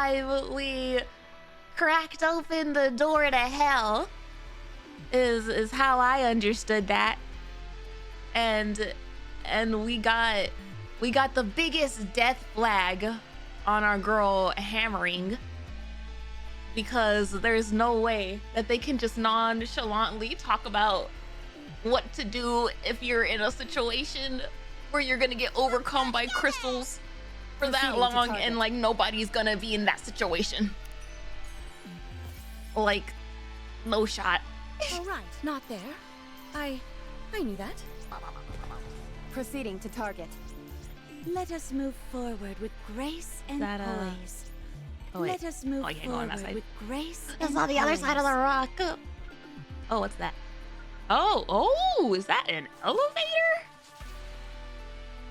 time we cracked open the door to hell is how I understood that. And we got the biggest death flag on our girl hammering, because there's no way that they can just nonchalantly talk about what to do if you're in a situation where you're gonna get overcome by crystals for that long and like nobody's gonna be in that situation. Like, no shot. All right, not there. I knew that. Proceeding to target. Let us move forward with grace and poise. Oh, wait. Let us move forward with grace and It's on the other side of the rock. Oh, what's that? Oh, is that an elevator?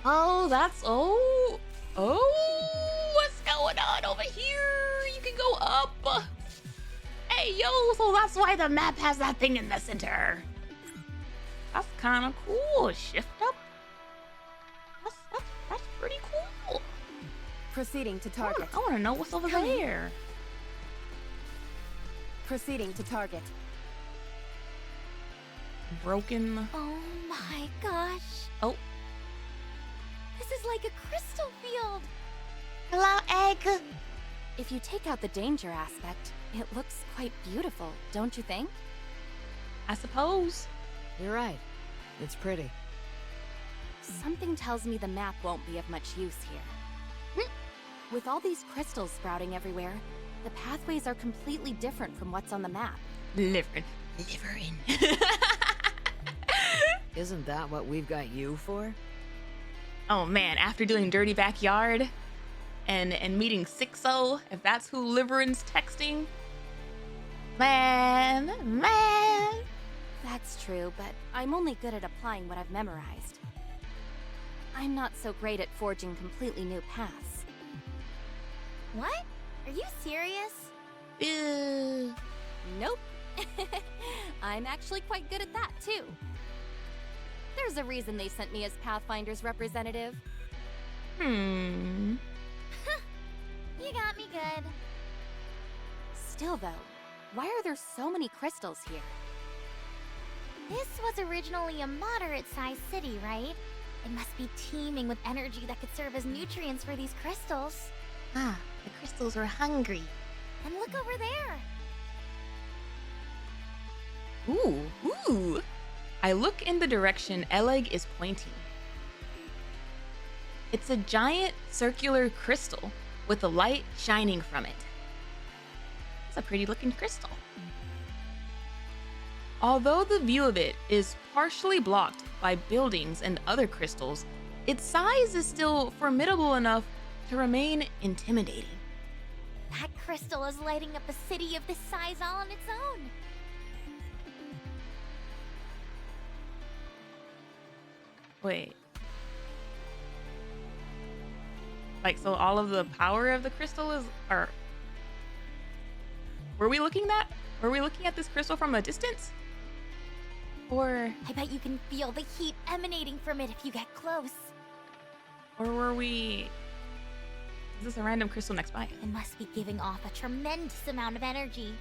Oh, that's, oh, what's going on over here? You can go up. Hey, yo, so that's why the map has that thing in the center. That's kind of cool. Shift up. That's pretty cool. Proceeding to target. I want to know what's over there. Proceeding to target. Broken. Oh my gosh. Oh. This is like a crystal field. Hello, egg. If you take out the danger aspect, it looks quite beautiful, don't you think? I suppose. You're right. It's pretty. Something tells me the map won't be of much use here. With all these crystals sprouting everywhere, the pathways are completely different from what's on the map. Livering. Isn't that what we've got you for? Oh man, after doing Dirty Backyard and meeting Sixo, if that's who Liverin's texting, man. That's true, but I'm only good at applying what I've memorized. I'm not so great at forging completely new paths. What? Are you serious? Nope. I'm actually quite good at that, too. There's a reason they sent me as Pathfinder's representative. You got me good. Still, though, why are there so many crystals here? This was originally a moderate-sized city, right? It must be teeming with energy that could serve as nutrients for these crystals. Ah, the crystals are hungry. And look over there. Ooh. I look in the direction Eleg is pointing. It's a giant circular crystal with the light shining from it. It's a pretty looking crystal. Although the view of it is partially blocked by buildings and other crystals, its size is still formidable enough to remain intimidating. That crystal is lighting up a city of this size all on its own. Wait. Like, so all of the power of the crystal is, or were we looking at this crystal from a distance? Or I bet you can feel the heat emanating from it if you get close. Or were we... Is this a random crystal next by? It must be giving off a tremendous amount of energy.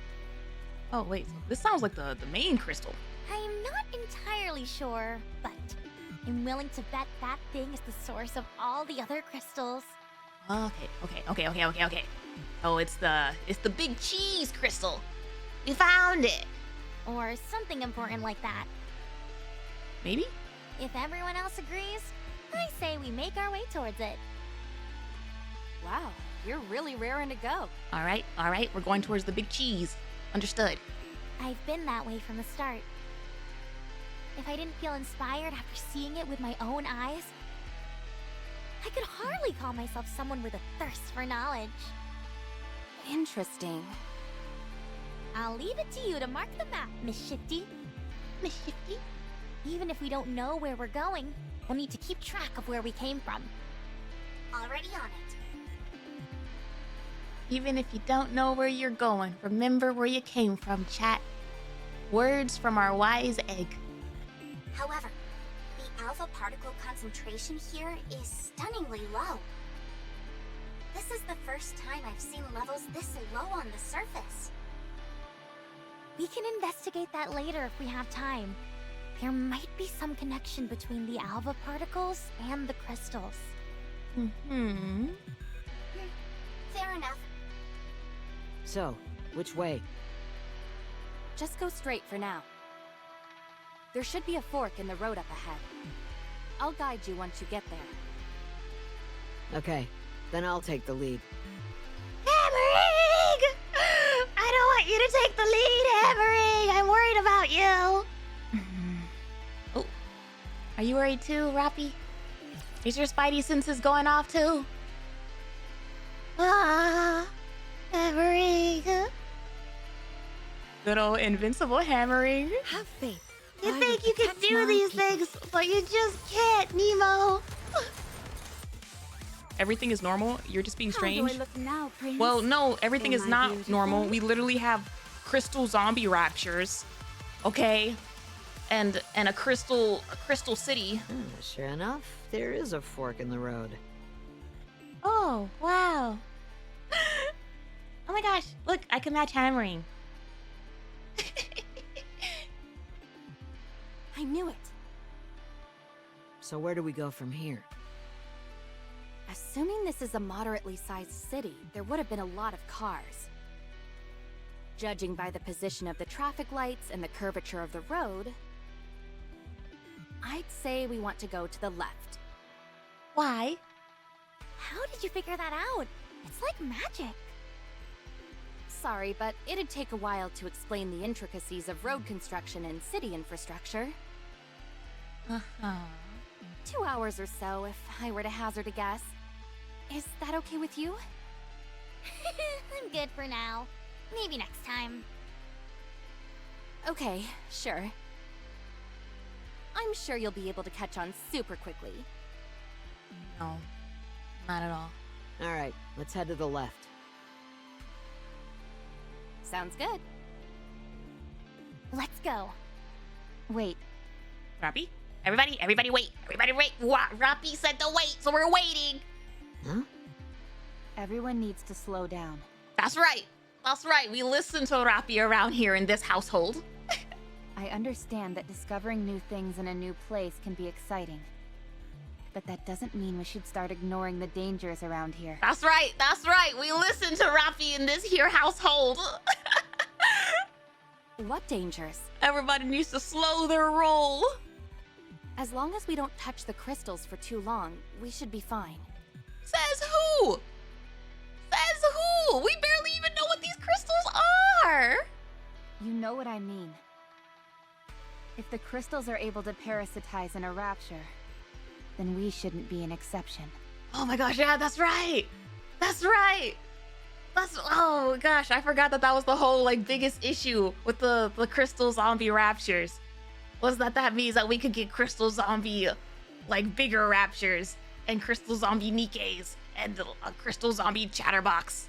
Oh, wait. So this sounds like the main crystal. I am not entirely sure, but I'm willing to bet that thing is the source of all the other crystals. Okay. Oh, it's the big cheese crystal. We found it. Or something important like that. Maybe? If everyone else agrees, I say we make our way towards it. Wow, you're really raring to go. All right. We're going towards the big cheese. Understood. I've been that way from the start. If I didn't feel inspired after seeing it with my own eyes, I could hardly call myself someone with a thirst for knowledge. Interesting. I'll leave it to you to mark the map, Miss Shifty. Miss Shifty? Even if we don't know where we're going, we'll need to keep track of where we came from. Already on it. Even if you don't know where you're going, remember where you came from, chat. Words from our wise egg. However, the alpha particle concentration here is stunningly low. This is the first time I've seen levels this low on the surface. We can investigate that later if we have time. There might be some connection between the alva particles and the crystals. Fair enough. So, which way? Just go straight for now. There should be a fork in the road up ahead. I'll guide you once you get there. Okay, then I'll take the lead. Hammering! I don't want you to take the lead, Hammering! I'm worried about you! Oh, are you worried too, Rappy? Is your spidey senses going off too? Ah, Hammering. Good old invincible hammering. Have faith. You think you can do these things, but you just can't, Nemo. Everything is normal. You're just being strange. How do I look now, Prince? Well, no, everything Am is I not beautiful? normal. We literally have crystal zombie raptures, okay, and a crystal city. Sure enough, there is a fork in the road. Oh wow! Oh my gosh! Look, I can match hammering. I knew it. So where do we go from here? Assuming this is a moderately sized city, there would have been a lot of cars. Judging by the position of the traffic lights and the curvature of the road, I'd say we want to go to the left. Why? How did you figure that out? It's like magic. Sorry, but it'd take a while to explain the intricacies of road construction and city infrastructure. 2 hours or so, if I were to hazard a guess. Is that okay with you? I'm good for now. Maybe next time. Okay, sure. I'm sure you'll be able to catch on super quickly. No, not at all. All right, let's head to the left. Sounds good. Let's go. Wait, Rappy? Everybody wait! Everybody wait! Rappy said to wait, so we're waiting! Huh? everyone needs to slow down. That's right! That's right, we listen to Rappy around here in this household. I understand that discovering new things in a new place can be exciting. But that doesn't mean we should start ignoring the dangers around here. That's right, we listen to Rappy in this here household. What dangers? Everybody needs to slow their roll. As long as we don't touch the crystals for too long, we should be fine. Says who? Says who? We barely even know what these crystals are. You know what I mean. If the crystals are able to parasitize in a rapture, then we shouldn't be an exception. Oh my gosh, yeah, that's right. That's right. Oh gosh, I forgot that was the whole biggest issue with the crystal zombie raptures. Was that means that we could get crystal zombie bigger raptures and crystal zombie Nikkes and a crystal zombie chatterbox.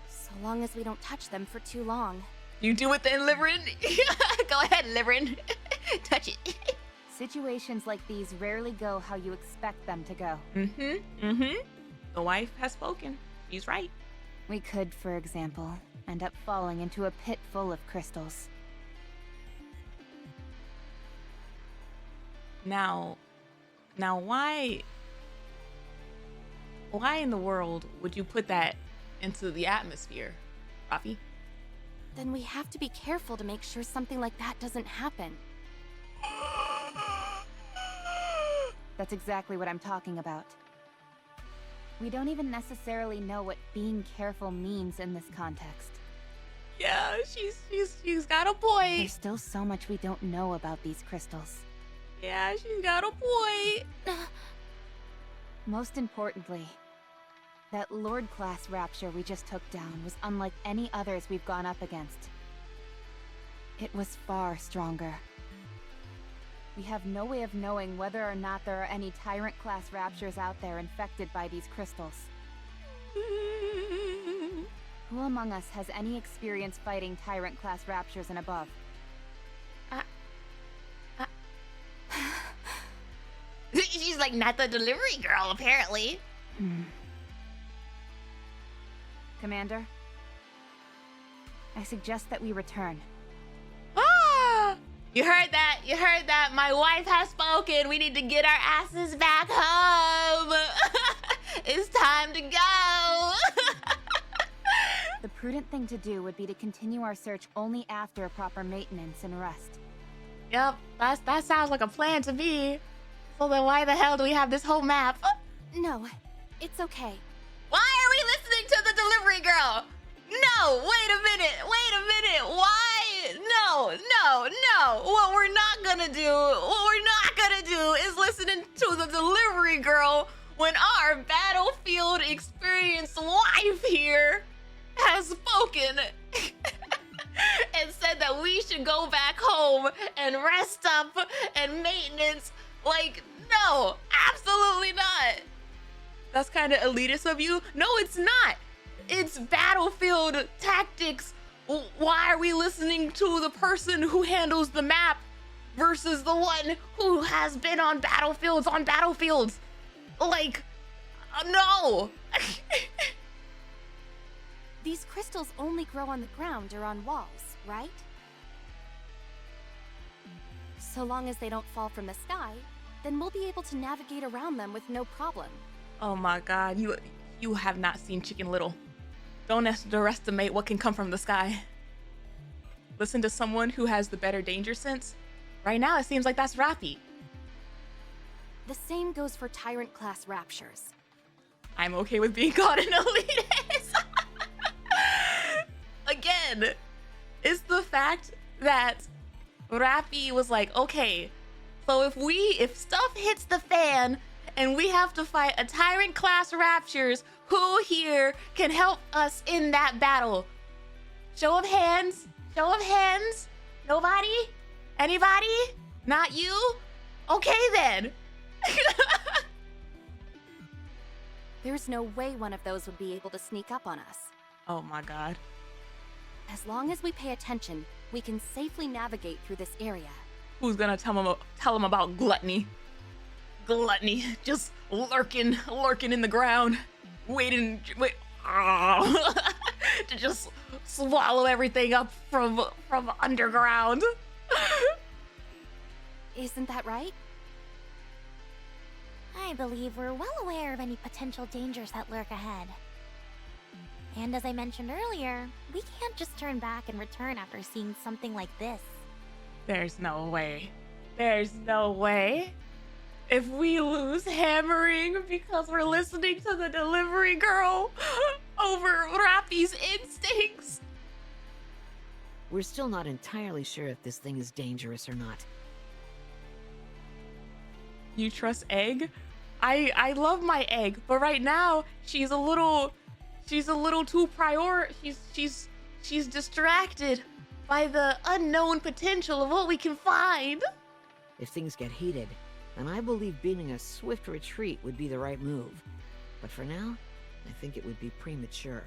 So long as we don't touch them for too long. You do it then, Liverin. Go ahead, Liverin. Touch it. Situations like these rarely go how you expect them to go. The wife has spoken. She's right. We could, for example, end up falling into a pit full of crystals. Now why in the world would you put that into the atmosphere, Rafi? Then we have to be careful to make sure something like that doesn't happen. That's exactly what I'm talking about. We don't even necessarily know what being careful means in this context. Yeah, she's got a point. There's still so much we don't know about these crystals. Yeah, she's got a point. Most importantly, that Lord class rapture we just took down was unlike any others we've gone up against. It was far stronger. We have no way of knowing whether or not there are any Tyrant class raptures out there infected by these crystals. Who among us has any experience fighting Tyrant class raptures and above? She's not the delivery girl, apparently. Commander. I suggest that we return. Ah! You heard that? You heard that? My wife has spoken. We need to get our asses back home. It's time to go. The prudent thing to do would be to continue our search only after proper maintenance and rest. Yep, that sounds like a plan to me. So then why the hell do we have this whole map? No, it's okay. Why are we listening to the delivery girl? No, wait a minute. Why? No. What we're not gonna do is listening to the delivery girl when our battlefield experienced wife here has spoken and said that we should go back home and rest up and maintenance. Like, no, absolutely not. That's kind of elitist of you. No, it's not. It's battlefield tactics. Why are we listening to the person who handles the map versus the one who has been on battlefields? Like, no. These crystals only grow on the ground or on walls, right? So long as they don't fall from the sky, then we'll be able to navigate around them with no problem. Oh my God, you have not seen Chicken Little. Don't underestimate what can come from the sky. Listen to someone who has the better danger sense. Right now, it seems like that's Rafi. The same goes for Tyrant-class Raptures. I'm okay with being called an elitist. Again, it's the fact that Rafi was like, okay, so if stuff hits the fan and we have to fight a Tyrant-class Raptures, who here can help us in that battle? Show of hands. Nobody? Anybody? Not you? Okay then. There's no way one of those would be able to sneak up on us. Oh my God. As long as we pay attention, we can safely navigate through this area. Who's gonna tell him about gluttony? Gluttony, just lurking in the ground, wait, to just swallow everything up from underground. Isn't that right? I believe we're well aware of any potential dangers that lurk ahead. And as I mentioned earlier, we can't just turn back and return after seeing something like this. There's no way. If we lose hammering because we're listening to the delivery girl over Rafi's instincts. We're still not entirely sure if this thing is dangerous or not. You trust Egg? I love my Egg, but right now she's a little too she's distracted by the unknown potential of what we can find. If things get heated, then I believe beating a swift retreat would be the right move. But for now, I think it would be premature.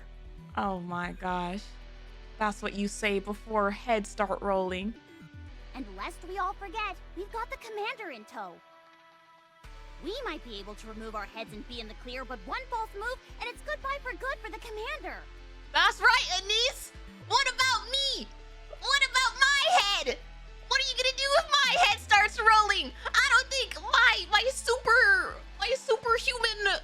Oh my gosh. That's what you say before heads start rolling. And lest we all forget, we've got the commander in tow. We might be able to remove our heads and be in the clear, but one false move and it's goodbye for good for the commander. That's right, Anise. What about me? What about my head? What are you gonna do if my head starts rolling? I don't think my superhuman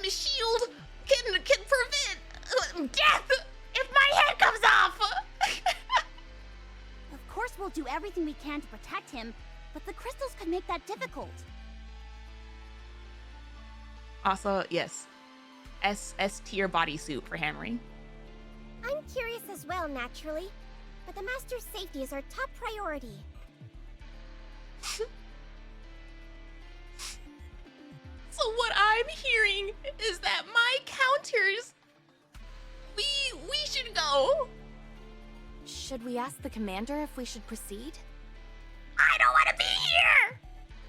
shield can prevent death if my head comes off. Of course we'll do everything we can to protect him, but the crystals could make that difficult. Also, yes, S tier bodysuit for hammering. I'm curious as well, naturally, but the Master's safety is our top priority. So what I'm hearing is that my counters, we should go. Should we ask the commander if we should proceed? I don't want to be here!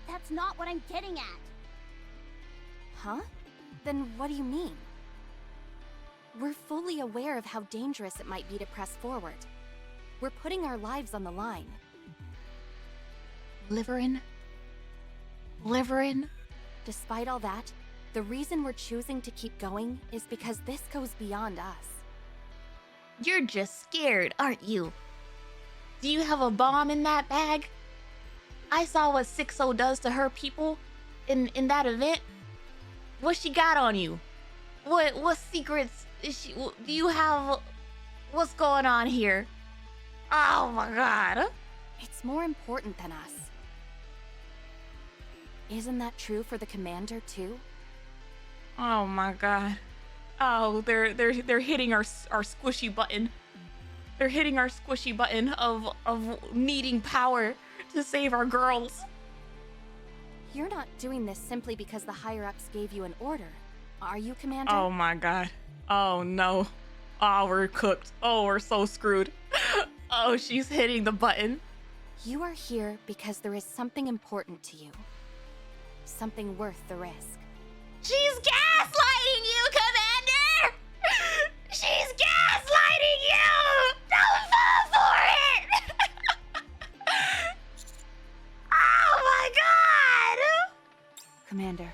That's not what I'm getting at. Huh? Then what do you mean? We're fully aware of how dangerous it might be to press forward. We're putting our lives on the line. Liverin? Despite all that, the reason we're choosing to keep going is because this goes beyond us. You're just scared, aren't you? Do you have a bomb in that bag? I saw what Sixo does to her people in that event. What she got on you? What secrets is she? Do you have? What's going on here? Oh my god. It's more important than us. Isn't that true for the commander too? Oh my god. Oh, they're hitting our squishy button. They're hitting our squishy button of needing power to save our girls. You're not doing this simply because the higher-ups gave you an order, are you, Commander? Oh my god. Oh no. Oh, we're cooked. Oh, we're so screwed. Oh, she's hitting the button. You are here because there is something important to you. Something worth the risk. She's gaslighting you, Commander! She's gaslighting you! Don't fall for it! Oh my god! Commander.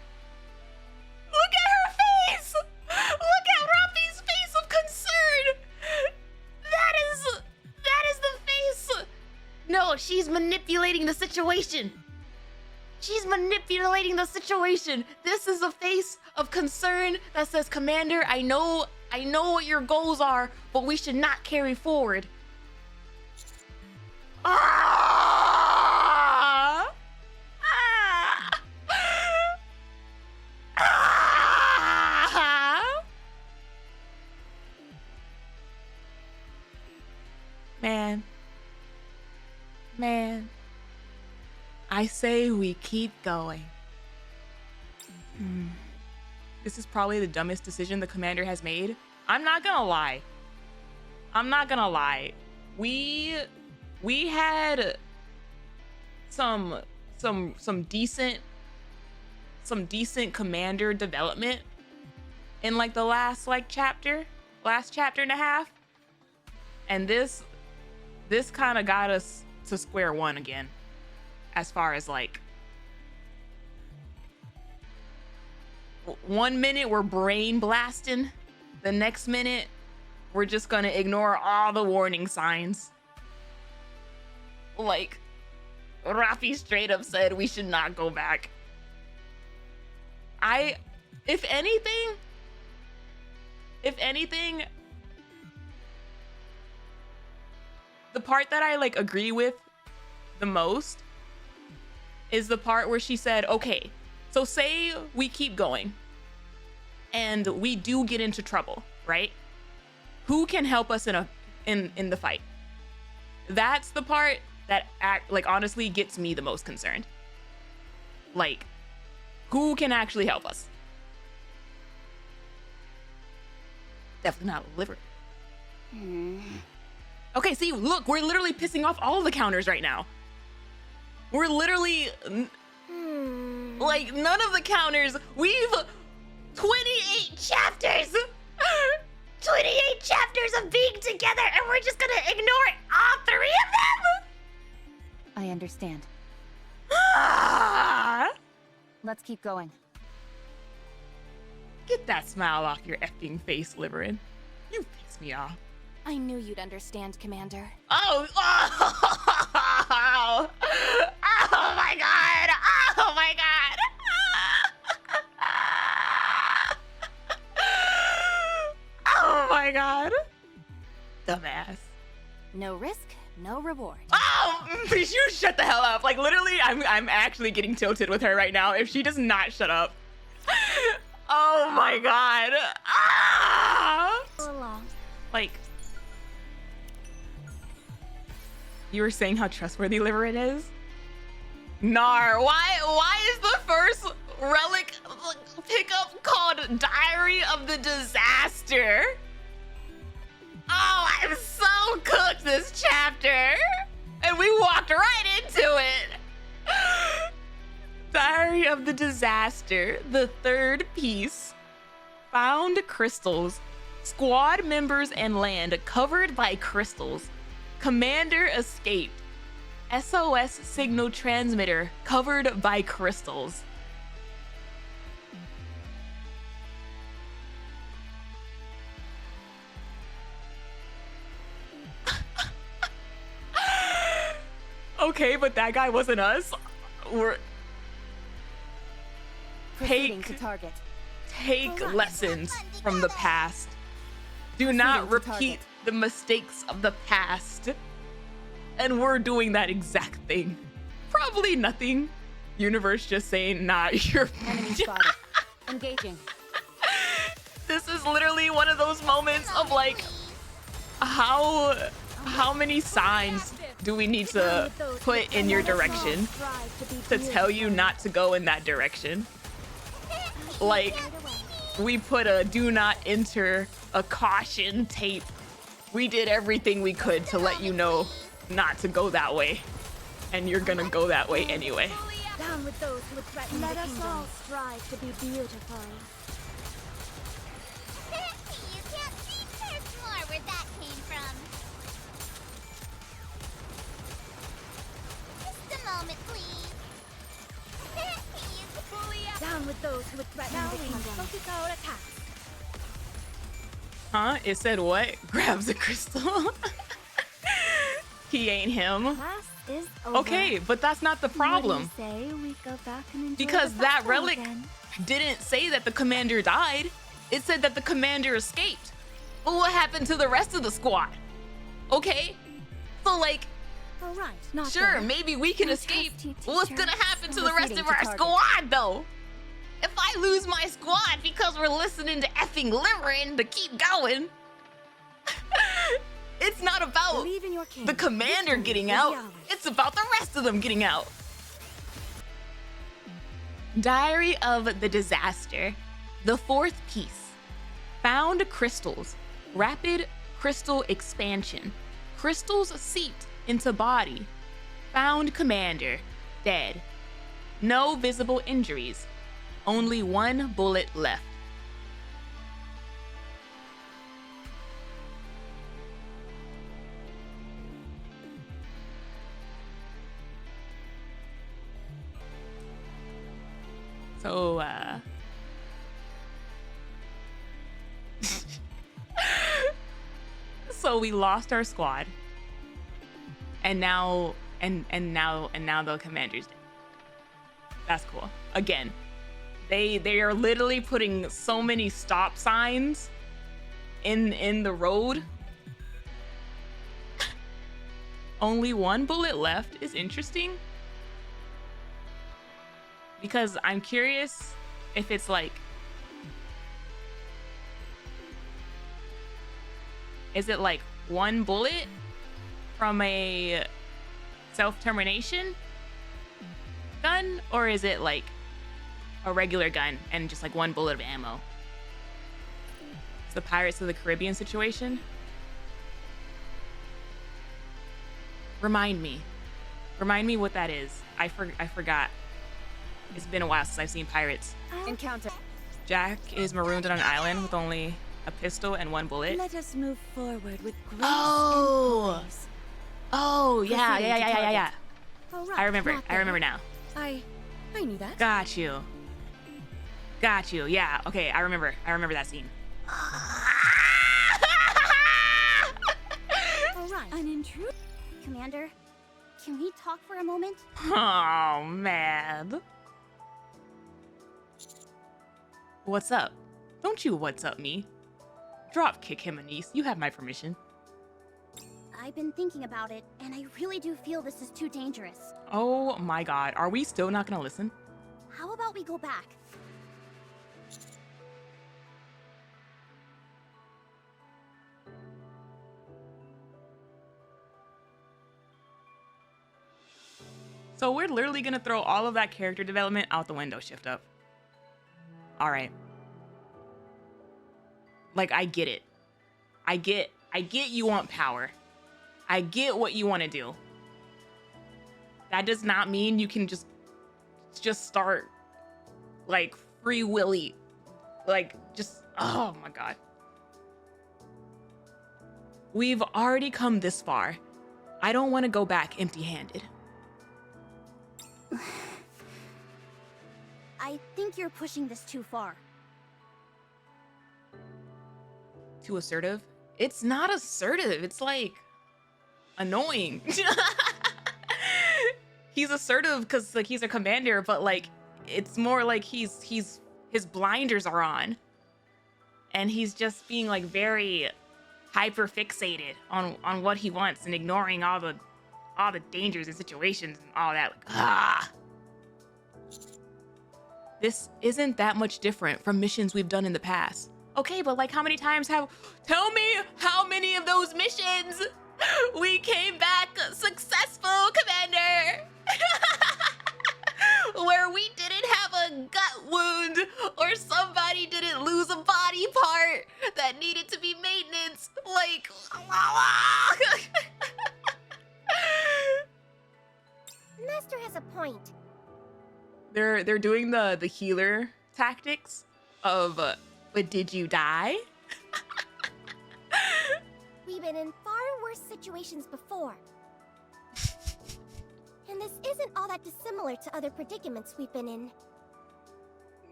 Look at her face! Look at Rafi's face of concern! That is the face! No, she's manipulating the situation. She's manipulating the situation. This is a face of concern that says, Commander, I know what your goals are, but we should not carry forward. Ah! Ah! Ah! Man. I say we keep going. This is probably the dumbest decision the commander has made. I'm not gonna lie. We had some decent commander development in like the last chapter and a half. And this kind of got us to square one again. As far as like, 1 minute we're brain blasting, the next minute we're just gonna ignore all the warning signs. Like, Rafi straight up said we should not go back. If anything, the part that I like agree with the most is the part where she said, okay, so say we keep going and we do get into trouble, right? Who can help us in the fight? That's the part that honestly gets me the most concerned. Like, who can actually help us? Definitely not Liver. Okay, see, look, we're literally pissing off all the counters right now. We're literally, like, none of the counters. We've 28 chapters. 28 chapters of being together, and we're just gonna ignore all 3 of them? I understand. Ah! Let's keep going. Get that smile off your effing face, Liverin. You piss me off. I knew you'd understand, Commander. Oh my god! Oh my god! Oh my god! Dumbass. No risk, no reward. Oh, you shut the hell up! Like literally, I'm actually getting tilted with her right now. If she does not shut up. Oh my god! Ah! Like. You were saying how trustworthy Liverin is? Nar, why is the first relic pickup called Diary of the Disaster? Oh, I'm so cooked this chapter. And we walked right into it. Diary of the Disaster, the 3rd piece. Found crystals. Squad members and land covered by crystals. Commander escaped. SOS signal transmitter covered by crystals. Okay, but that guy wasn't us. We're Proceeding to target. take lessons from the past. Do not Proceeding to repeat target. the mistakes of the past. And we're doing that exact thing. Probably nothing. Universe just saying, nah, you're Enemy spotted. Engaging. This is literally one of those moments of like, how many signs do we need to put in your direction to tell you not to go in that direction? Like, we put a do not enter, a caution tape. We did everything we could to let you know not to go that way. And you're gonna go that way anyway. Down with those who would threaten Let the us kingdom. all strive to be beautiful. You can't see there's more where that came from. Just a moment, please. Down with those who would threaten the kingdom. Focus our attacks. Huh? It said what? Grabs a crystal. He ain't him. Class is over. Okay, but that's not the problem. What do you say we go back and enjoy Because the that festival relic again? didn't say that the commander died. It said that the commander escaped. But what happened to the rest of the squad? Okay? So like, All right, not sure, there. maybe we can escape. What's gonna happen to the rest Proceeding of to our target. squad though? If I lose my squad because we're listening to effing Liverin to keep going, it's not about Believe in your king. the commander This getting is out. ours. It's about the rest of them getting out. Diary of the Disaster. The fourth piece. Found crystals. Rapid crystal expansion. Crystals seeped into body. Found commander. Dead. No visible injuries. Only one bullet left. So, so we lost our squad. And now the commander's dead. That's cool. Again, they are literally putting so many stop signs in the road. Only one bullet left is interesting. Because I'm curious if it's like, is it like one bullet from a self-termination gun, or is it like a regular gun and just like one bullet of ammo? It's the Pirates of the Caribbean situation. Remind me what that is. I forgot. It's been a while since I've seen pirates. Encounter. Jack is marooned on an island with only a pistol and one bullet. Let us move forward with grace Oh. and poise. Oh, yeah. Proceeding to target. All right, I remember. not I remember there. now. I knew that. Got you. Yeah. Okay. I remember that scene. All right. An intruder? Commander, can we talk for a moment? Oh, man. What's up? Don't you what's up me. Drop kick him, Anise. You have my permission. I've been thinking about it, and I really do feel this is too dangerous. Oh my god. Are we still not gonna listen? How about we go back? So we're literally gonna throw all of that character development out the window, shift up. All right. Like, I get it. I get you want power. I get what you want to do. That does not mean you can just start like free willy, like just, oh my god. We've already come this far. I don't want to go back empty-handed. I think you're pushing this too far. Too assertive? It's not assertive. It's like annoying. he's assertive because like he's a commander, but like it's more like he's his blinders are on, and he's just being like very hyper fixated on what he wants and ignoring all the dangers and situations and all that. Like, this isn't that much different from missions we've done in the past. Okay, but like how many times tell me how many of those missions we came back successful, Commander? Where we didn't have a gut wound or somebody didn't lose a body part that needed to be maintenance. Like, Master has a point. they're doing the healer tactics of, but did you die? We've been in far worse situations before. And this isn't all that dissimilar to other predicaments we've been in.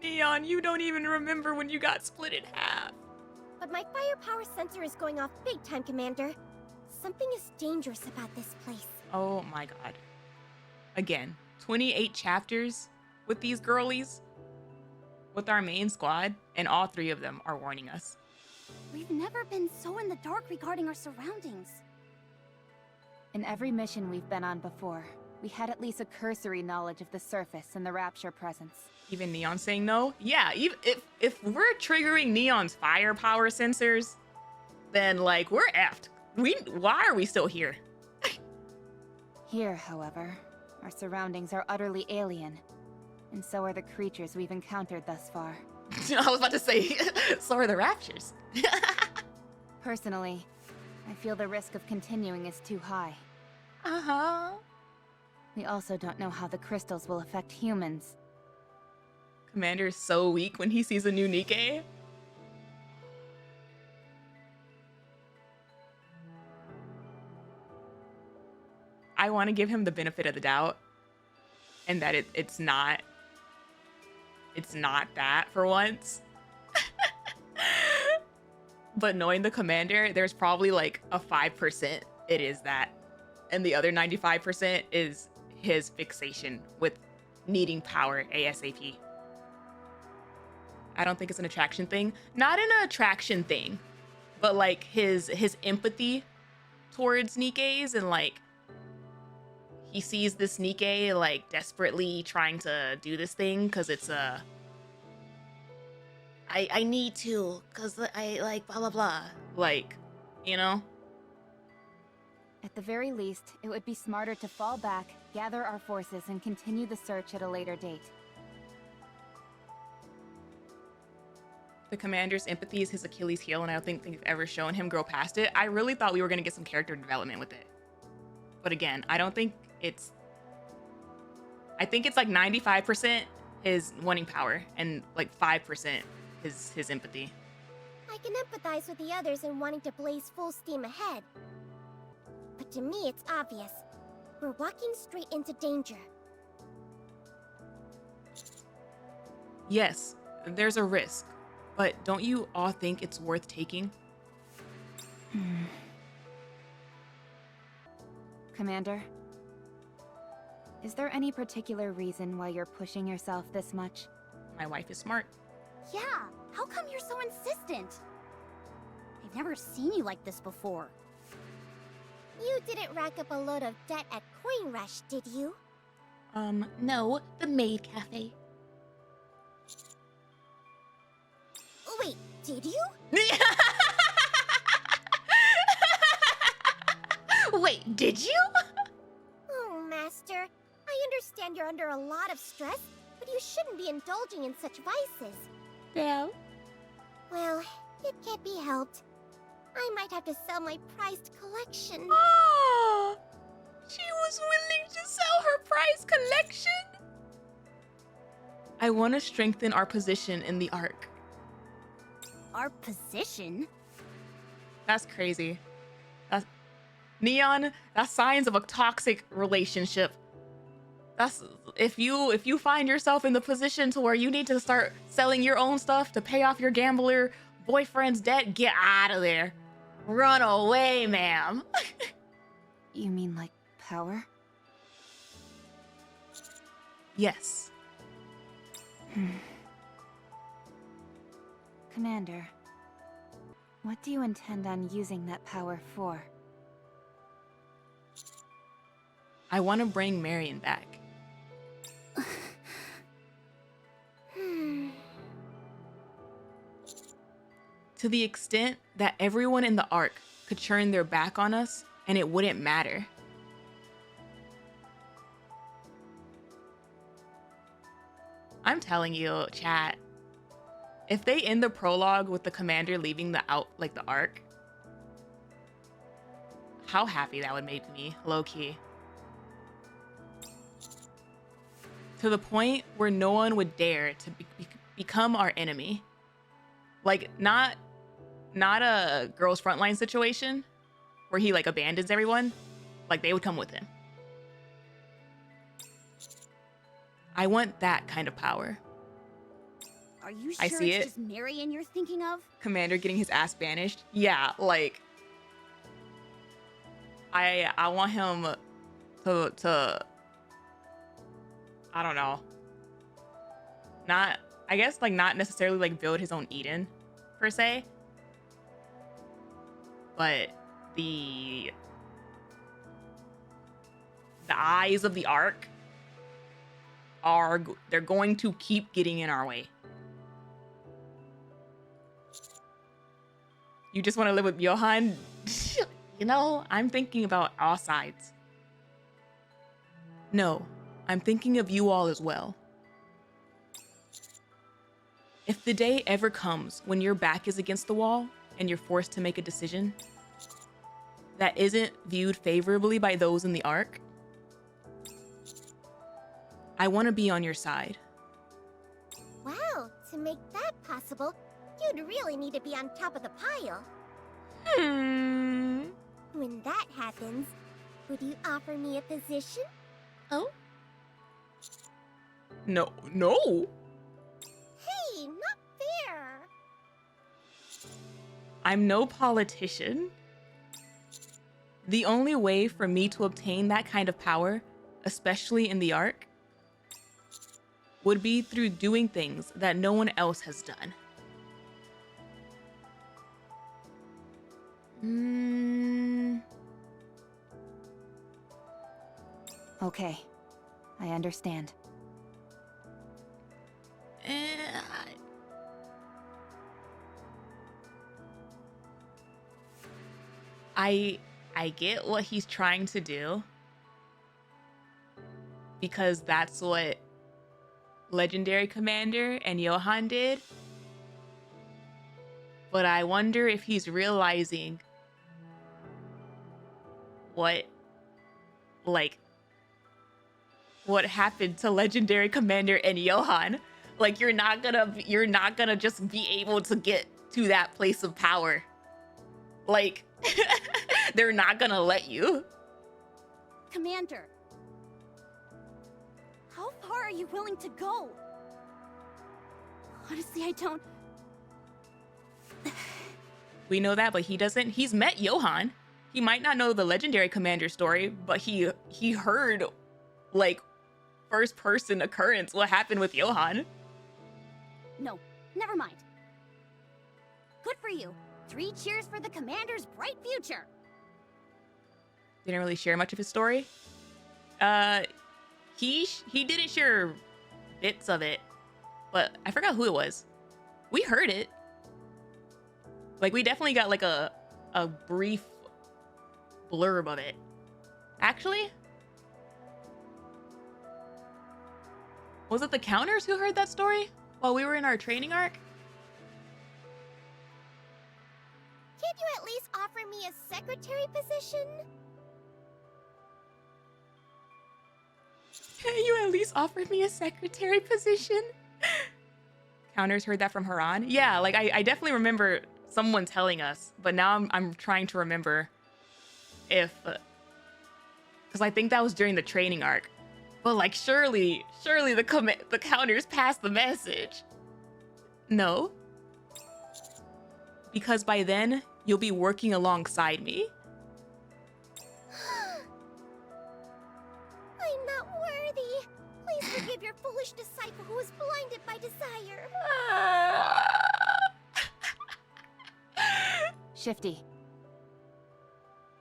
Neon, you don't even remember when you got split in half. But my firepower sensor is going off big time, Commander. Something is dangerous about this place. Oh my god. Again, 28 chapters with these girlies, with our main squad, and all 3 of them are warning us. We've never been so in the dark regarding our surroundings. In every mission we've been on before, we had at least a cursory knowledge of the surface and the Rapture presence. Even Neon saying no? Yeah, even if we're triggering Neon's firepower sensors, then like we're effed. Why are we still here? Here, however, our surroundings are utterly alien, and so are the creatures we've encountered thus far. I was about to say, so are the Raptures. Personally, I feel the risk of continuing is too high. Uh-huh. We also don't know how the crystals will affect humans. Commander is so weak when he sees a new Nikke. I want to give him the benefit of the doubt, and that it's not that for once. But knowing the commander, there's probably like a 5% it is that, and the other 95% is his fixation with needing power ASAP. I don't think it's an attraction thing. Not an attraction thing, but like his empathy towards Nikkes, and like he sees this Nikke like desperately trying to do this thing because it's I need to, because I like blah blah blah, like, you know. At the very least, it would be smarter to fall back, gather our forces, and continue the search at a later date. The commander's empathy is his Achilles heel, and I don't think they've ever shown him grow past it. I really thought we were going to get some character development with it. But again, I don't think it's... I think it's like 95% his wanting power, and like 5% his empathy. I can empathize with the others in wanting to blaze full steam ahead. But to me, it's obvious. We're walking straight into danger. Yes, there's a risk. But don't you all think it's worth taking? Commander, is there any particular reason why you're pushing yourself this much? My wife is smart. Yeah, how come you're so insistent? I've never seen you like this before. You didn't rack up a load of debt at Coin Rush, did you? No, the Maid Cafe. Wait, did you? Wait, did you? Oh, Master. I understand you're under a lot of stress, but you shouldn't be indulging in such vices. Yeah. Well, it can't be helped. I might have to sell my prized collection. Oh, she was willing to sell her prize collection? I want to strengthen our position in the Ark. Our position? That's crazy. That's Neon, that's signs of a toxic relationship. That's if you find yourself in the position to where you need to start selling your own stuff to pay off your gambler boyfriend's debt, get out of there. Run away, ma'am. You mean like power? Yes. Commander, what do you intend on using that power for? I want to bring Marion back. To the extent that everyone in the Ark could turn their back on us and it wouldn't matter. I'm telling you, chat, if they end the prologue with the commander leaving the Ark, how happy that would make me, low-key. To the point where no one would dare to become our enemy. Like, not a girls frontline situation where he like abandons everyone. Like, they would come with him. I want that kind of power. Are you sure I see it's it. just Marion you're thinking of? Commander getting his ass banished. Yeah, like, I want him to I don't know. I guess like not necessarily like build his own Eden per se. But the eyes of the Ark they're going to keep getting in our way. You just want to live with Johan? You know, I'm thinking about all sides. No, I'm thinking of you all as well. If the day ever comes when your back is against the wall and you're forced to make a decision that isn't viewed favorably by those in the Ark, I want to be on your side. Wow, to make that possible, you'd really need to be on top of the pile. When that happens, would you offer me a position? Oh? No. Hey, not fair. I'm no politician. The only way for me to obtain that kind of power, especially in the Ark, would be through doing things that no one else has done. Okay, I understand. I get what he's trying to do, because that's what Legendary Commander and Johan did. But I wonder if he's realizing what happened to Legendary Commander and Johan. Like, you're not gonna just be able to get to that place of power. Like, they're not gonna let you. Commander, how far are you willing to go? Honestly, I don't... We know that, but he doesn't. He's met Johan. He might not know the Legendary Commander story, but he heard, like, first-person occurrence what happened with Johan. No, never mind. Good for you. 3 cheers for the Commander's bright future. Didn't really share much of his story. He didn't share bits of it, but I forgot who it was. We heard it. Like, we definitely got like a brief blurb of it. Actually, was it the Counters who heard that story while we were in our training arc? Can't you at least offer me a secretary position? Can you at least offer me a secretary position? Counters heard that from Haran? Yeah, like I definitely remember someone telling us, but now I'm trying to remember if, because I think that was during the training arc. But like, surely the Counters passed the message. No, because by then you'll be working alongside me. I'm not worthy. Please forgive your Shifty.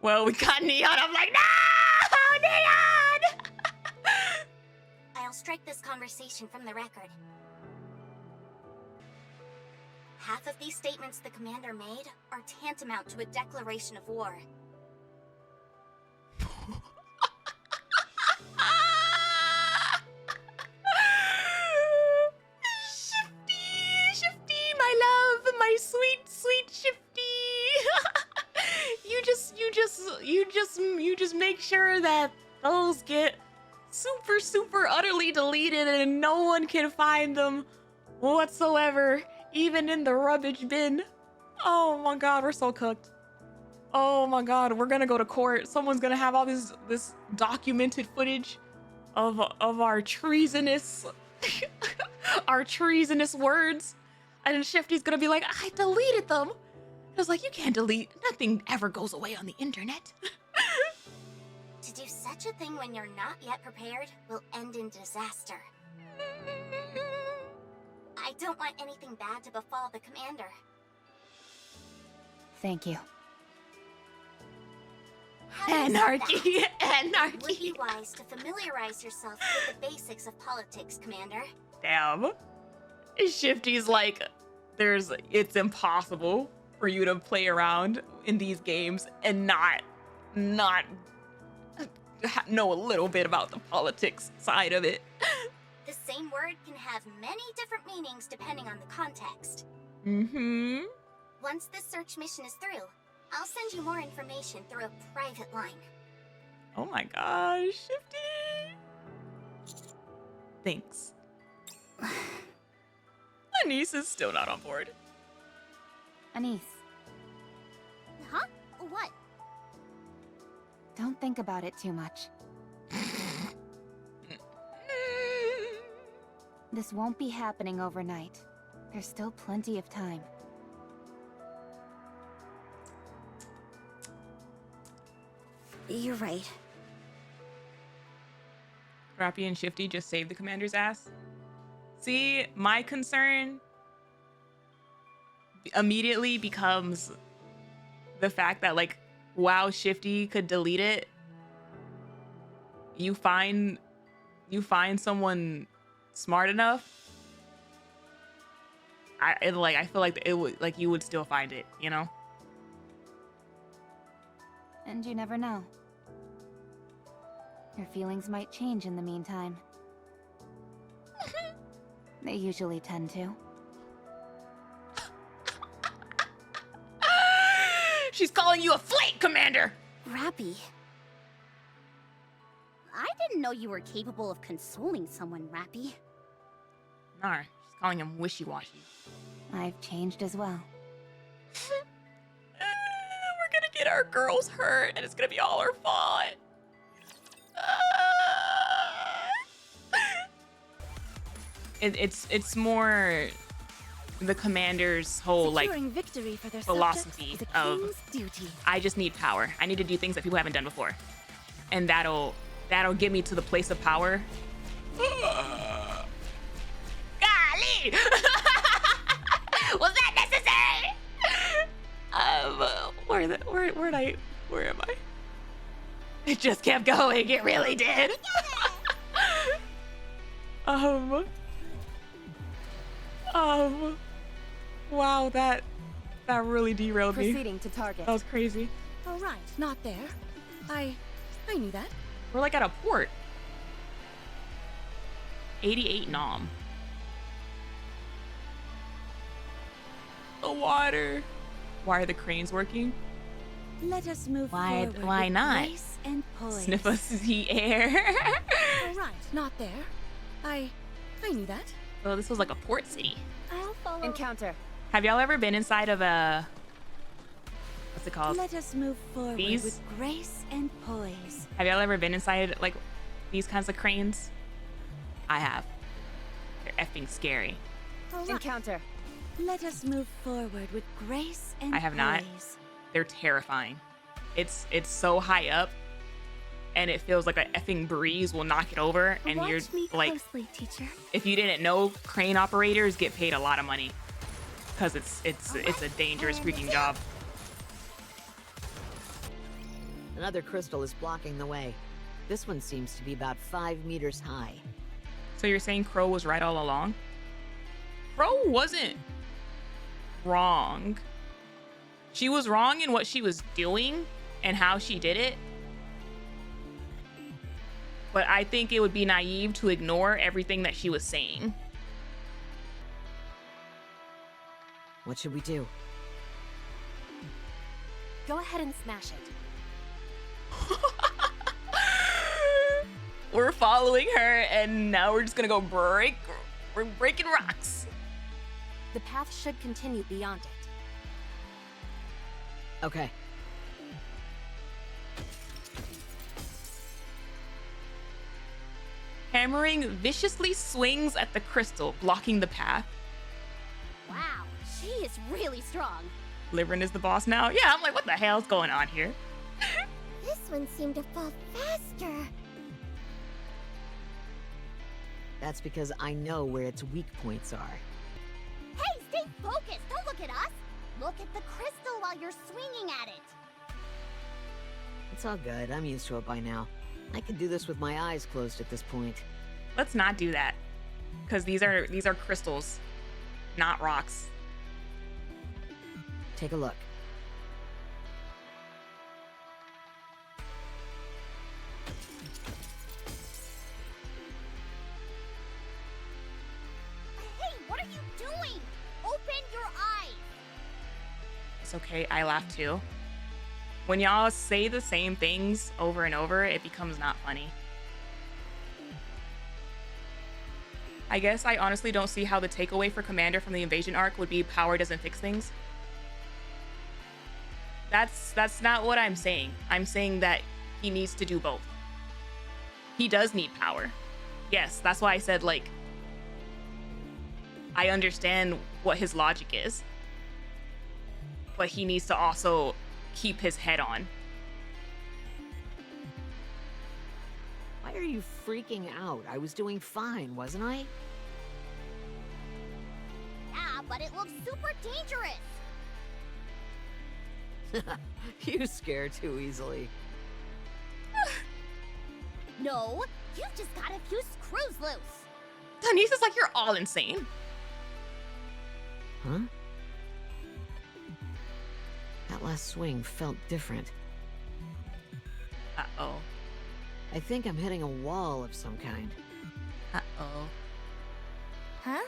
Well, we got Neon. I'm like, no, Neon! I'll strike this conversation from the record. Half of these statements the commander made are tantamount to a declaration of war. Shifty, my love, my sweet, sweet Shifty. you just make sure that those get super, super utterly deleted and no one can find them whatsoever, even in the rubbish bin. Oh my god, we're so cooked. Oh my god, we're gonna go to court. Someone's gonna have all this documented footage of our treasonous our treasonous words. And then Shifty's gonna be like, I deleted them. I was like, you can't delete. Nothing ever goes away on the internet. To do such a thing when you're not yet prepared will end in disaster. I don't want anything bad to befall the commander. Thank you. Anarchy, Would anarchy. be wise to familiarize yourself with the basics of politics, Commander. Damn. Shifty's like, it's impossible for you to play around in these games and not know a little bit about the politics side of it. The same word can have many different meanings depending on the context. Mm-hmm. Once this search mission is through, I'll send you more information through a private line. Oh my gosh, Shifty. Thanks. My niece is still not on board. Anise, Huh? What? don't think about it too much. This won't be happening overnight. There's still plenty of time. You're right. Rappy and Shifty just saved the commander's ass. See, my concern immediately becomes the fact that, like, wow, Shifty could delete it. You find someone smart enough. I feel like it would, like, you would still find it, you know? And you never know. Your feelings might change in the meantime. They usually tend to. She's calling you a flake, Commander! Rappy. I didn't know you were capable of consoling someone, Rappy. Nah, she's calling him wishy-washy. I've changed as well. We're gonna get our girls hurt, and it's gonna be all our fault. It's more the commander's whole, like, victory for their philosophy subjects is a of king's duty. I just need power. I need to do things that people haven't done before, and that'll get me to the place of power. Golly, was that necessary? Where am I? It just kept going. It really did. Wow, that really derailed me. Proceeding to target. That was crazy. All right, not there. I knew that. We're like at a port. 88 nom. The water. Why are the cranes working? Let us move Why forward with not? grace and poise. Sniff us the air. All right, not there. I knew that. Well, this was like a port city. I'll follow. Encounter. Have y'all ever been inside of a, what's it called? Let us move forward These? with grace and poise. Have y'all ever been inside, like, these kinds of cranes? I have. They're effing scary. All right. Encounter. Let us move forward with grace and I have not. poise. They're terrifying. It's so high up, and it feels like an effing breeze will knock it over, and Watch you're me like, closely, teacher. if you didn't know, crane operators get paid a lot of money because it's a dangerous freaking job. Another crystal is blocking the way. This one seems to be about 5 meters high. So you're saying Crow was right all along? Crow wasn't wrong. She was wrong in what she was doing and how she did it. But I think it would be naive to ignore everything that she was saying. What should we do? Go ahead and smash it. We're following her, and now we're just gonna go we're breaking rocks. The path should continue beyond it. Okay. Hammering viciously swings at the crystal, blocking the path. Wow, she is really strong. Liverin is the boss now? Yeah, I'm like, what the hell's going on here? This one seemed to fall faster. That's because I know where its weak points are. Hey, stay focused. Don't look at us. Look at the crystal while you're swinging at it. It's all good. I'm used to it by now. I can do this with my eyes closed at this point. Let's not do that, because these are crystals, not rocks. Take a look. Hey, what are you doing? Open your eyes. It's okay, I laugh too. When y'all say the same things over and over, it becomes not funny. I guess I honestly don't see how the takeaway for Commander from the Invasion arc would be power doesn't fix things. That's not what I'm saying. I'm saying that he needs to do both. He does need power. Yes, that's why I said, like, I understand what his logic is, but he needs to also keep his head on. Why are you freaking out? I was doing fine, wasn't I? Yeah, but it looks super dangerous. You scare too easily. No, you've just got a few screws loose. Denise is like, you're all insane. Huh? That last swing felt different. Uh-oh. I think I'm hitting a wall of some kind. Uh-oh. Huh?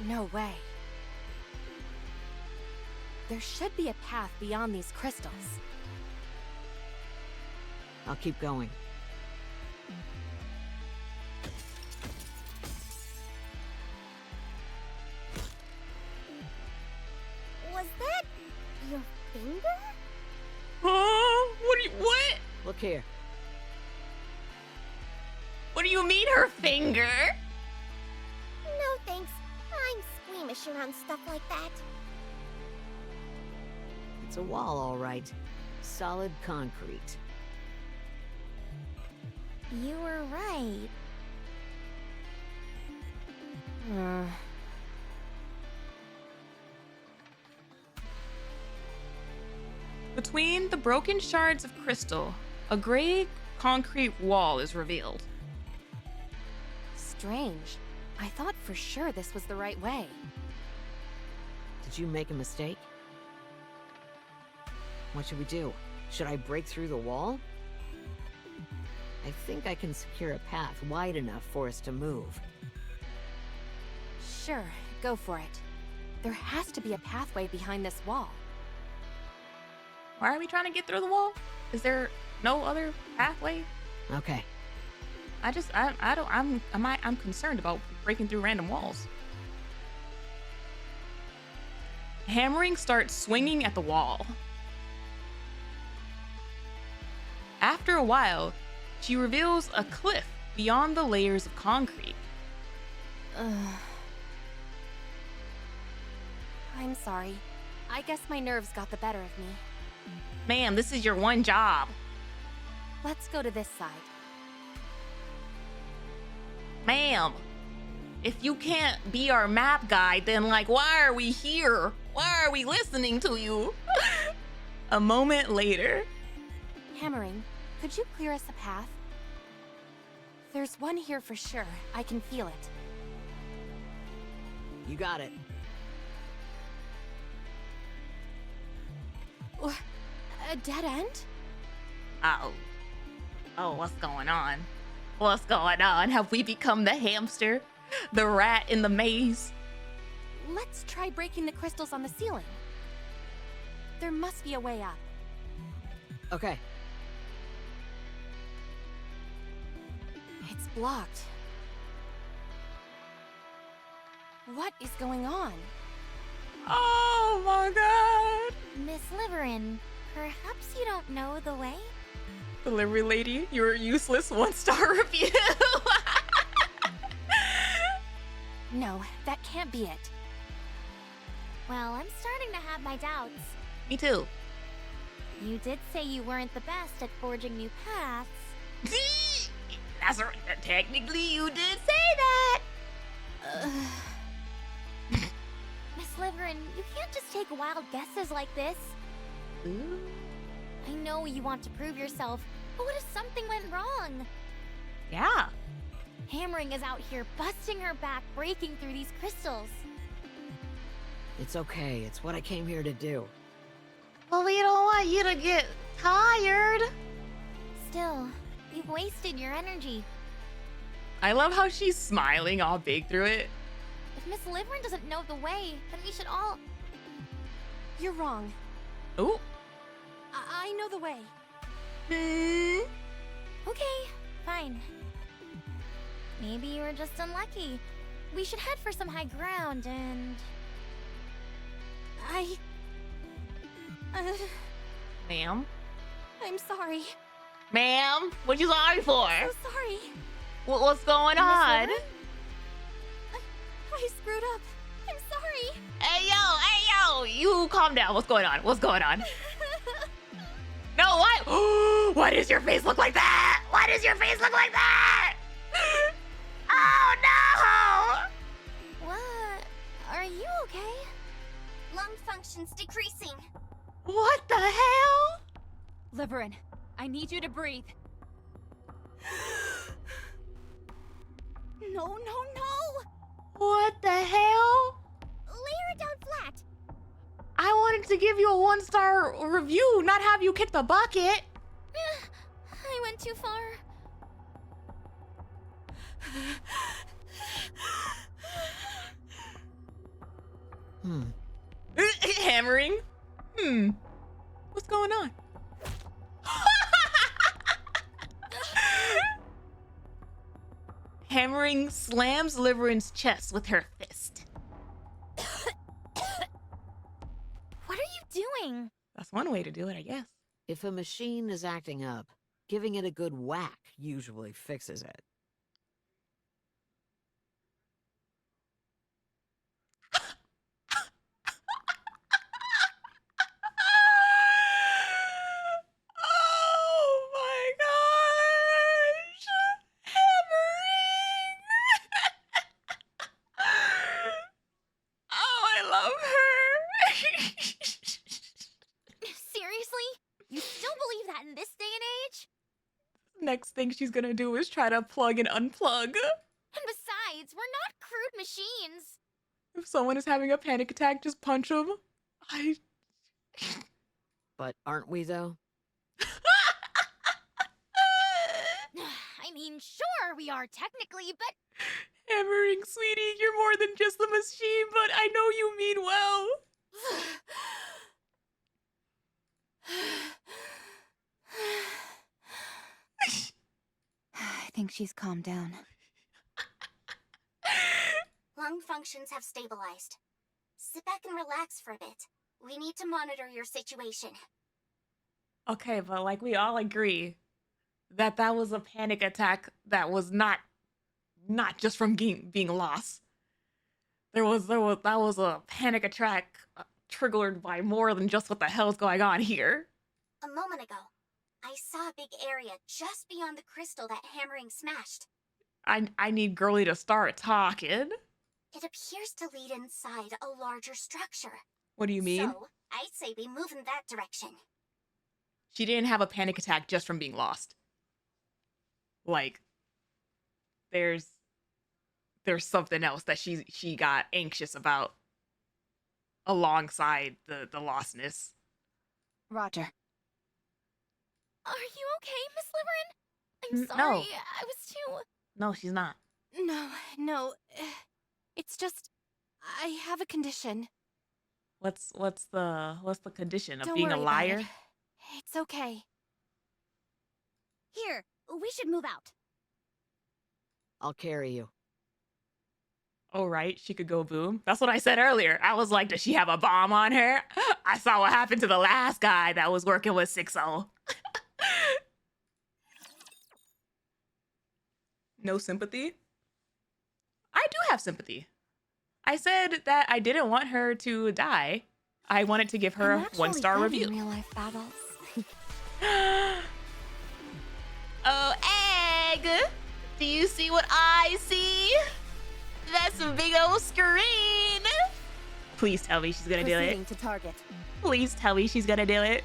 No way. There should be a path beyond these crystals. I'll keep going. Was that your finger? What? Look here. What do you mean her finger? No thanks. I'm squeamish around stuff like that. It's a wall, all right. Solid concrete. You were right. Between the broken shards of crystal, a gray concrete wall is revealed. Strange. I thought for sure this was the right way. Did you make a mistake? What should we do? Should I break through the wall? I think I can secure a path wide enough for us to move. Sure, go for it. There has to be a pathway behind this wall. Why are we trying to get through the wall? Is there no other pathway? Okay. I'm concerned about breaking through random walls. Hammering starts swinging at the wall. After a while, she reveals a cliff beyond the layers of concrete. I'm sorry. I guess my nerves got the better of me. Ma'am, this is your one job. Let's go to this side. Ma'am, If you can't be our map guide, then like, why are we here? Why are we listening to you? A moment later. Hammering, could you clear us a path? There's one here for sure. I can feel it. You got it. A dead end? Oh. Oh, what's going on? What's going on? Have we become the hamster? The rat in the maze? Let's try breaking the crystals on the ceiling. There must be a way up. Okay. It's blocked. What is going on? Oh my god. Miss Liverin, perhaps you don't know the way? Delivery lady, you're a useless 1-star review. No, that can't be it. Well, I'm starting to have my doubts. Me too. You did say you weren't the best at forging new paths. That's right. Technically, you did say that. Miss Liverin, you can't just take wild guesses like this. Ooh. I know you want to prove yourself, but what if something went wrong? Yeah. Hammering is out here busting her back, breaking through these crystals. It's okay. It's what I came here to do. Well, we don't want you to get tired. Still, you've wasted your energy. I love how she's smiling all big through it. If Miss Liverin doesn't know the way, then we should all... You're wrong. Ooh. I know the way. Okay, fine. Maybe you were just unlucky. We should head for some high ground and... Ma'am? I'm sorry. Ma'am? What you sorry for? So sorry. What's going Miss on? Liverin? I screwed up. I'm sorry. Hey, yo! You calm down. What's going on? What's going on? No, what? Why does your face look like that? Why does your face look like that? Oh, no! What? Are you okay? Lung function's decreasing. What the hell? Liverin, I need you to breathe. No. What the hell? Lay her down flat. I wanted to give you a 1-star review, not have you kick the bucket. I went too far. Hammering. What's going on? Hammering slams Liverin's chest with her fist. What are you doing? That's one way to do it, I guess. If a machine is acting up, giving it a good whack usually fixes it. Oh my gosh! Hammering! Oh, I love her! Seriously? You still believe that in this day and age? Next thing she's gonna do is try to plug and unplug. And besides, we're not crude machines. If someone is having a panic attack, just punch them. But aren't we, though? I mean, sure, we are technically, but... Hammering, sweetie, you're more than just a machine, but I know you mean well. I think she's calmed down. Lung functions have stabilized. Sit back and relax for a bit. We need to monitor your situation. Okay, but like we all agree that that was a panic attack that was not just from being lost. That was a panic attack triggered by more than just what the hell's going on here. A moment ago, I saw a big area just beyond the crystal that Hammering smashed. I need Girly to start talking. It appears to lead inside a larger structure. What do you mean? So, I'd say we move in that direction. She didn't have a panic attack just from being lost. Like, there's something else that she got anxious about alongside the lostness. Roger. Are you okay, Miss Liverin? I'm No. sorry. I was too... No, she's not. No. It's just... I have a condition. What's the condition of Don't being a worry about liar? it. It's okay. Here, we should move out. I'll carry you. Oh, right, she could go boom. That's what I said earlier. I was like, does she have a bomb on her? I saw what happened to the last guy that was working with Sixo. No sympathy? I do have sympathy. I said that I didn't want her to die. I wanted to give her I'm a actually 1-star good review. in real life battles. Oh, Egg! Do you see what I see? That's a big old screen! Please tell me she's gonna do it. Proceeding to target. Please tell me she's gonna do it.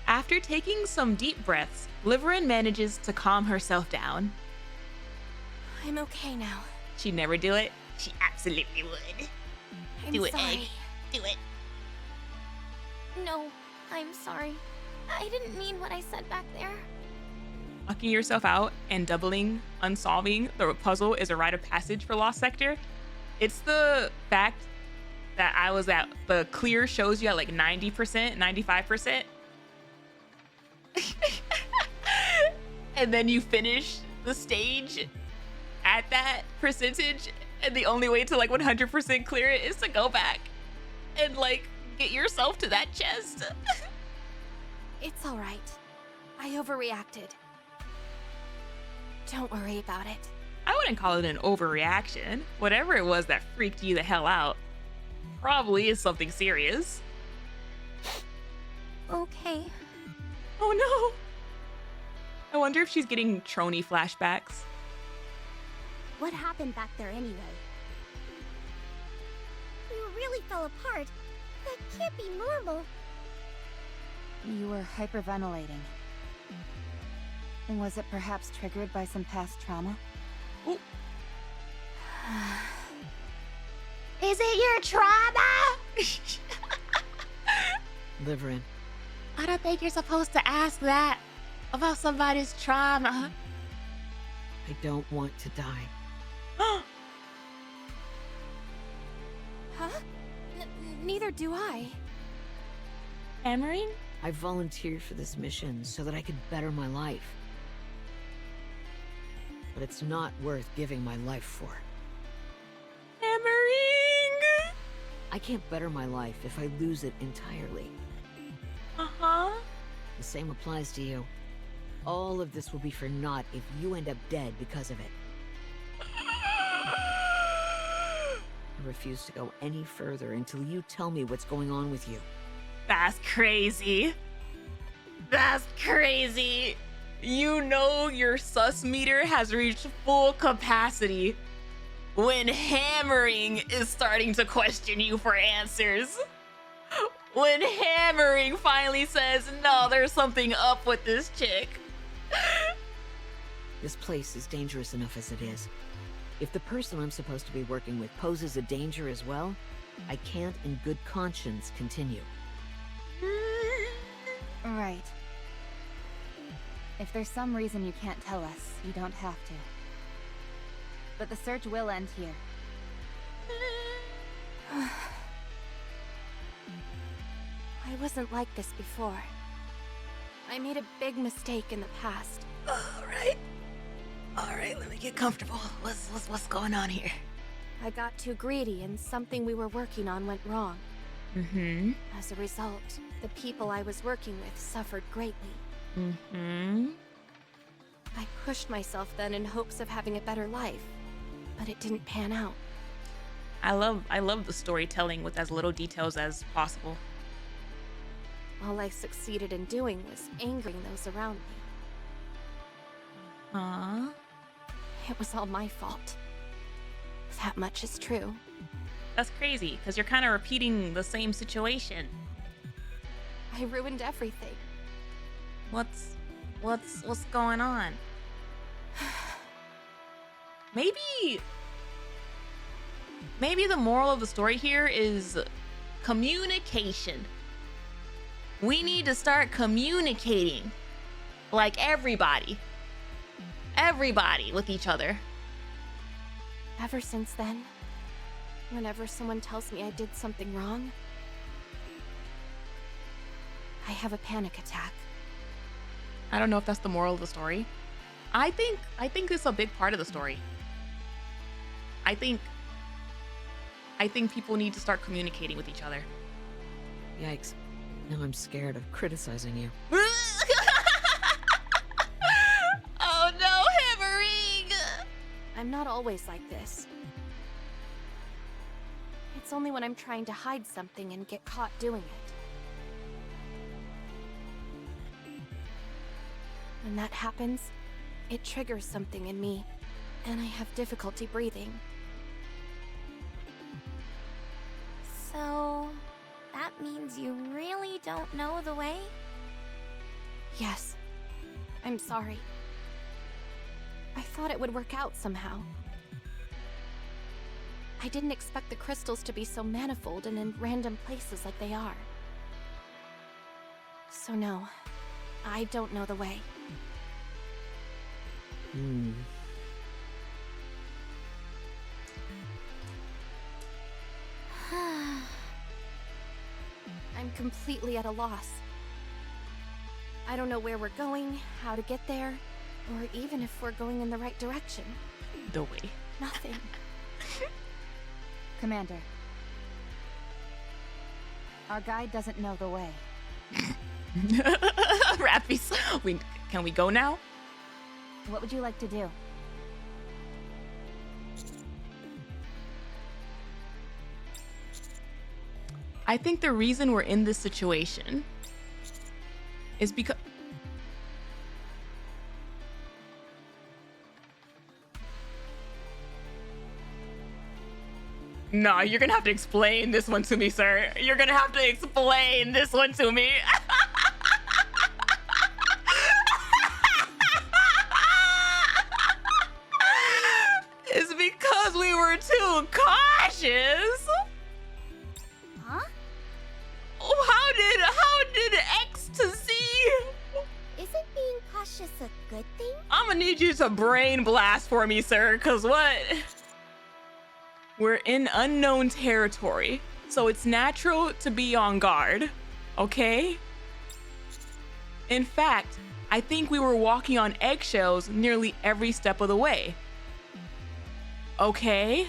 After taking some deep breaths, Liverin manages to calm herself down. I'm okay now. She'd never do it. She absolutely would. I'm Do it, sorry. Egg. Do it. No, I'm sorry. I didn't mean what I said back there. Knocking yourself out and doubling unsolving the puzzle is a rite of passage for Lost Sector. It's the fact that I was at the clear shows you at like 90%, 95%. And then you finish the stage at that percentage, and the only way to like 100% clear it is to go back and like get yourself to that chest. It's all right. I overreacted. Don't worry about it. I wouldn't call it an overreaction. Whatever it was that freaked you the hell out probably is something serious. Okay. Oh no! I wonder if she's getting Trony flashbacks. What happened back there anyway? We really fell apart. That can't be normal. You were hyperventilating. Was it perhaps triggered by some past trauma? Ooh. Is it your trauma? Liverin, I don't think you're supposed to ask that about somebody's trauma. I don't want to die. Huh? Neither do I. Hammering? I volunteered for this mission so that I could better my life. But it's not worth giving my life for. Hammering! I can't better my life if I lose it entirely. Uh-huh. The same applies to you. All of this will be for naught if you end up dead because of it. I refuse to go any further until you tell me what's going on with you. That's crazy. That's crazy. You know your sus meter has reached full capacity when Hammering is starting to question you for answers. When Hammering finally says, no, there's something up with this chick. This place is dangerous enough as it is. If the person I'm supposed to be working with poses a danger as well, I can't in good conscience continue. Right. If there's some reason you can't tell us, you don't have to. But the search will end here. I wasn't like this before. I made a big mistake in the past. All right, let me get comfortable. What's going on here? I got too greedy and something we were working on went wrong. Mm-hmm. As a result, the people I was working with suffered greatly. Mm-hmm. I pushed myself then in hopes of having a better life, but it didn't pan out. I love the storytelling with as little details as possible. All I succeeded in doing was angering those around me. Huh? It was all my fault. That much is true. That's crazy, because you're kind of repeating the same situation. I ruined everything. What's going on? Maybe the moral of the story here is communication. We need to start communicating, like everybody with each other. Ever since then, whenever someone tells me I did something wrong, I have a panic attack. I don't know if that's the moral of the story. I think it's a big part of the story. I think people need to start communicating with each other. Yikes. Now I'm scared of criticizing you. Oh no, hammering! I'm not always like this. It's only when I'm trying to hide something and get caught doing it. When that happens, it triggers something in me, and I have difficulty breathing. So, that means you really don't know the way? Yes. I'm sorry. I thought it would work out somehow. I didn't expect the crystals to be so manifold and in random places like they are. So no, I don't know the way. I'm completely at a loss. I don't know where we're going, how to get there, or even if we're going in the right direction. The way. Nothing. Commander. Our guide doesn't know the way. Rappies. Can we go now? What would you like to do? I think the reason we're in this situation is because... No, you're gonna have to explain this one to me, sir. You're gonna have to explain this one to me. It's because we were too cautious. Huh? How did X to Z? Isn't being cautious a good thing? I'm gonna need you to brain blast for me, sir, cause what? We're in unknown territory, so it's natural to be on guard, okay? In fact, I think we were walking on eggshells nearly every step of the way. Okay?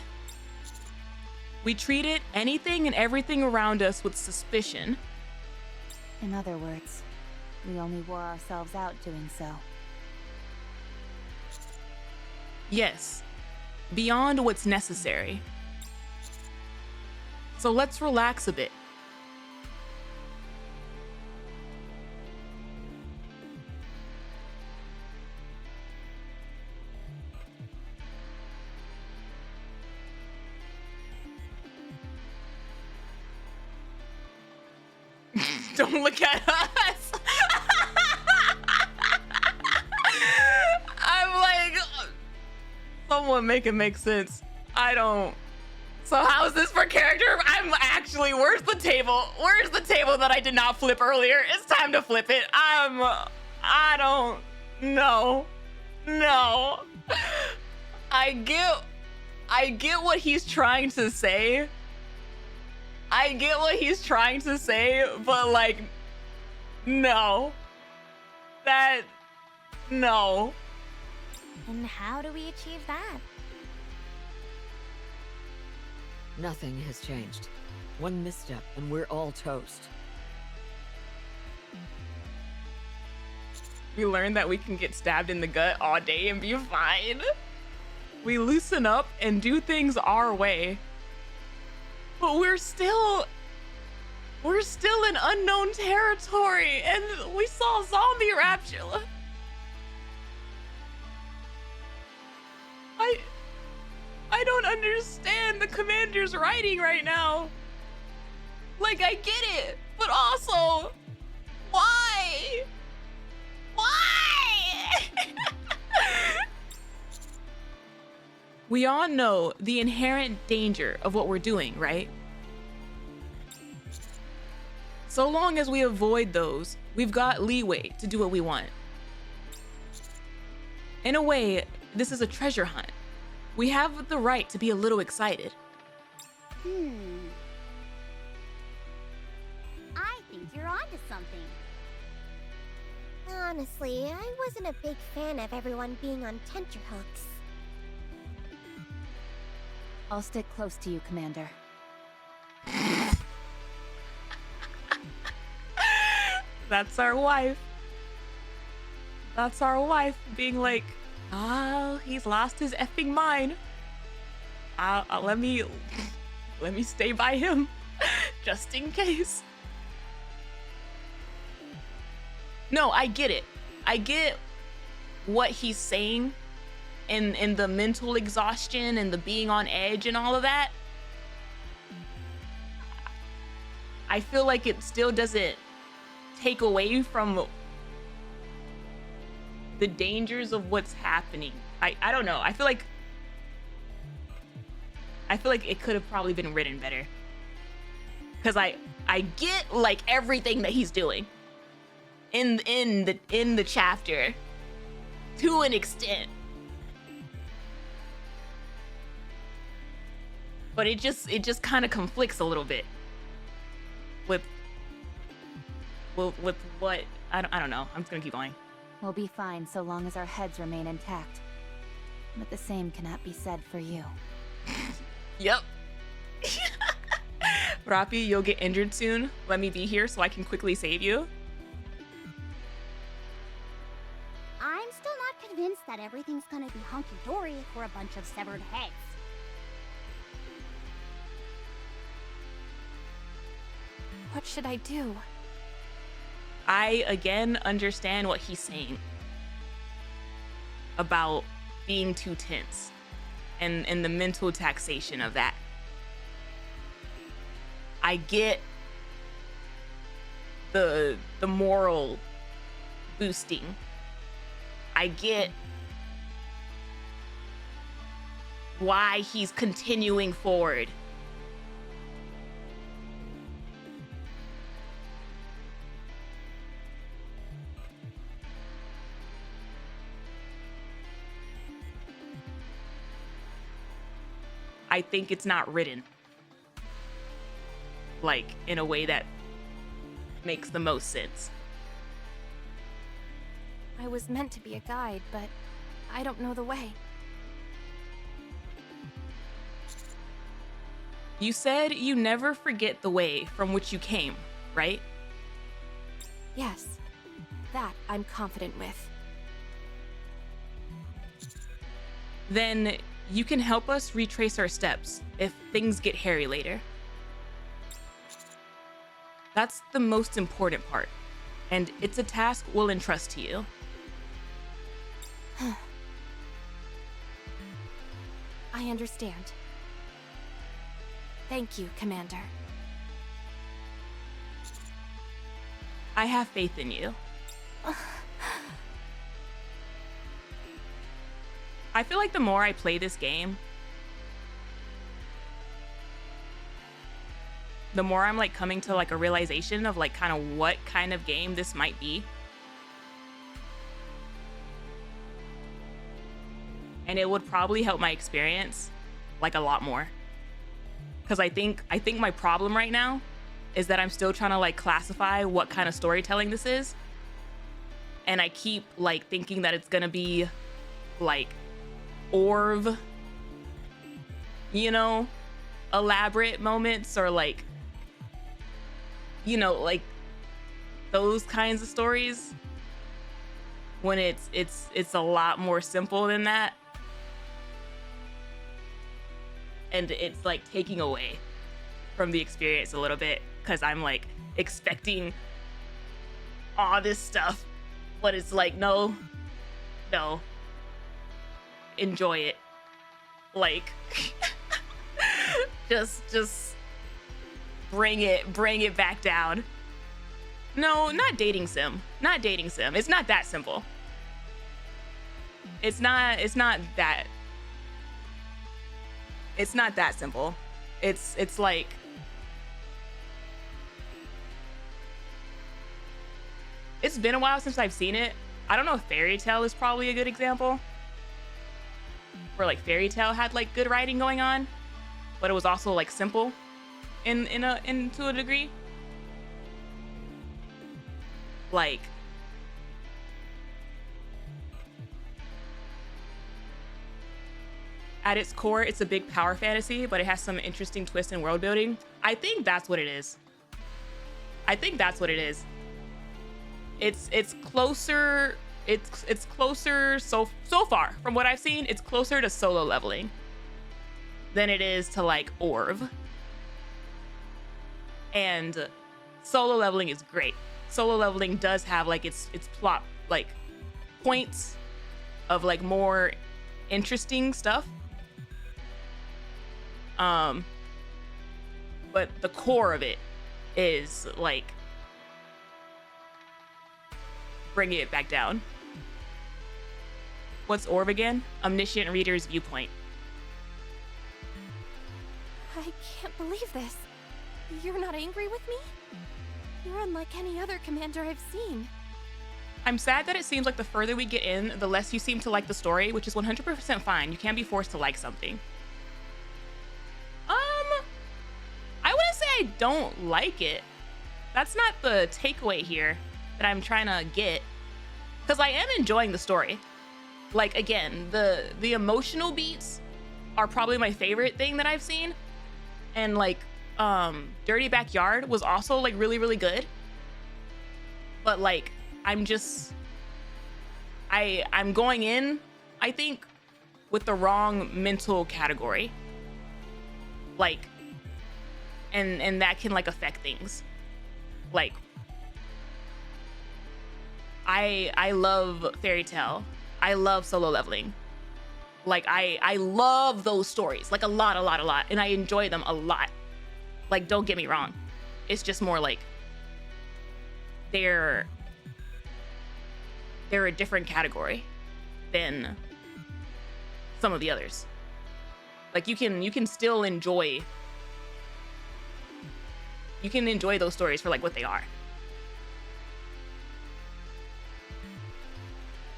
We treated anything and everything around us with suspicion. In other words, we only wore ourselves out doing so. Yes, beyond what's necessary. So let's relax a bit. Don't look at us. I'm like, someone make it make sense. I don't. So how is this for character? I'm actually, where's the table? Where's the table that I did not flip earlier? It's time to flip it. I don't know. No. I get what he's trying to say. I get what he's trying to say, but like, no. No. And how do we achieve that? Nothing has changed. One misstep and we're all toast. We learned that we can get stabbed in the gut all day and be fine. We loosen up and do things our way. But we're still We're still in unknown territory, and we saw zombie rapture. I don't understand the commander's writing right now. Like, I get it, but also, why? Why? We all know the inherent danger of what we're doing, right? So long as we avoid those, we've got leeway to do what we want. In a way, this is a treasure hunt. We have the right to be a little excited. I think you're onto something. Honestly, I wasn't a big fan of everyone being on tenterhooks. I'll stick close to you, Commander. That's our wife. That's our wife being like, oh, he's lost his effing mind. Let me stay by him, just in case. No, I get it. I get what he's saying in the mental exhaustion and the being on edge and all of that. I feel like it still doesn't take away from the dangers of what's happening. I don't know. I feel like it could have probably been written better. Cause I get like everything that he's doing in the chapter to an extent. But it just kind of conflicts a little bit with what I don't know. I'm just gonna keep going. We'll be fine so long as our heads remain intact. But the same cannot be said for you. Yep. Rappi, you'll get injured soon. Let me be here so I can quickly save you. I'm still not convinced that everything's gonna be hunky-dory for a bunch of severed heads. What should I do? I again understand what he's saying about being too tense and the mental taxation of that. I get the moral boosting. I get why he's continuing forward. I think it's not written like in a way that makes the most sense. I was meant to be a guide, but I don't know the way. You said you never forget the way from which you came, right? Yes, that I'm confident with. Then you can help us retrace our steps if things get hairy later. That's the most important part, and it's a task we'll entrust to you. I understand. Thank you, Commander. I have faith in you. I feel like the more I play this game, the more I'm like coming to like a realization of like kind of what kind of game this might be. And it would probably help my experience like a lot more. Cause I think my problem right now is that I'm still trying to like classify what kind of storytelling this is. And I keep like thinking that it's gonna be like Orv, you know, elaborate moments, or like, you know, like those kinds of stories, when it's a lot more simple than that, and it's like taking away from the experience a little bit, because I'm like expecting all this stuff, but it's like, no, enjoy it. Like, just bring it back down. No, not dating sim. It's not that simple. It's not that simple. It's like, it's been a while since I've seen it. I don't know if Fairy Tail is probably a good example, where like Fairy Tail had like good writing going on, but it was also like simple to a degree. Like, at its core, it's a big power fantasy, but it has some interesting twists in world building. I think that's what it is. It's closer. It's closer so far from what I've seen. It's closer to Solo Leveling than it is to like Orv. And Solo Leveling is great. Solo Leveling does have like its plot like points of like more interesting stuff. But the core of it is like bringing it back down. What's Orb again? Omniscient Reader's Viewpoint. I can't believe this. You're not angry with me? You're unlike any other commander I've seen. I'm sad that it seems like the further we get in, the less you seem to like the story, which is 100% fine. You can't be forced to like something. I wouldn't say I don't like it. That's not the takeaway here that I'm trying to get. Because I am enjoying the story. Like, again, the emotional beats are probably my favorite thing that I've seen. And like, Dirty Backyard was also like really, really good. But like, I'm going in, I think, with the wrong mental category. Like, and that can like affect things. Like, I love Fairy Tail. I love Solo Leveling. Like, I love those stories, like a lot. And I enjoy them a lot. Like, don't get me wrong. It's just more like they're a different category than some of the others. Like, you can still enjoy those stories for like what they are.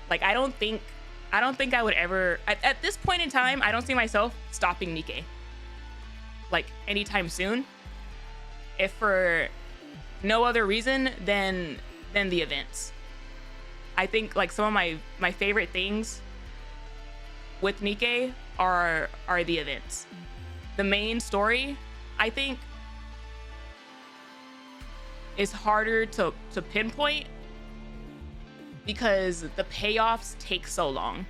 Like, I don't think I would ever at this point in time, I don't see myself stopping Nikke like anytime soon, if for no other reason than the events. I think like some of my favorite things with Nikke are the events. The main story, I think, is harder to pinpoint because the payoffs take so long.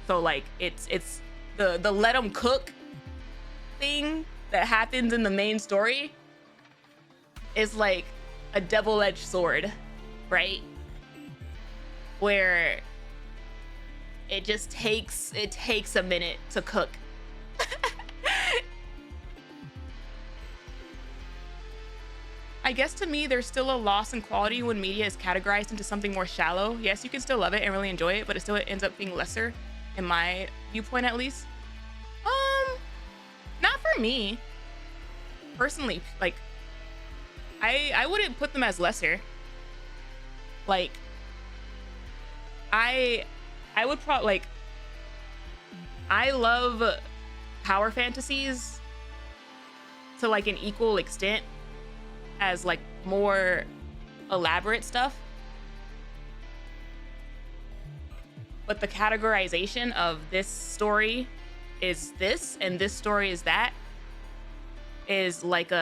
So like, it's the let them cook thing that happens in the main story is like a double-edged sword, right? Where it takes a minute to cook. I guess to me, there's still a loss in quality when media is categorized into something more shallow. Yes, you can still love it and really enjoy it, but it still ends up being lesser, in my viewpoint at least. Not for me. Personally, like, I wouldn't put them as lesser. Like, I would probably, like, I love power fantasies to like an equal extent as like more elaborate stuff. But the categorization of this story is this and this story is that is like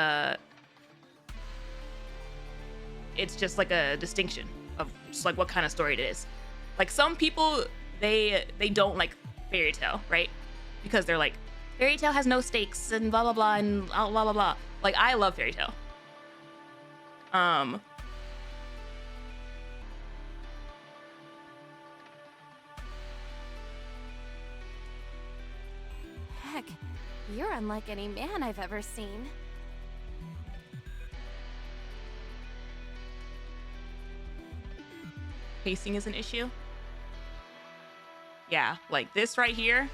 it's just like a distinction of just like what kind of story it is. Like, some people, they don't like Fairy Tail, right? Because they're like, Fairy Tail has no stakes and blah blah blah and blah blah blah. Like, I love Fairy Tail. Heck, you're unlike any man I've ever seen. Pacing is an issue. Yeah, like this right here.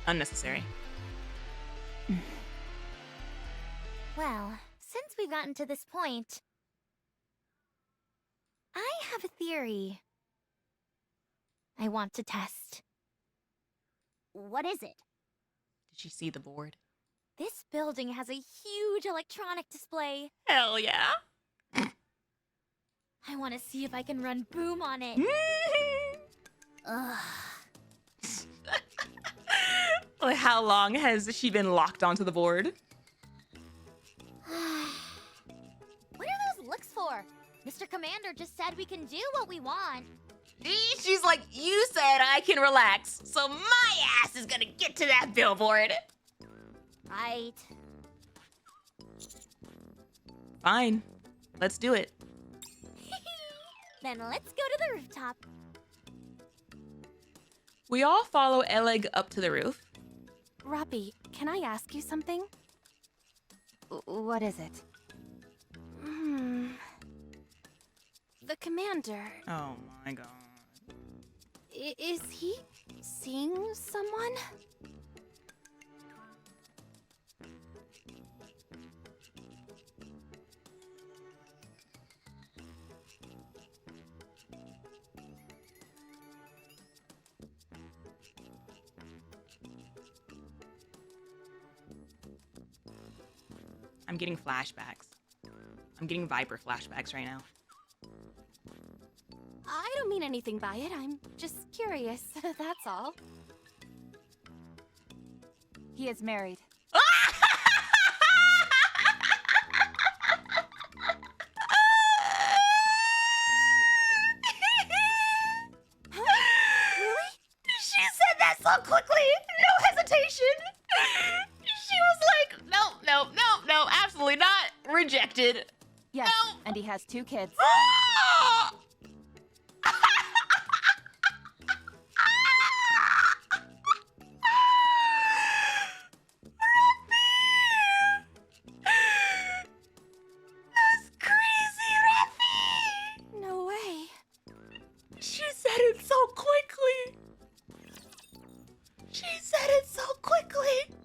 Unnecessary. Well, since we've gotten to this point, I have a theory I want to test. What is it? Did she see the board? This building has a huge electronic display. Hell yeah. I want to see if I can run Boom on it. Ugh. Like, how long has she been locked onto the board? What are those looks for? Mr. Commander just said we can do what we want. She's like, you said I can relax, so my ass is gonna get to that billboard. Right. Fine. Let's do it. Then let's go to the rooftop. We all follow Eleg up to the roof. Robbie, can I ask you something? What is it? The commander, Oh my god. is he seeing someone? I'm getting flashbacks. I'm getting Viper flashbacks right now. I don't mean anything by it. I'm just curious. That's all. He is married. Really? She said that so quickly, no hesitation. She was like, no, absolutely not. Rejected. Yes, No. and he has 2 kids. That's crazy, Rafi. No way. She said it so quickly. She said it so quickly.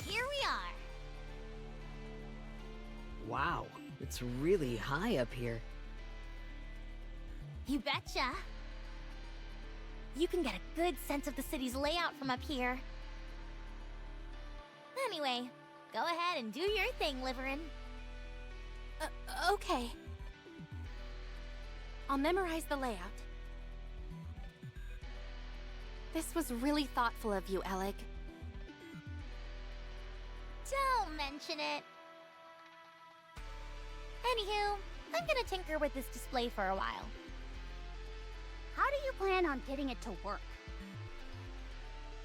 Here we are. Wow, it's really high up here. You betcha. You can get a good sense of the city's layout from up here. Anyway, go ahead and do your thing, Liverin. Okay. I'll memorize the layout. This was really thoughtful of you, Eleg. Don't mention it. Anywho, I'm gonna tinker with this display for a while. How do you plan on getting it to work?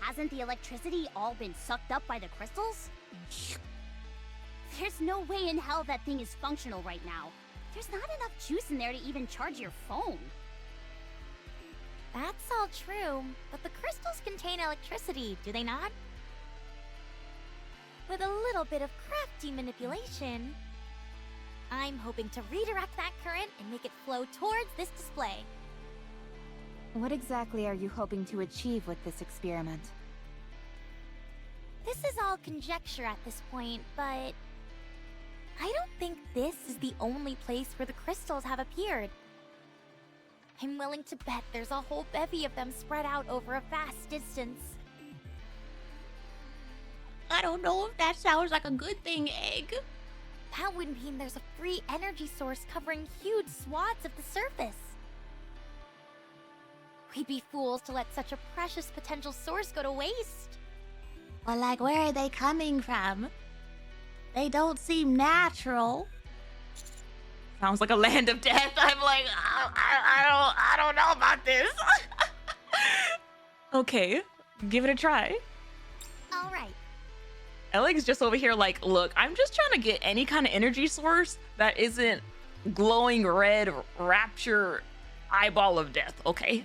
Hasn't the electricity all been sucked up by the crystals? There's no way in hell that thing is functional right now. There's not enough juice in there to even charge your phone. That's all true, but the crystals contain electricity, do they not? With a little bit of crafty manipulation, I'm hoping to redirect that current and make it flow towards this display. What exactly are you hoping to achieve with this experiment? This is all conjecture at this point, but I don't think this is the only place where the crystals have appeared. I'm willing to bet there's a whole bevy of them spread out over a vast distance. I don't know if that sounds like a good thing, Egg. That would mean there's a free energy source covering huge swaths of the surface. We'd be fools to let such a precious potential source go to waste. Well, like, where are they coming from? They don't seem natural. Sounds like a land of death. I'm like, I don't know about this. Okay, give it a try. All right. Eleg's just over here like, look, I'm just trying to get any kind of energy source that isn't glowing red rapture eyeball of death, okay?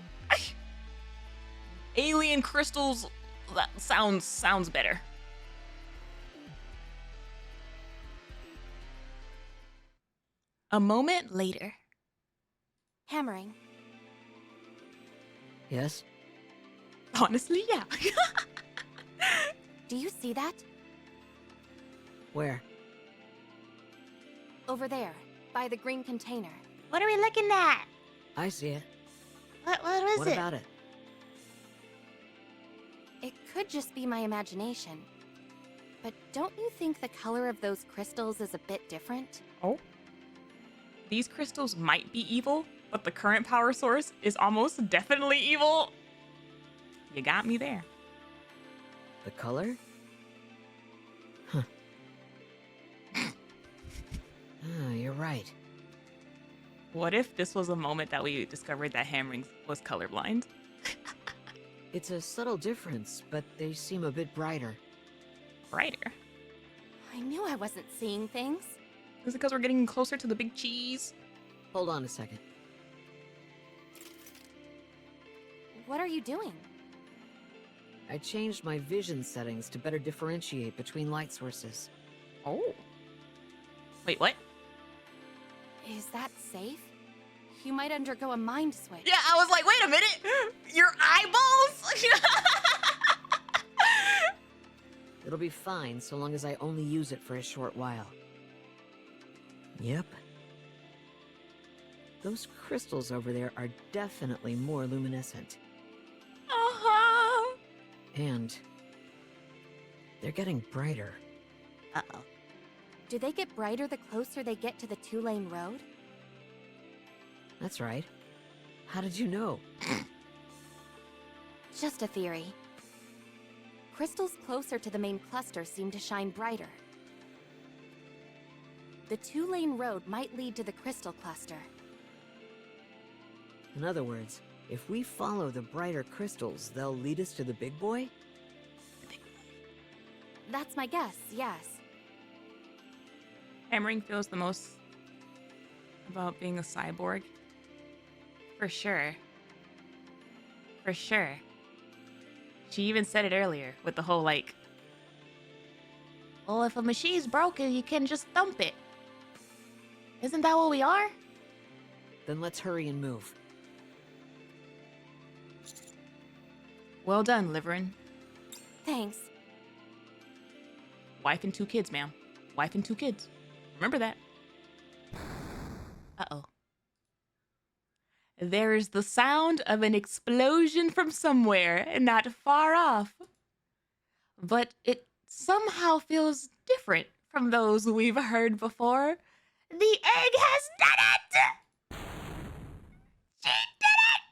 Alien crystals, that sounds better. A moment later. Hammering. Yes? Honestly, yeah. Do you see that? Where? Over there, by the green container. What are we looking at? I see it. What is What it? about it? It could just be my imagination. But don't you think the color of those crystals is a bit different? Oh. These crystals might be evil, but the current power source is almost definitely evil. You got me there. The color? Huh. Ah, you're right. What if this was a moment that we discovered that Hammering was colorblind? It's a subtle difference, but they seem a bit brighter. Brighter? I knew I wasn't seeing things. Is it because we're getting closer to the big cheese? Hold on a second. What are you doing? I changed my vision settings to better differentiate between light sources. Oh. Wait, what? Is that safe? You might undergo a mind switch. Yeah, I was like, wait a minute! Your eyeballs? It'll be fine so long as I only use it for a short while. Yep. Those crystals over there are definitely more luminescent. Uh-huh. And they're getting brighter. Uh-oh. Do they get brighter the closer they get to the two-lane road? That's right. How did you know? Just a theory. Crystals closer to the main cluster seem to shine brighter. The two-lane road might lead to the crystal cluster. In other words, if we follow the brighter crystals, they'll lead us to the big boy? That's my guess, yes. Hammering feels the most about being a cyborg. For sure. For sure. She even said it earlier with the whole like, Well, if a machine's broken, you can just thump it. Isn't that what we are? Then let's hurry and move. well done, Liverin. Thanks. Wife and 2 kids, ma'am. Wife and 2 kids. Remember that. Uh-oh. There's the sound of an explosion from somewhere, not far off. But it somehow feels different from those we've heard before. The egg has done it! She did it!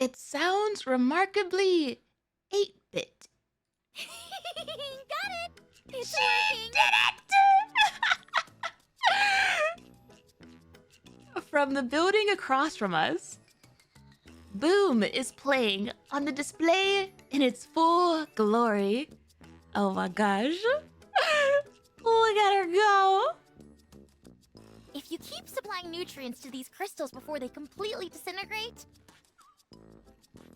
It sounds remarkably 8-bit. Got it! It's She working! did it! From the building across from us, Boom is playing on the display in its full glory. Oh my gosh. Look at her go. If you keep supplying nutrients to these crystals before they completely disintegrate,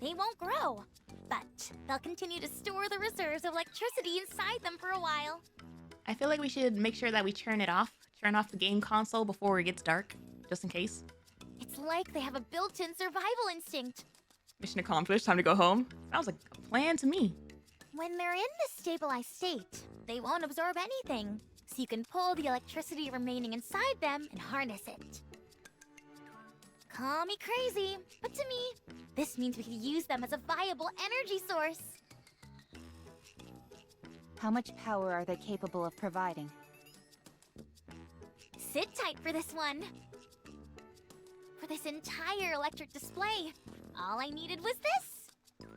they won't grow. But they'll continue to store the reserves of electricity inside them for a while. I feel like we should make sure that we turn it off. Turn off the game console before it gets dark, just in case. It's like they have a built-in survival instinct. Mission accomplished, time to go home. Sounds like a plan to me. When they're in this stabilized state, they won't absorb anything, so you can pull the electricity remaining inside them and harness it. Call me crazy, but to me, this means we can use them as a viable energy source. How much power are they capable of providing? Sit tight for this one. For this entire electric display, all I needed was this.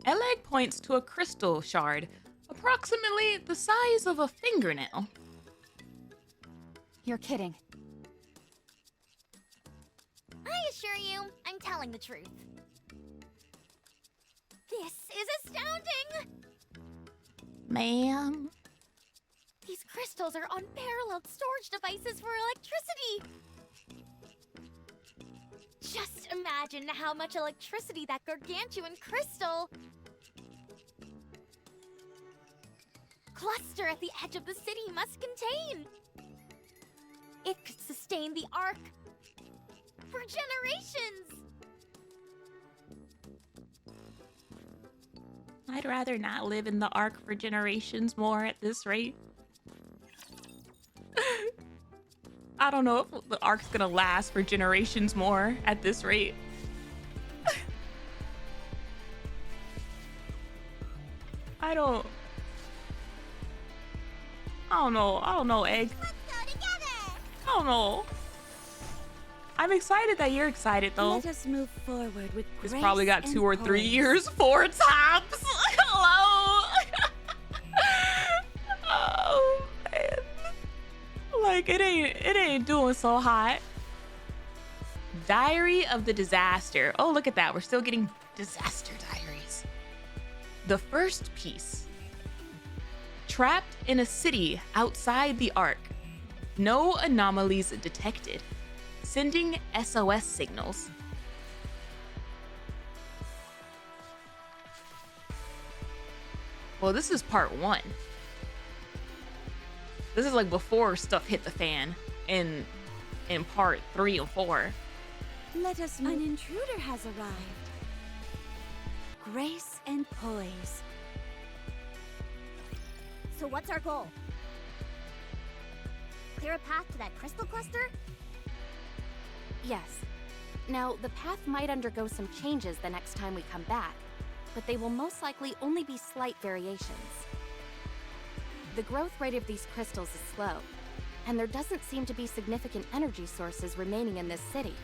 Eleg points to a crystal shard, approximately the size of a fingernail. You're kidding. I assure you, I'm telling the truth. This is astounding! Ma'am. These crystals are unparalleled storage devices for electricity! Just imagine how much electricity that gargantuan crystal cluster at the edge of the city must contain. It could sustain the arc for generations. I'd rather not live in the Ark for generations more at this rate. I don't know if the Ark's gonna last for generations more at this rate. I don't know, Egg. Let's go together. I don't know. I'm excited that you're excited though. Let us move forward with It's grace probably got and 2 or 3 poise. years, 4 tops. Hello. Oh man. Like it ain't doing so hot. Diary of the Disaster. Oh, look at that. We're still getting disaster diaries. The first piece. Trapped in a city outside the Ark. No anomalies detected. Sending SOS signals. Well, this is part 1. This is like before stuff hit the fan in part 3 or 4. Let us move. An intruder has arrived. Grace and poise. So what's our goal? Clear a path to that crystal cluster? Yes. Now, the path might undergo some changes the next time we come back, but they will most likely only be slight variations. The growth rate of these crystals is slow, and there doesn't seem to be significant energy sources remaining in this city.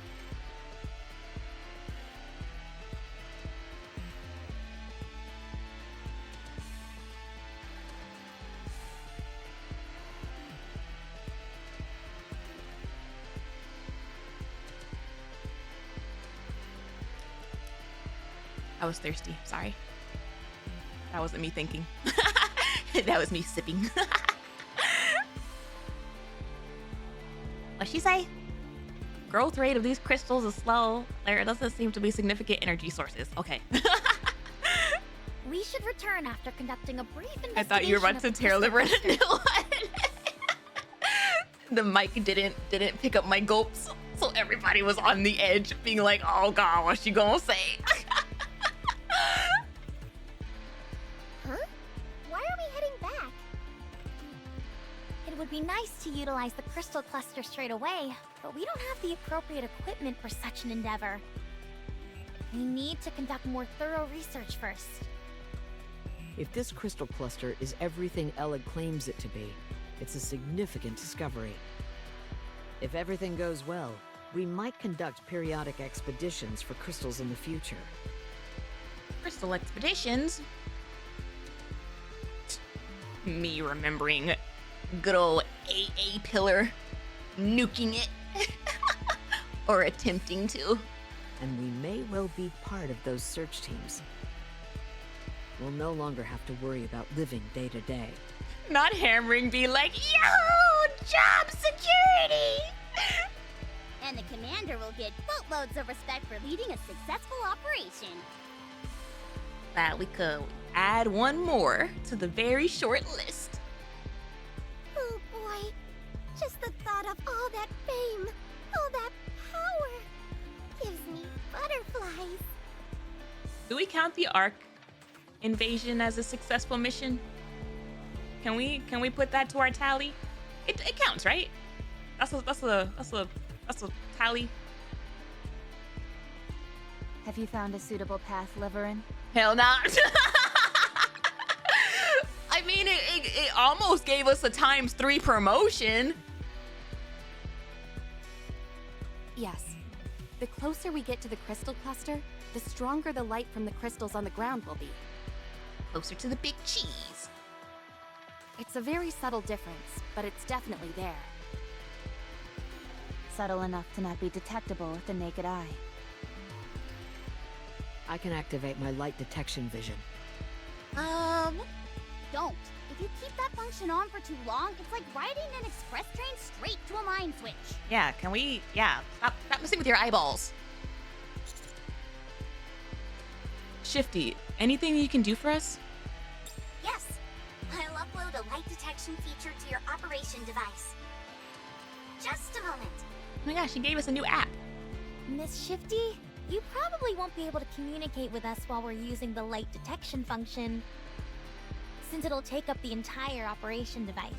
I was thirsty. Sorry. That wasn't me thinking. That was me sipping. What'd she say? Growth rate of these crystals is slow. There doesn't seem to be significant energy sources. Okay. We should return after conducting a brief investigation. I thought you were about to tear liver in a new one. The mic didn't pick up my gulps, so everybody was on the edge, being like, "Oh God, what's she gonna say?" Huh? Why are we heading back? It would be nice to utilize the crystal cluster straight away, but we don't have the appropriate equipment for such an endeavor. We need to conduct more thorough research first. If this crystal cluster is everything Ella claims it to be, it's a significant discovery. If everything goes well, we might conduct periodic expeditions for crystals in the future. Crystal expeditions? Me remembering good old AA pillar nuking it or attempting to. And we may well be part of those search teams. We'll no longer have to worry about living day to day. Not hammering be like, "Yahoo! Job security!" And the commander will get boatloads of respect for leading a successful operation. That we could add one more to the very short list. Oh boy, just the thought of all that fame, all that power, gives me butterflies. Do we count the Ark invasion as a successful mission? Can we put that to our tally? It counts, right? That's a tally. Have you found a suitable path, Liverin? Hell not. I mean, it almost gave us a ×3 promotion. Yes. The closer we get to the crystal cluster, the stronger the light from the crystals on the ground will be. Closer to the big cheese. It's a very subtle difference, but it's definitely there. subtle enough to not be detectable with the naked eye. I can activate my light detection vision. Don't. If you keep that function on for too long, it's like riding an express train straight to a mind switch. Yeah, can we? Yeah, stop messing with your eyeballs. Shifty, anything you can do for us? Yes, I'll upload a light detection feature to your operation device. Just a moment. Oh my gosh, she gave us a new app. Miss Shifty, you probably won't be able to communicate with us while we're using the light detection function, since it'll take up the entire operation device.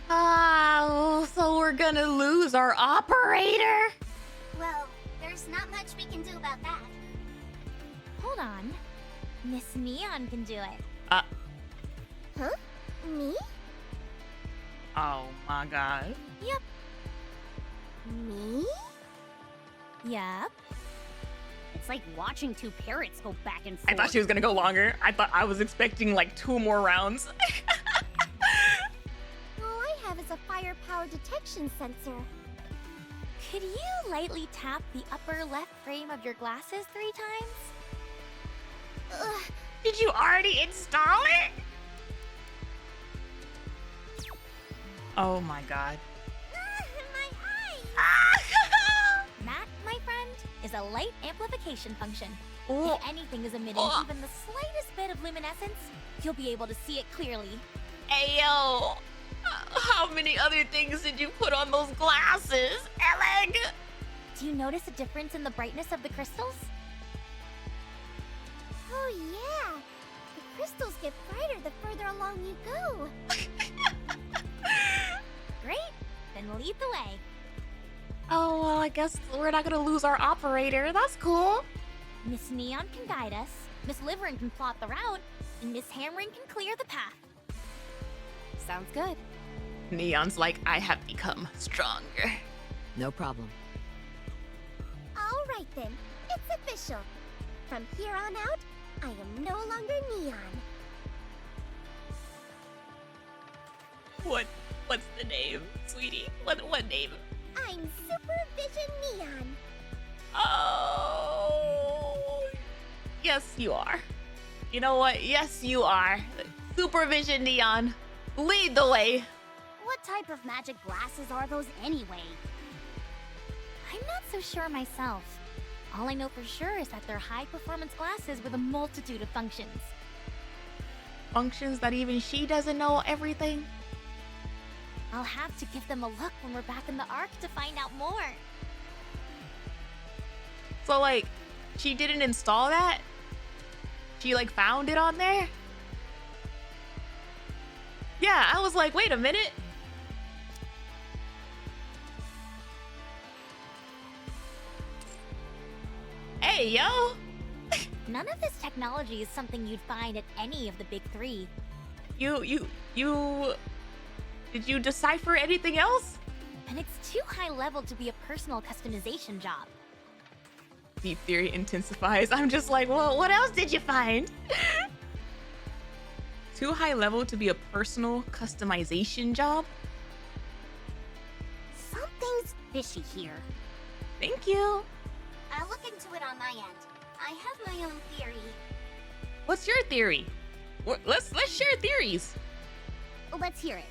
Oh, so we're gonna lose our operator? Well, there's not much we can do about that. Hold on. Miss Neon can do it. Huh? Me? Oh my god. Yep. Me? Yep. It's like watching two parrots go back and forth. I thought she was gonna go longer. I was expecting like 2 more rounds. All I have is a firepower detection sensor. Could you lightly tap the upper left frame of your glasses 3 times? Did you already install it? Oh my god. My eye! That, my friend, is a light amplification function. Oh. If anything is emitting even the slightest bit of luminescence, you'll be able to see it clearly. Ayo! How many other things did you put on those glasses, Alec? Do you notice a difference in the brightness of the crystals? Oh yeah! The crystals get brighter the further along you go. Great! Then lead the way. Oh, well, I guess we're not gonna lose our operator. That's cool. Miss Neon can guide us, Miss Liverin can plot the route, and Miss Hammering can clear the path. Sounds good. Neon's like, I have become stronger. No problem. All right then, it's official. From here on out, I am no longer Neon. What's the name, sweetie? What name? I'm Supervision Neon. Oh, yes you are. You know what? Yes you are. Supervision Neon, lead the way. What type of magic glasses are those anyway? I'm not so sure myself. All I know for sure is that they're high-performance glasses with a multitude of functions. Functions that even she doesn't know everything. I'll have to give them a look when we're back in the Ark to find out more. So like, she didn't install that? She like found it on there? Yeah, I was like, wait a minute. Hey, yo! None of this technology is something you'd find at any of the big 3. Did you decipher anything else? And it's too high level to be a personal customization job. Deep theory intensifies. I'm just like, well, what else did you find? Too high level to be a personal customization job? Something's fishy here. Thank you. I'll look into it on my end. I have my own theory. What's your theory? Let's share theories. Let's hear it.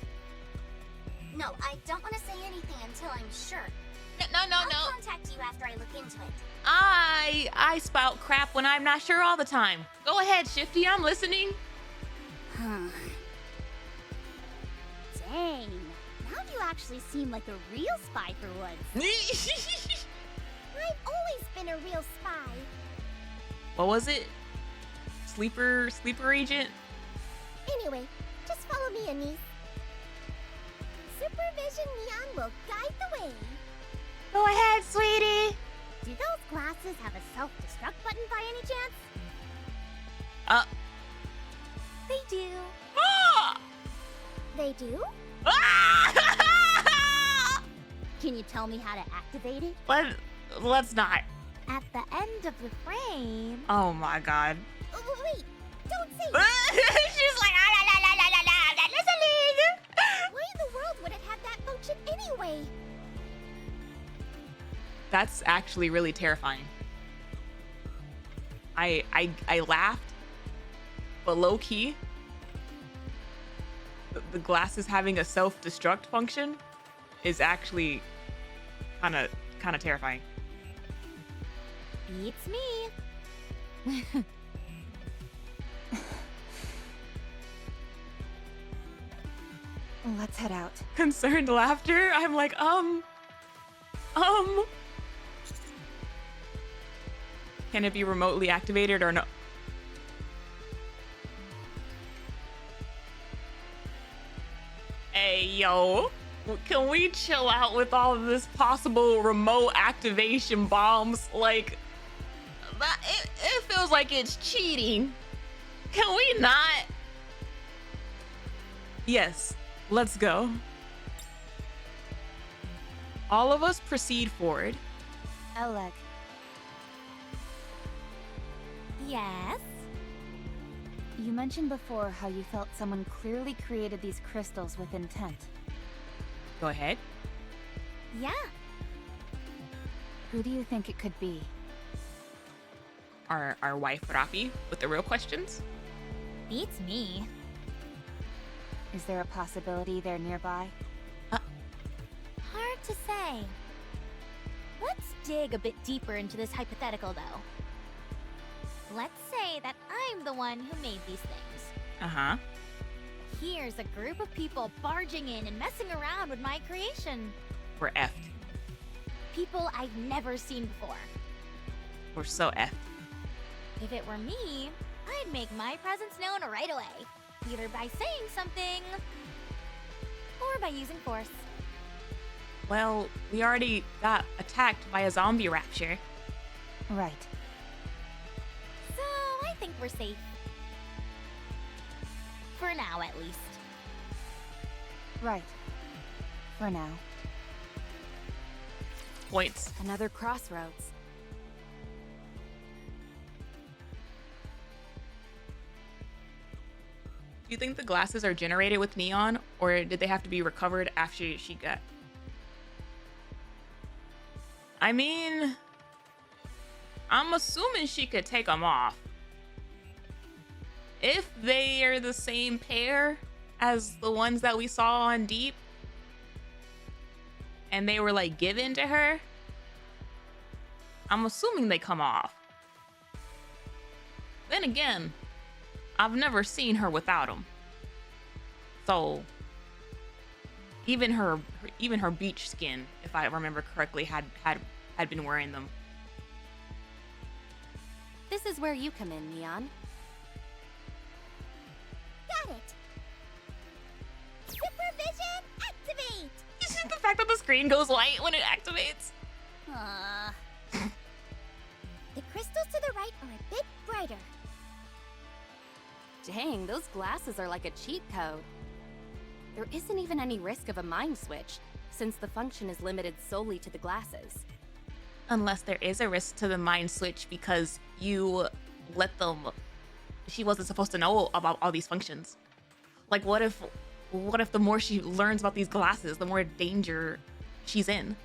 No, I don't want to say anything until I'm sure. No. I'll contact you after I look into it. I spout crap when I'm not sure all the time. Go ahead, Shifty, I'm listening. Dang. Now you actually seem like a real spy for once. I've always been a real spy. What was it? Sleeper agent? Anyway, just follow me, Anise. Supervision Neon will guide the way. Go ahead, sweetie. Do those glasses have a self-destruct button by any chance? They do. They do? Can you tell me how to activate it? Let's not. At the end of the frame. Oh my god. Wait, don't say She's like, la listening. Why in the world would it have that function anyway? That's actually really terrifying. I laughed, but low key, the glasses having a self-destruct function is actually kind of terrifying. Beats me. Let's head out. Concerned laughter. I'm like, Can it be remotely activated or no? Hey, yo. Can we chill out with all of this possible remote activation bombs? Like, it feels like it's cheating. Can we not? Yes, let's go. All of us proceed forward. Oleg, Yes? you mentioned before how you felt someone clearly created these crystals with intent. Go ahead. Yeah. Who do you think it could be? Our wife Rafi with the real questions. Beats me. Is there a possibility they're nearby? Hard to say. Let's dig a bit deeper into this hypothetical, though. Let's say that I'm the one who made these things. Uh-huh. Here's a group of people barging in and messing around with my creation. We're effed. People I've never seen before. We're so effed. If it were me, I'd make my presence known right away. Either by saying something, or by using force. Well, we already got attacked by a zombie rapture. Right. So, I think we're safe. For now, at least. Right. For now. Points. Another crossroads. Do you think the glasses are generated with neon, or did they have to be recovered after she got... I mean, I'm assuming she could take them off. If they are the same pair as the ones that we saw on Deep, and they were like given to her, I'm assuming they come off. Then again, I've never seen her without them. So even her beach skin, if I remember correctly, had been wearing them. This is where you come in, Neon. Got it. Supervision activate. Is it the fact that the screen goes white when it activates? The crystals to the right are a bit brighter. Dang, those glasses are like a cheat code. There isn't even any risk of a mind switch, since the function is limited solely to the glasses. Unless there is a risk to the mind switch because you let them... She wasn't supposed to know about all these functions. Like, what if the more she learns about these glasses, the more danger she's in?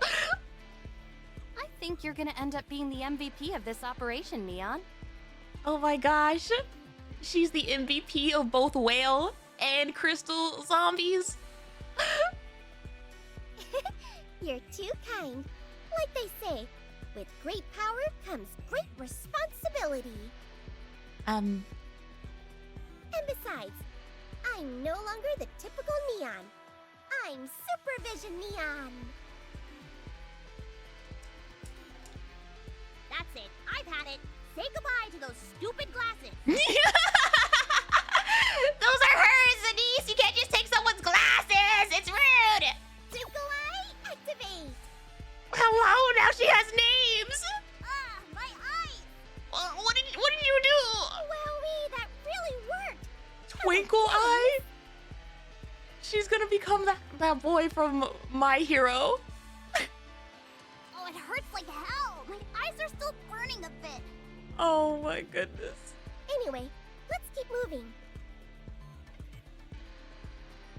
I think you're gonna end up being the MVP of this operation, Neon. Oh my gosh. She's the MVP of both whale and crystal zombies. You're too kind. Like they say, with great power comes great responsibility. And besides, I'm no longer the typical Neon. I'm Supervision Neon. That's it. I've had it. Say goodbye to those stupid glasses. Those are hers, Denise. You can't just take someone's glasses. It's rude. Twinkle eye, activate. Hello, now she has names. Ah, my eyes. What did you do? Wowee, that really worked. Twinkle Eye? She's gonna become that boy from My Hero. Oh, it hurts like hell. My eyes are still burning a bit. Oh my goodness. Anyway, let's keep moving.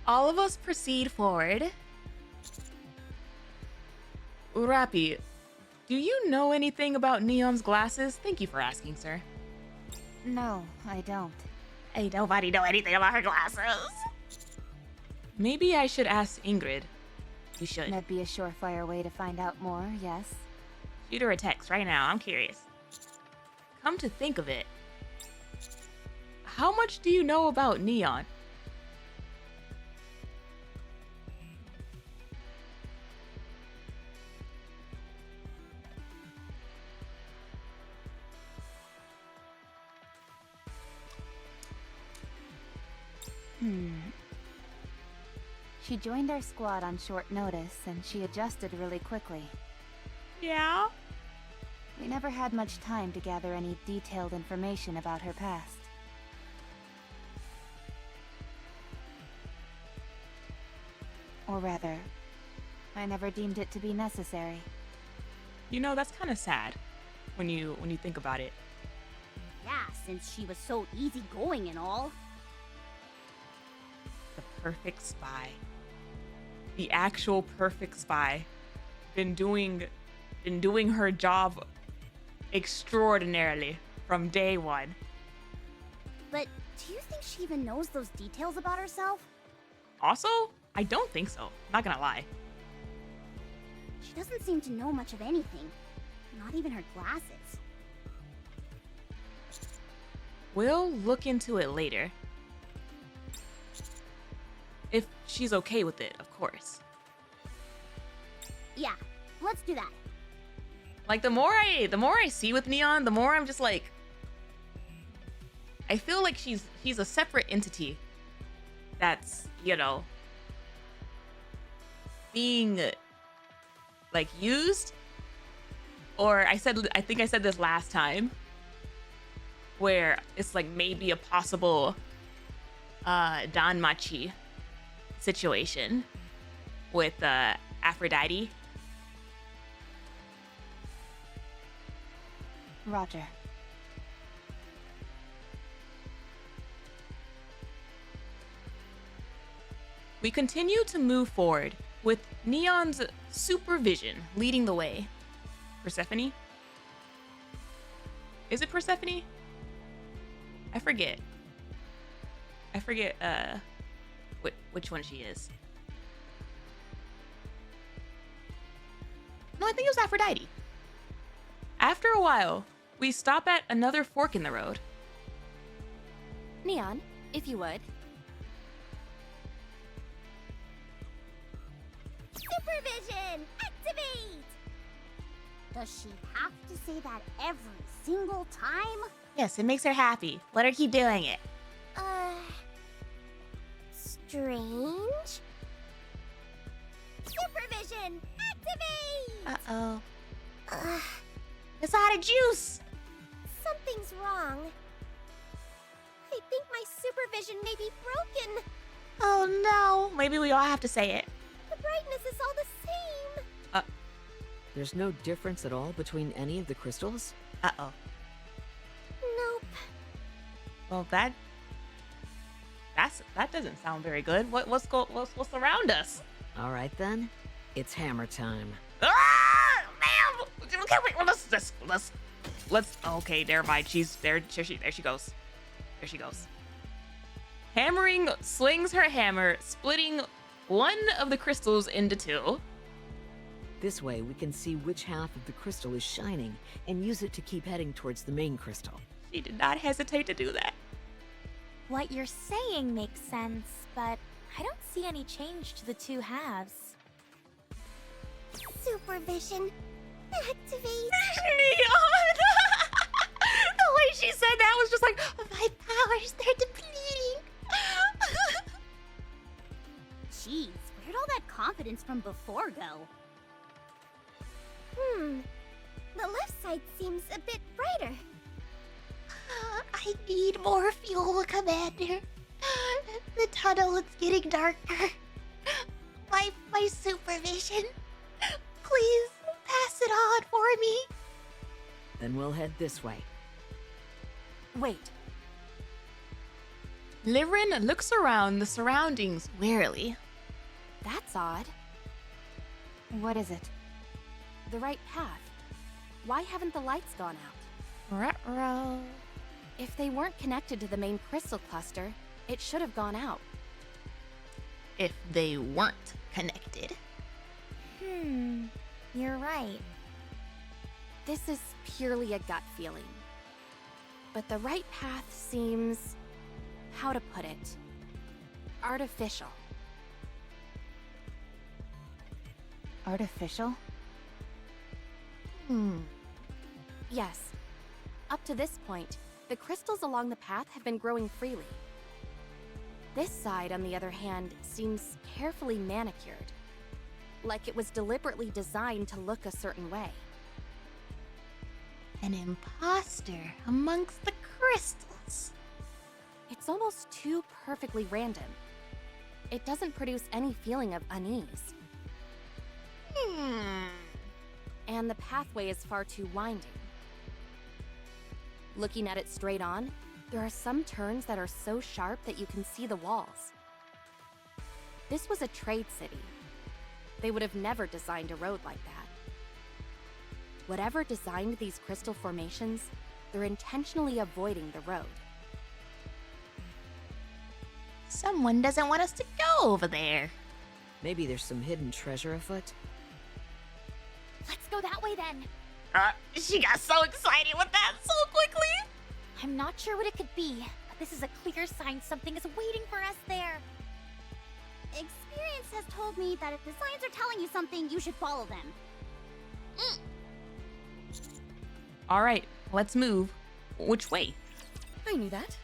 All of us proceed forward. Urapi, Do you know anything about Neon's glasses? Thank you for asking, sir. No, I don't. Ain't nobody know anything about her glasses. Maybe I should ask Ingrid. You should. That'd be a surefire way to find out more, yes. Shoot her a text right now. I'm curious. Come to think of it, how much do you know about Neon? She joined our squad on short notice, and she adjusted really quickly. Yeah? We never had much time to gather any detailed information about her past. Or rather, I never deemed it to be necessary. You know, that's kind of sad when you think about it. Yeah, since she was so easygoing and all. The perfect spy. The actual perfect spy. Been doing her job extraordinarily from day one. But do you think she even knows those details about herself? Also, I don't think so. Not gonna lie. She doesn't seem to know much of anything. Not even her glasses. We'll look into it later. If she's okay with it, of course. Yeah, let's do that. Like, the more I see with Neon, the more I'm just like, I feel like she's a separate entity that's, you know, being like used. Or I think I said this last time, where it's like maybe a possible Danmachi situation with Aphrodite. Roger. We continue to move forward with Neon's supervision leading the way. Persephone? Is it Persephone? I forget which one she is. No, I think it was Aphrodite. After a while, we stop at another fork in the road. Neon, if you would. Supervision! Activate! Does she have to say that every single time? Yes, it makes her happy. Let her keep doing it. Strange? Supervision! Activate! Uh-oh. It's out of juice. Something's wrong. I think my supervision may be broken. Oh no. Maybe we all have to say it. The brightness is all the same. There's no difference at all between any of the crystals? Uh-oh. Nope. Well, that doesn't sound very good. What's around us? All right then, it's hammer time. Ah, ma'am. Let's. Okay, never mind. She's there. There she goes. There she goes. Hammering slings her hammer, splitting one of the crystals into two. This way, we can see which half of the crystal is shining and use it to keep heading towards the main crystal. She did not hesitate to do that. What you're saying makes sense, but I don't see any change to the two halves. Supervision. Activate. Neon. The way she said that was just like, my powers, they're depleting. Jeez, where'd all that confidence from before go? The left side seems a bit brighter. I need more fuel, Commander. The tunnel is getting darker. My supervision. Please pass it on for me. Then we'll head this way. Wait, Lirin looks around the surroundings warily. that's odd. What is it? The right path. Why haven't the lights gone out? Ruh-roh. If they weren't connected to the main crystal cluster, it should have gone out. If they weren't connected. You're right. This is purely a gut feeling. But the right path seems... how to put it? Artificial. Artificial? Yes. Up to this point, the crystals along the path have been growing freely. This side, on the other hand, seems carefully manicured. Like it was deliberately designed to look a certain way. An imposter amongst the crystals. It's almost too perfectly random. It doesn't produce any feeling of unease. And the pathway is far too winding. Looking at it straight on, there are some turns that are so sharp that you can see the walls. This was a trade city. They would have never designed a road like that. Whatever designed these crystal formations, they're intentionally avoiding the road. Someone doesn't want us to go over there. Maybe there's some hidden treasure afoot? Let's go that way then. She got so excited with that so quickly. I'm not sure what it could be, but this is a clear sign something is waiting for us there. Experience has told me that if the signs are telling you something, you should follow them. All right, let's move. Which way? I knew that.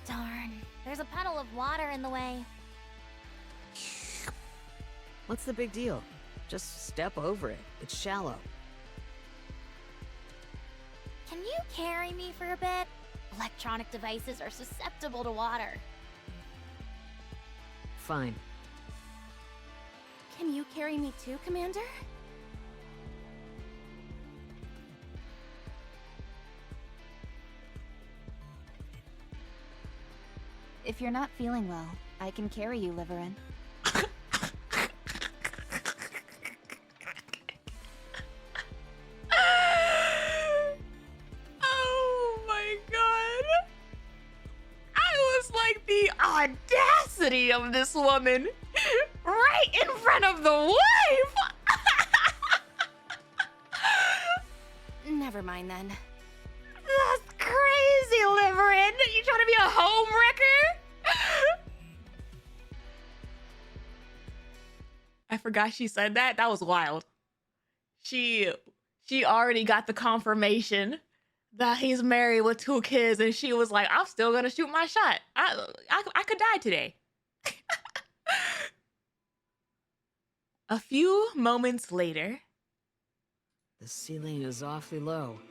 Darn, there's a puddle of water in the way. What's the big deal? Just step over it. It's shallow. Can you carry me for a bit? Electronic devices are susceptible to water. Fine. Can you carry me too, Commander? If you're not feeling well, I can carry you, Liverin. Oh my god. I was like, the audacity of this woman right in front of the wife. Never mind then. That's crazy, Liverin. You trying to be a home wrecker? I forgot she said that. That was wild. She already got the confirmation that he's married with 2 kids, and she was like, I'm still gonna shoot my shot. I could die today. A few moments later, The ceiling is awfully low.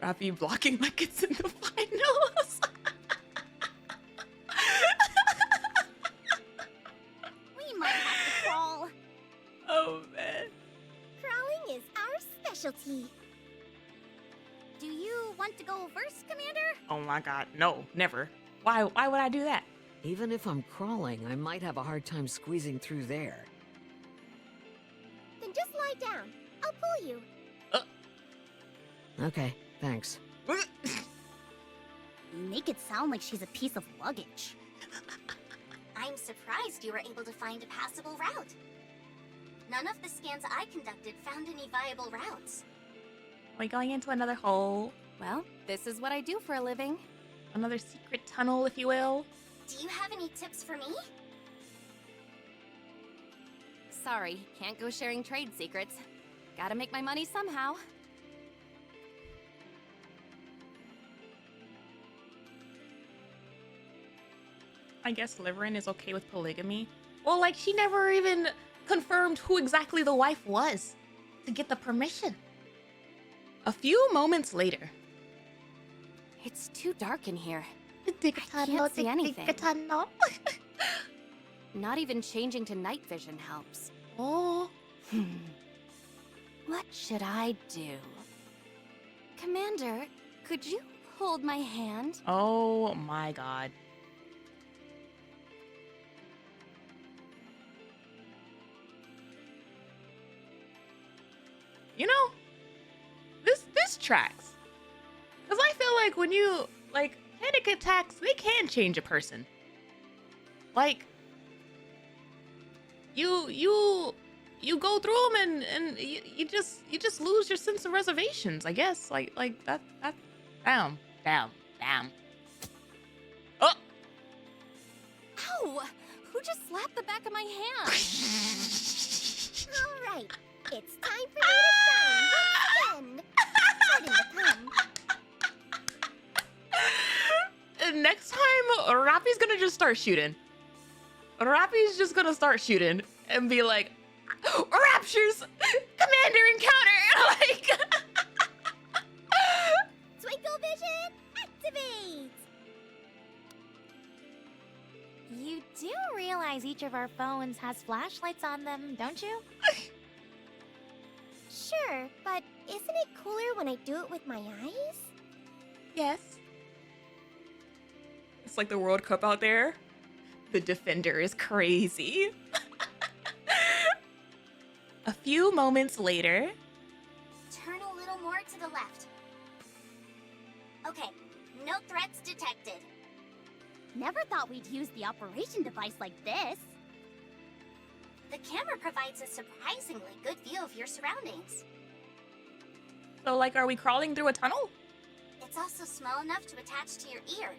Rafi blocking like it's in the finals. We might have to crawl. Oh man. Crawling is our specialty. Do you want to go first, Commander? Oh my god, no, never. Why would I do that? Even if I'm crawling, I might have a hard time squeezing through there. Then just lie down. I'll pull you. Okay, thanks. You make it sound like she's a piece of luggage. I'm surprised you were able to find a passable route. None of the scans I conducted found any viable routes. Are we going into another hole? Well, this is what I do for a living. Another secret tunnel, if you will? Do you have any tips for me? Sorry, can't go sharing trade secrets. Gotta make my money somehow. I guess Liverin is okay with polygamy. Well, like, she never even confirmed who exactly the wife was to get the permission. A few moments later. It's too dark in here. I can't see anything. tunnel. Not even changing to night vision helps. Oh. What should I do? Commander, could you hold my hand? Oh my god. you know, this tracks. Cause I feel like when you like panic attacks, they can change a person. Like you go through them and you just lose your sense of reservations, I guess. Like that damn. Oh. Ow! Who just slapped the back of my hand? All right, it's time for me to shine once again. Starting to come. And next time, Rappy's gonna just start shooting. Rappy's just gonna start shooting and be like, Raptures! Commander encounter! Like... Twinkle vision, activate! You do realize each of our phones has flashlights on them, don't you? Sure, but isn't it cooler when I do it with my eyes? Yes. It's like the World Cup out there. The defender is crazy. A few moments later. Turn a little more to the left. Okay, no threats detected. Never thought we'd use the operation device like this. The camera provides a surprisingly good view of your surroundings. So, like, are we crawling through a tunnel? It's also small enough to attach to your ear,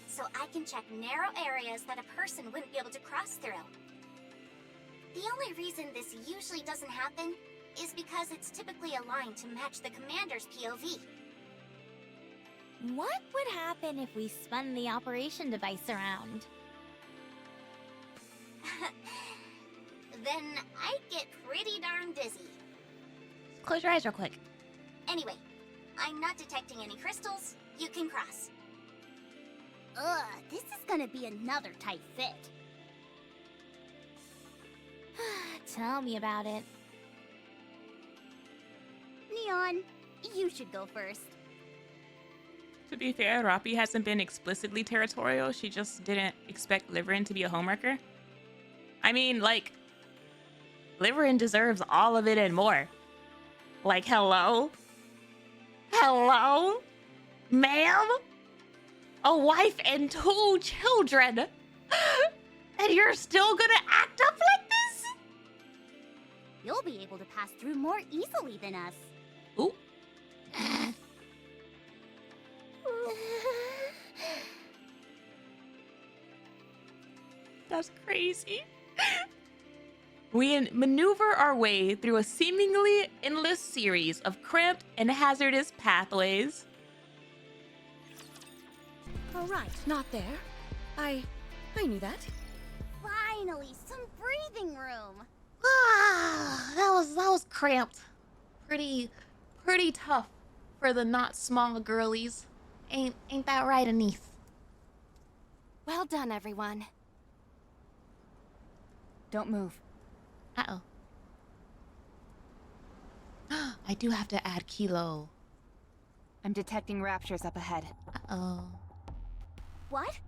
so I can check narrow areas that a person wouldn't be able to cross through. The only reason this usually doesn't happen is because it's typically aligned to match the commander's POV. What would happen if we spun the operation device around? Then I'd get pretty darn dizzy. Close your eyes real quick. Anyway, I'm not detecting any crystals. You can cross. Ugh, this is gonna be another tight fit. Tell me about it. Neon, you should go first. To be fair, Rappy hasn't been explicitly territorial. She just didn't expect Liverin to be a homewrecker. I mean, like, Liverin deserves all of it and more. Like, hello? Hello? Ma'am? A wife and 2 children? And you're still gonna act up like this? You'll be able to pass through more easily than us. Ooh. That's crazy. We maneuver our way through a seemingly endless series of cramped and hazardous pathways. All right, not there. I knew that. Finally, some breathing room. Ah, that was cramped. Pretty tough for the not small girlies. Ain't that right, Anise? Well done, everyone. Don't move. Uh-oh. I do have to add Kilo. I'm detecting raptures up ahead. Uh-oh. What?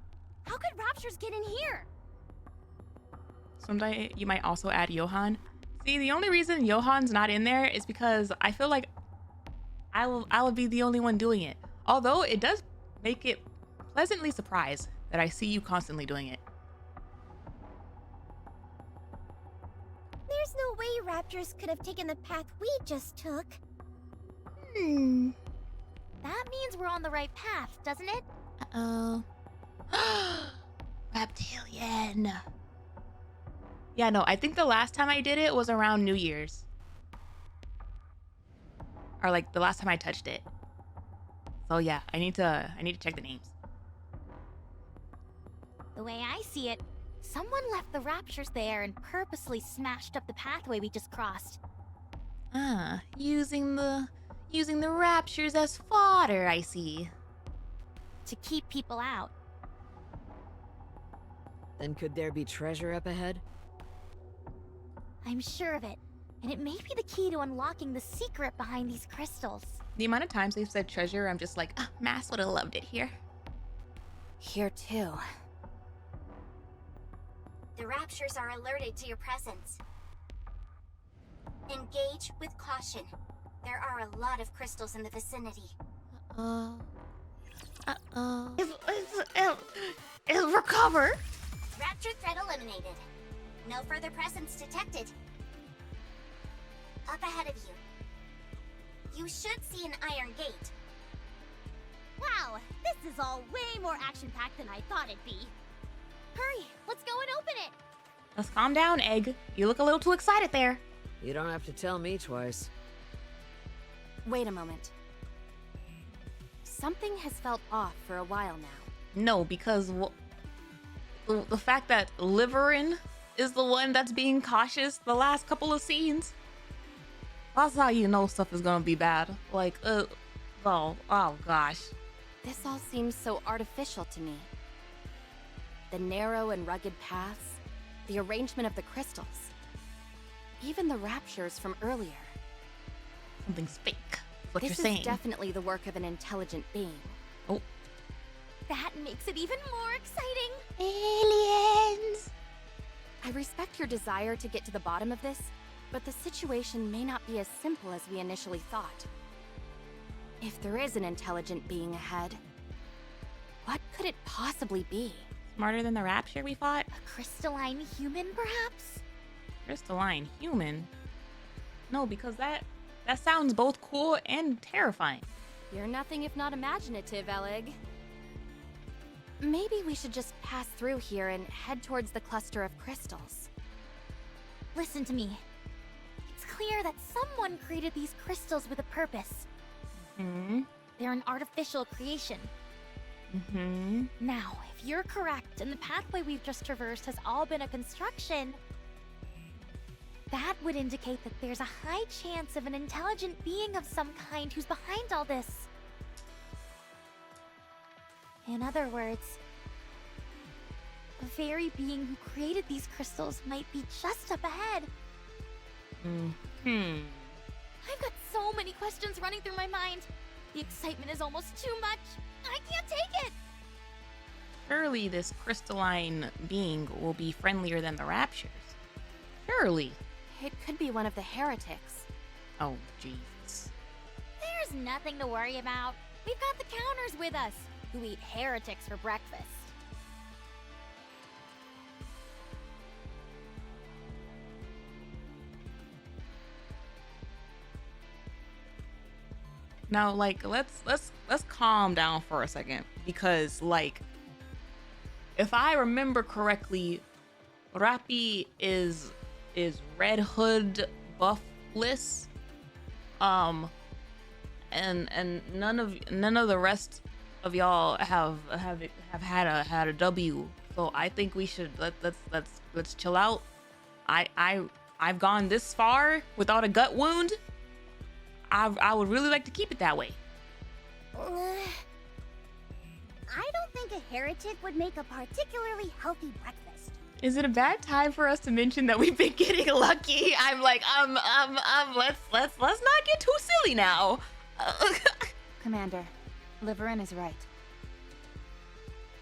How could raptures get in here? Someday you might also add Johan. See, the only reason Johan's not in there is because I feel like I will be the only one doing it. Although it does make it pleasantly surprised that I see you constantly doing it. There's no way raptors could have taken the path we just took. That means we're on the right path, doesn't it? Uh-oh. Reptilian. Yeah, no, I think the last time I did it was around New Year's. Or like the last time I touched it. So yeah, I need to check the names. The way I see it, someone left the raptures there and purposely smashed up the pathway we just crossed. Ah, using the raptures as fodder, I see. To keep people out. Then could there be treasure up ahead? I'm sure of it. And it may be the key to unlocking the secret behind these crystals. The amount of times they've said treasure, I'm just like, Mass would have loved it here. Here too. The raptures are alerted to your presence. Engage with caution. There are a lot of crystals in the vicinity. It's recover. Rapture threat eliminated. No further presence detected. Up ahead of you. You should see an iron gate. Wow, this is all way more action-packed than I thought it'd be. Hurry, let's go and open it. Let's calm down, Egg. You look a little too excited there. You don't have to tell me twice. Wait a moment. Something has felt off for a while now. No, because the fact that Liverin is the one that's being cautious the last couple of scenes. That's how you know stuff is gonna be bad. Like, oh gosh. This all seems so artificial to me. The narrow and rugged paths, the arrangement of the crystals, even the raptures from earlier. Something's fake. What This you're saying. is definitely the work of an intelligent being. Oh, That makes it even more exciting. aliens! I respect your desire to get to the bottom of this, but the situation may not be as simple as we initially thought. If there is an intelligent being ahead, what could it possibly be? Smarter than the rapture we fought? A crystalline human, perhaps? Crystalline human? No, because that sounds both cool and terrifying. You're nothing if not imaginative, Elig. Maybe we should just pass through here and head towards the cluster of crystals. Listen to me. It's clear that someone created these crystals with a purpose. Hmm. They're an artificial creation. Mm-hmm. Now, if you're correct and the pathway we've just traversed has all been a construction, that would indicate that there's a high chance of an intelligent being of some kind who's behind all this. In other words, the very being who created these crystals might be just up ahead. Hmm. I've got so many questions running through my mind. The excitement is almost too much. I can't take it! Surely this crystalline being will be friendlier than the raptures. Surely. It could be one of the heretics. Oh, Jesus. There's nothing to worry about. We've got the counters with us, who eat heretics for breakfast. Now, like, let's calm down for a second, because, like, if I remember correctly, Rappy is Red Hood buffless, and none of the rest of y'all have had a W. So I think we should let's chill out. I've gone this far without a gut wound. I would really like to keep it that way. I don't think a heretic would make a particularly healthy breakfast. Is it a bad time for us to mention that we've been getting lucky? I'm like, let's not get too silly now. Commander, Liverin is right.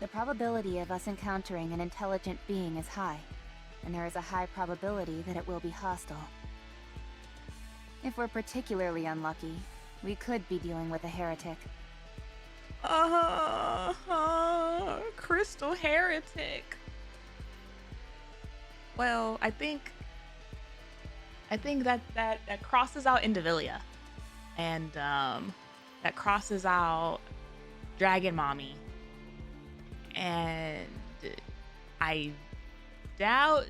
The probability of us encountering an intelligent being is high, and there is a high probability that it will be hostile. If we're particularly unlucky, we could be dealing with a heretic. Crystal heretic. Well, I think that crosses out Indivilia, and that crosses out Dragon Mommy, and I doubt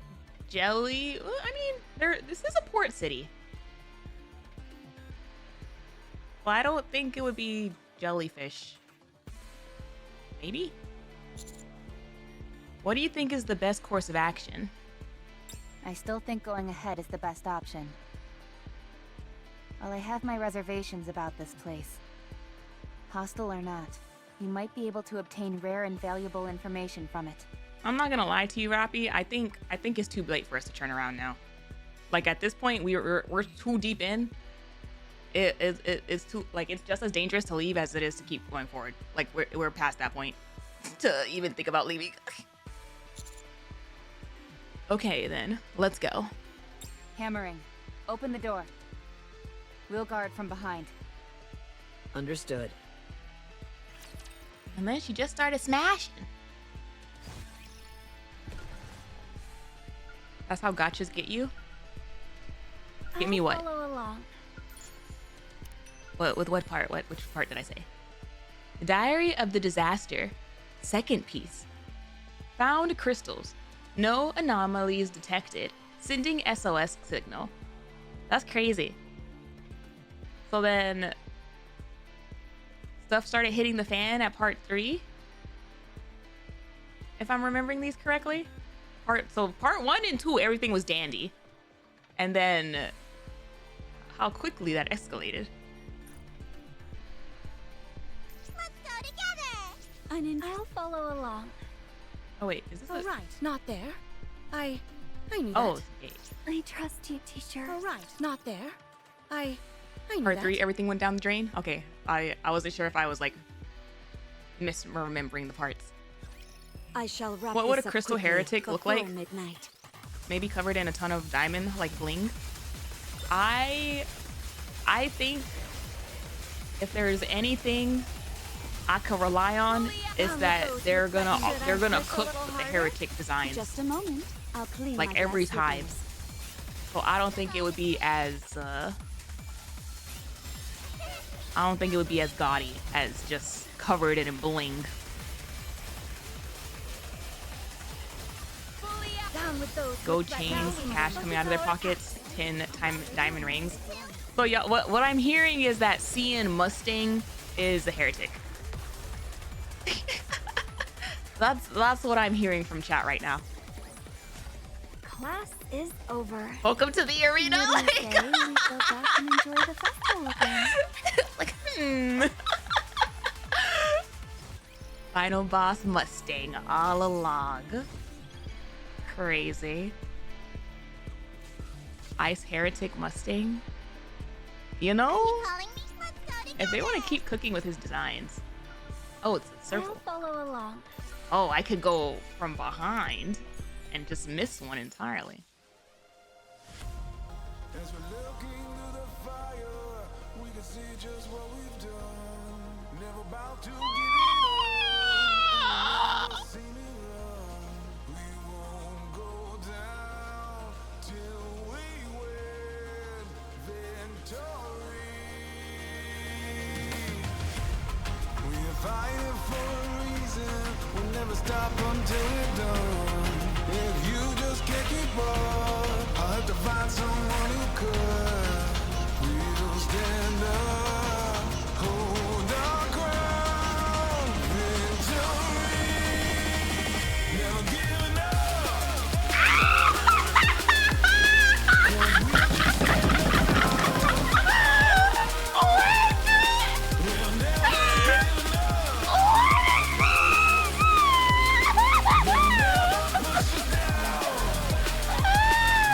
Jelly. Well, I mean, this is a port city. Well, I don't think it would be Jellyfish. Maybe? What do you think is the best course of action? I still think going ahead is the best option. While I have my reservations about this place, hostile or not, you might be able to obtain rare and valuable information from it. I'm not gonna lie to you, Rappy. I think it's too late for us to turn around now. Like, at this point, we're too deep in. It's too, like, it's just as dangerous to leave as it is to keep going forward. Like, we're past that point to even think about leaving. Okay, then let's go. Hammering. Open the door. We'll guard from behind. Understood. And then she just started smashing. That's how gotchas get you? Get me what? Follow along. What, with what part? Which part did I say? Diary of the Disaster. Second piece. Found crystals. No anomalies detected. Sending SOS signal. That's crazy. So then stuff started hitting the fan at part 3. If I'm remembering these correctly. So part 1 and 2, everything was dandy. And then how quickly that escalated. Let's go together. I'll follow along. Oh wait, is this All right, not there. I knew Oh, that. okay. I trust you, teacher. All right, not there. I knew Part that. 3, everything went down the drain? Okay. I wasn't sure if I was like misremembering the parts. I shall wrap What would this a up crystal quickly heretic look before like? midnight. Maybe covered in a ton of diamond like bling. I think if there's anything I could rely on is that they're gonna cook with the heretic designs Just a moment. I'll clean like my every glass time. slippers. So I don't think it would be as gaudy as just covered in bling. Down with those Gold with red chains, diamonds. cash coming out of their pockets, 10 diamond rings. So yeah, what I'm hearing is that seeing Mustang is a heretic. That's what I'm hearing from chat right now. Class is over. Welcome to the arena. What do you say we go back and enjoy the festival again? like, Final boss Mustang all along. Crazy. Ice heretic Mustang. You know, Calling me? Let's go together. if they want to keep cooking with his designs. Oh, it's a I'll circle. follow along. Oh, I could go from behind and just miss one entirely. As we're looking through the fire, we can see just what we've done. Never about to give it up. Never seen it run. We won't go down till we win victory. We are fighting for a reason. We'll never stop until we're done. If you just can't keep up, I'll have to find someone who could. We'll stand up, hold our ground, victory. Never giving up. We'll never give up. They'll never push us down.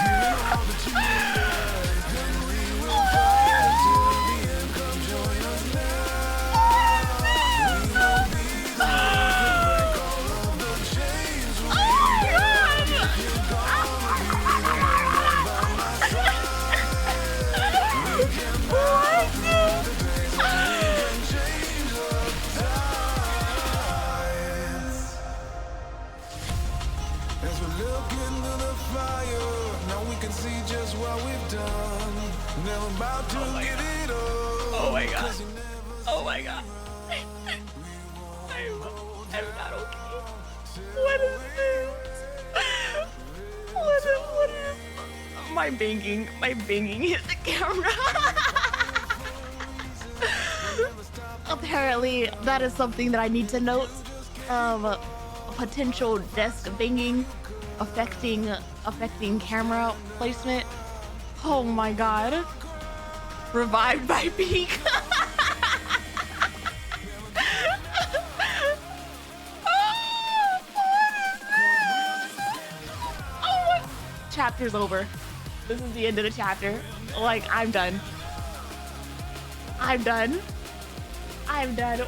Giving all that you need us, then we will fight till the end. Come join us now. We know these words will break all of the chains we got. You're gonna be the one right by my side. We can battle through the days and we can change the tides. As we look into the fire, now we can see just what we've done. Never about to give it up. Oh my God. 'Cause you never Oh my God. I'm not okay. What is this? What is my banging hit the camera. Apparently that is something that I need to note. Potential desk banging affecting camera placement. Oh my God. Revived by Peak. Chapter's over. This is the end of the chapter. Like, I'm done.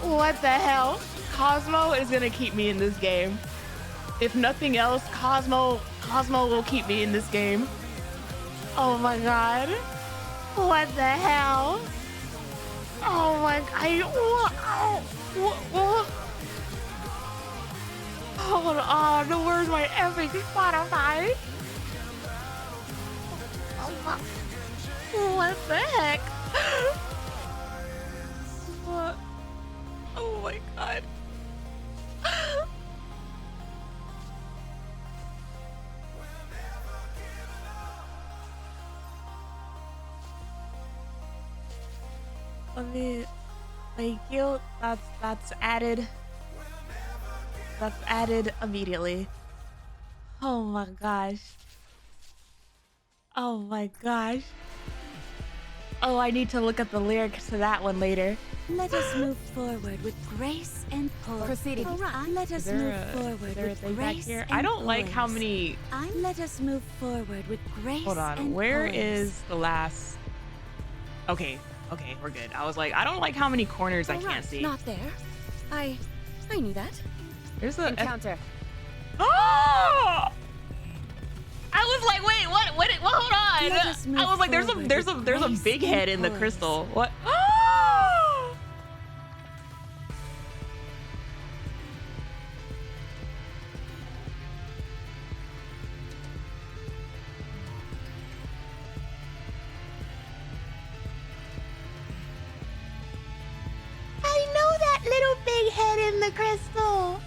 What the hell? Cosmo is gonna keep me in this game. If nothing else, Cosmo will keep me in this game. Oh my God. What the hell? Oh my hold on, where's my epic Spotify? What the heck? What? Oh my god. Let me, thank you. That's added. That's added immediately. Oh my gosh. Oh my gosh. Oh, I need to look at the lyrics to that one later. Let us move forward with grace and poise. Proceeding. All right. Let us Is there move a forward with thing back grace here? and I don't like how poise. many. Let us move forward with grace. Hold on. and Where poise. is the last? Okay. Okay, we're good. I was like, I don't like how many corners I All can't right, see. Not there. I knew that. There's a Encounter. Oh! I was like, wait, what? Hold on. Let us move I was like, there's a forward there's a with there's a grace big head and in the poise. crystal. What? Oh! I know that little big head in the crystal.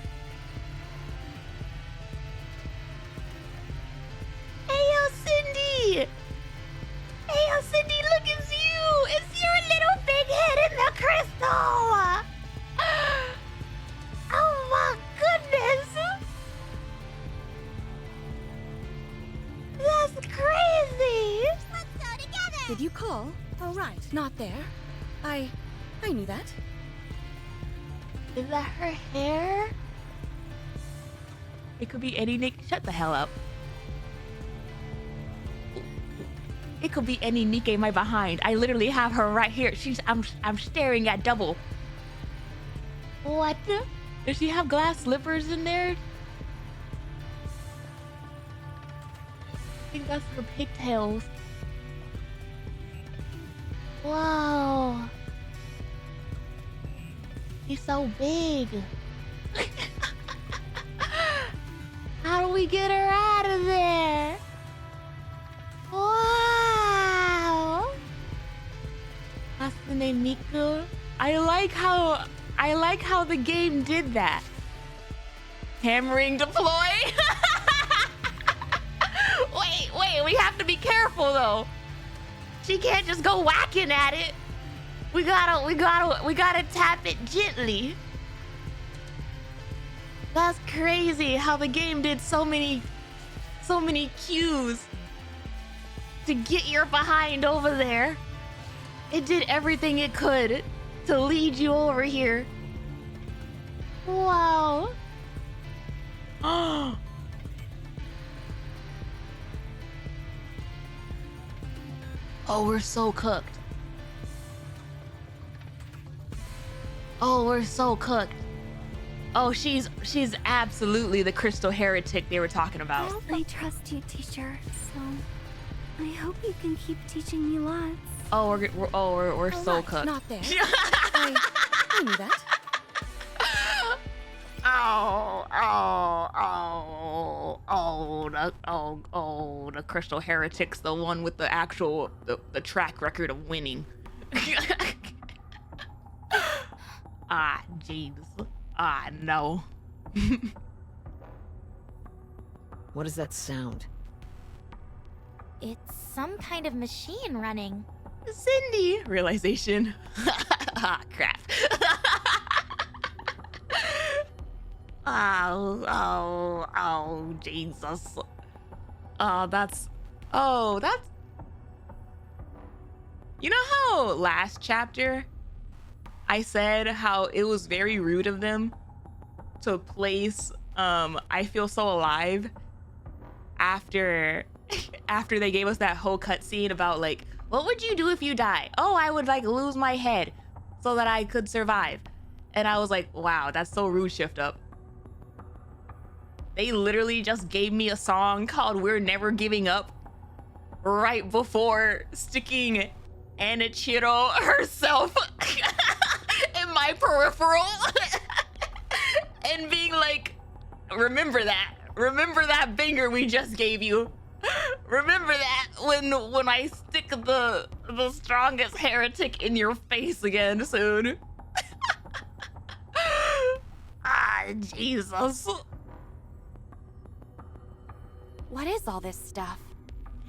Hey, Cindy. Hey, Cindy, look, it's you. It's your little big head in the crystal. Oh my goodness. That's crazy. Let's go together. Did you call? Oh, right. Not there. I knew that. Is that her hair? It could be any Nick. Shut the hell up. It could be any Nikke my behind. I literally have her right here. I'm staring at double. What? Does she have glass slippers in there? I think that's her pigtails. Whoa. He's so big. How do we get her out of there? Wow. That's the name Nikke. I like how the game did that. Hammering deploy. wait, we have to be careful though. She can't just go whacking at it. We gotta tap it gently. That's crazy how the game did so many cues to get your behind over there. It did everything it could to lead you over here. Wow. Oh, we're so cooked. Oh, we're so cooked. Oh, she's absolutely the crystal heretic they were talking about. I trust you, teacher. So I hope you can keep teaching me lots. Oh, we're so Right, cooked. Not there. I knew that. The crystal heretic's the one with the actual the track record of winning. Ah, jeez. Ah, no. What is that sound? It's some kind of machine running. Cindy! Realization. Ah, crap. Oh, Jesus. That's... You know how last chapter I said how it was very rude of them to place I Feel So Alive after they gave us that whole cutscene about like, what would you do if you die? Oh, I would like lose my head so that I could survive. And I was like, wow, that's so rude, Shift Up. They literally just gave me a song called We're Never Giving Up right before sticking Anichiro herself in my peripheral and being like, remember that finger we just gave you. Remember that when I stick the strongest heretic in your face again soon. Ah, Jesus. What is all this stuff?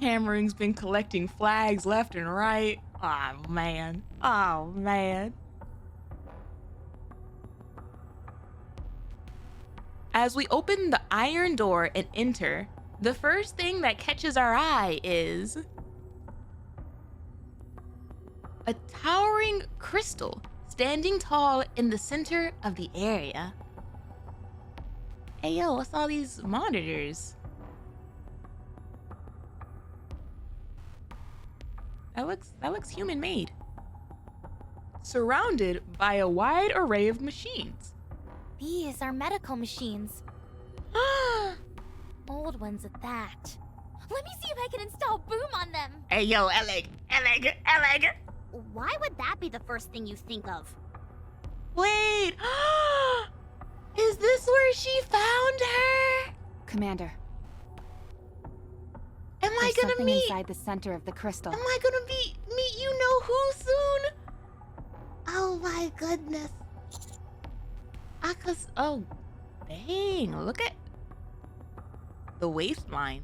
Hammering's been collecting flags left and right. Oh, man. Oh, man. As we open the iron door and enter, the first thing that catches our eye is a towering crystal standing tall in the center of the area. Hey, yo, what's all these monitors? That looks human-made. Surrounded by a wide array of machines. These are medical machines. Old ones at that. Let me see if I can install boom on them. Hey, yo, Eleg. Why would that be the first thing you think of? Wait, is this where she found her? Commander, Am I there's gonna something meet? inside the center of the crystal. Am I gonna meet you know who soon? Oh my goodness. Oh, dang! Look at the waistline.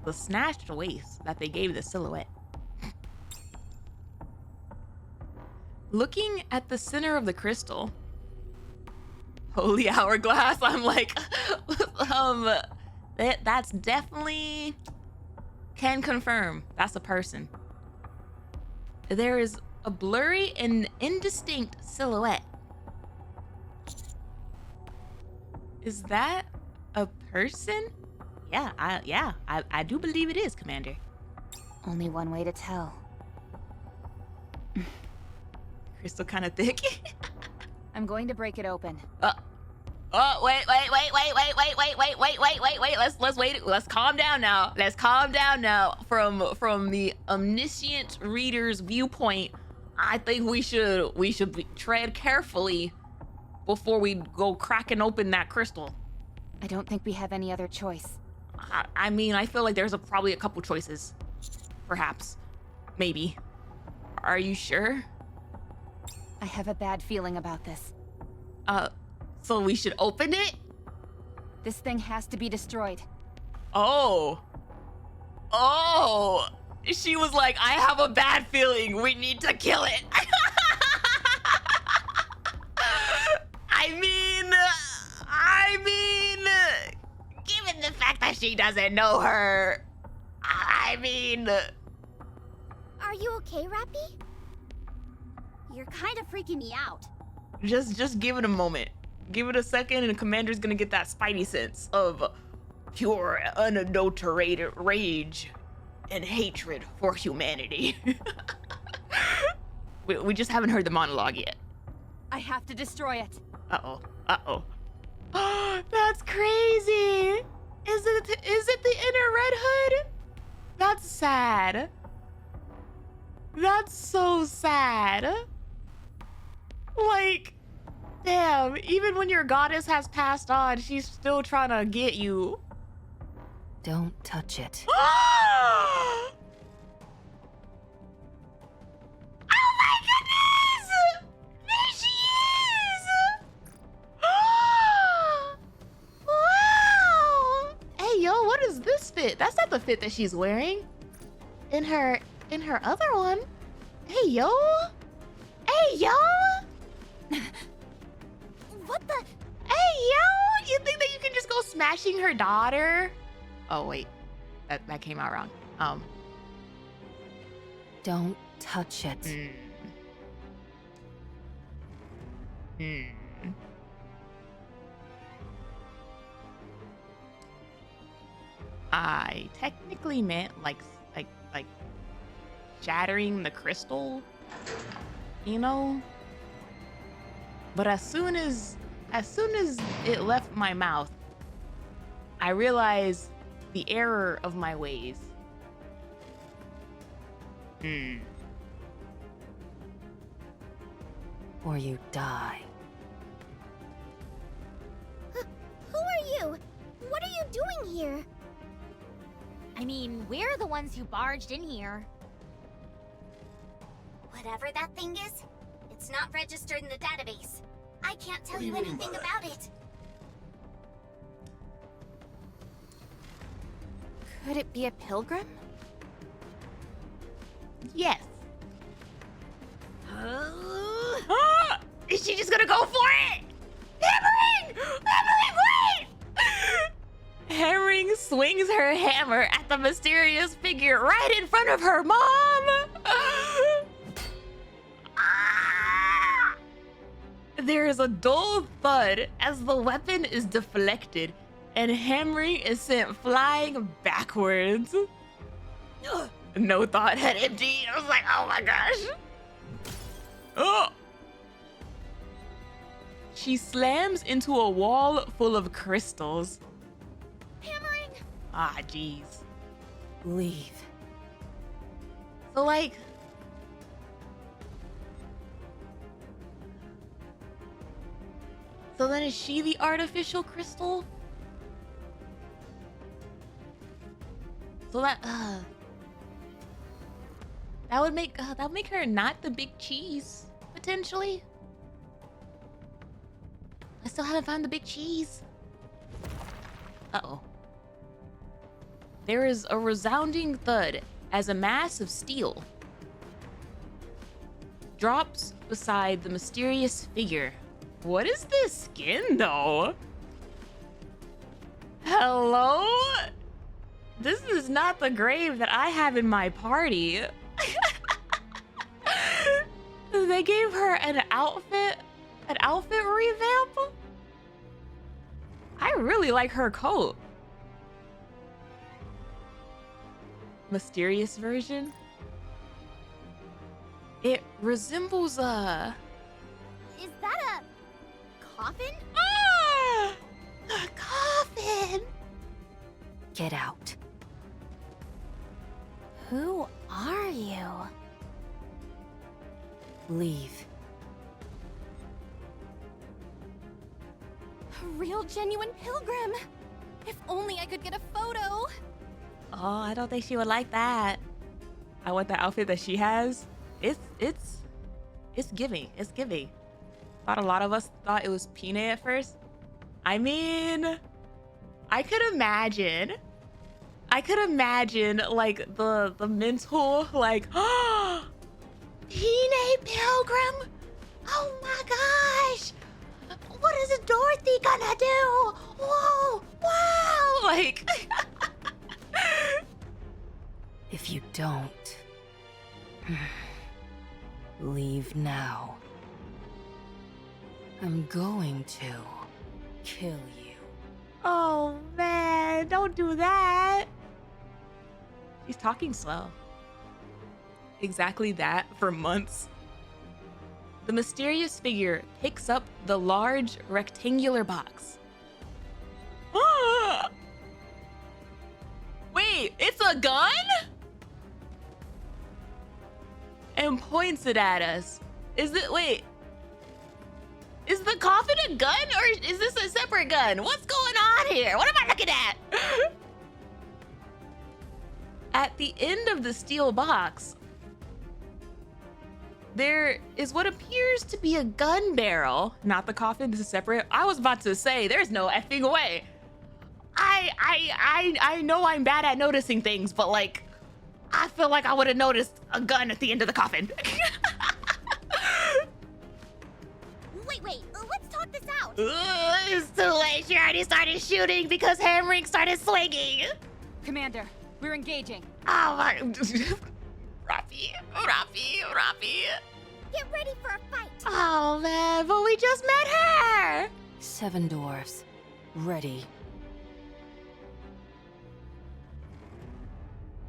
The snatched waist that they gave the silhouette. Looking at the center of the crystal, holy hourglass. I'm like, that's definitely can confirm that's a person. There is a blurry and indistinct silhouette. Is that a person? Yeah, I do believe it is, Commander. Only one way to tell. Crystal kind of thick. I'm going to break it open. Oh, wait. Let's calm down now. Let's calm down now. From the omniscient reader's viewpoint, I think we should tread carefully before we go cracking open that crystal. I don't think we have any other choice. I mean, I feel like there's probably a couple choices. Perhaps. Maybe. Are you sure? I have a bad feeling about this. So we should open it? This thing has to be destroyed. Oh. She was like, I have a bad feeling. We need to kill it. I mean, given the fact that she doesn't know her, I mean... Are you okay, Rappy? You're kind of freaking me out. Just give it a moment. Give it a second and the Commander's gonna get that spidey sense of pure, unadulterated rage and hatred for humanity. we just haven't heard the monologue yet. I have to destroy it. Uh-oh. That's crazy. Is it the inner Red Hood? That's sad. That's so sad. Like, damn, even when your goddess has passed on, she's still trying to get you. Don't touch it. Oh my goodness! There she is! Wow! Hey, yo, what is this fit? That's not the fit that she's wearing. In her other one. Hey, yo! Hey, yo! What the? Hey, yo! You think that you can just go smashing her daughter? Oh, wait. That came out wrong. Don't touch it. I technically meant like shattering the crystal, you know? But as soon as it left my mouth, I realized the error of my ways. Or you die. Who are you? What are you doing here? I mean, we're the ones who barged in here. Whatever that thing is, it's not registered in the database. I can't tell you anything about it. Could it be a pilgrim? Yes. Is she just gonna go for it? Hammering! Hammering, wait! Hammering swings her hammer at the mysterious figure right in front of her mom. There is a dull thud as the weapon is deflected and Hammering is sent flying backwards. No thought had emptied. I was like, oh my gosh. Oh! She slams into a wall full of crystals. Hammering! Ah, jeez. Leave. So, like... So then is she the artificial crystal? So that would make her not the big cheese, potentially. I still haven't found the big cheese. Uh-oh. There is a resounding thud as a mass of steel drops beside the mysterious figure. What is this skin, though? Hello? This is not the grave that I have in my party. They gave her an outfit revamp? I really like her coat. Mysterious version? It resembles a... Is that a coffin? Ah! A coffin! Get out. Who are you? Leave. A real genuine pilgrim. If only I could get a photo. Oh, I don't think she would like that. I want the outfit that she has. It's giving. It's giving. Thought a lot of us thought it was Pine at first. I mean, I could imagine like the mental like, oh, Pine Pilgrim. Oh my gosh. What is Dorothy gonna do? Whoa, wow, like. If you don't... leave now. I'm going to kill you. Oh man, don't do that. She's talking slow. Exactly that for months. The mysterious figure picks up the large rectangular box. Ah! Wait, it's a gun? And points it at us. Is the coffin a gun or is this a separate gun? What's going on here? What am I looking at? At the end of the steel box, there is what appears to be a gun barrel. Not the coffin, this is separate. I was about to say, there's no effing way. I know I'm bad at noticing things, but like, I feel like I would have noticed a gun at the end of the coffin. Wait, let's talk this out. It's too late. She already started shooting because Hammering started swinging. Commander, we're engaging. Oh my. Rafi. Get ready for a fight. Oh man, but we just met her. 7 dwarves. Ready.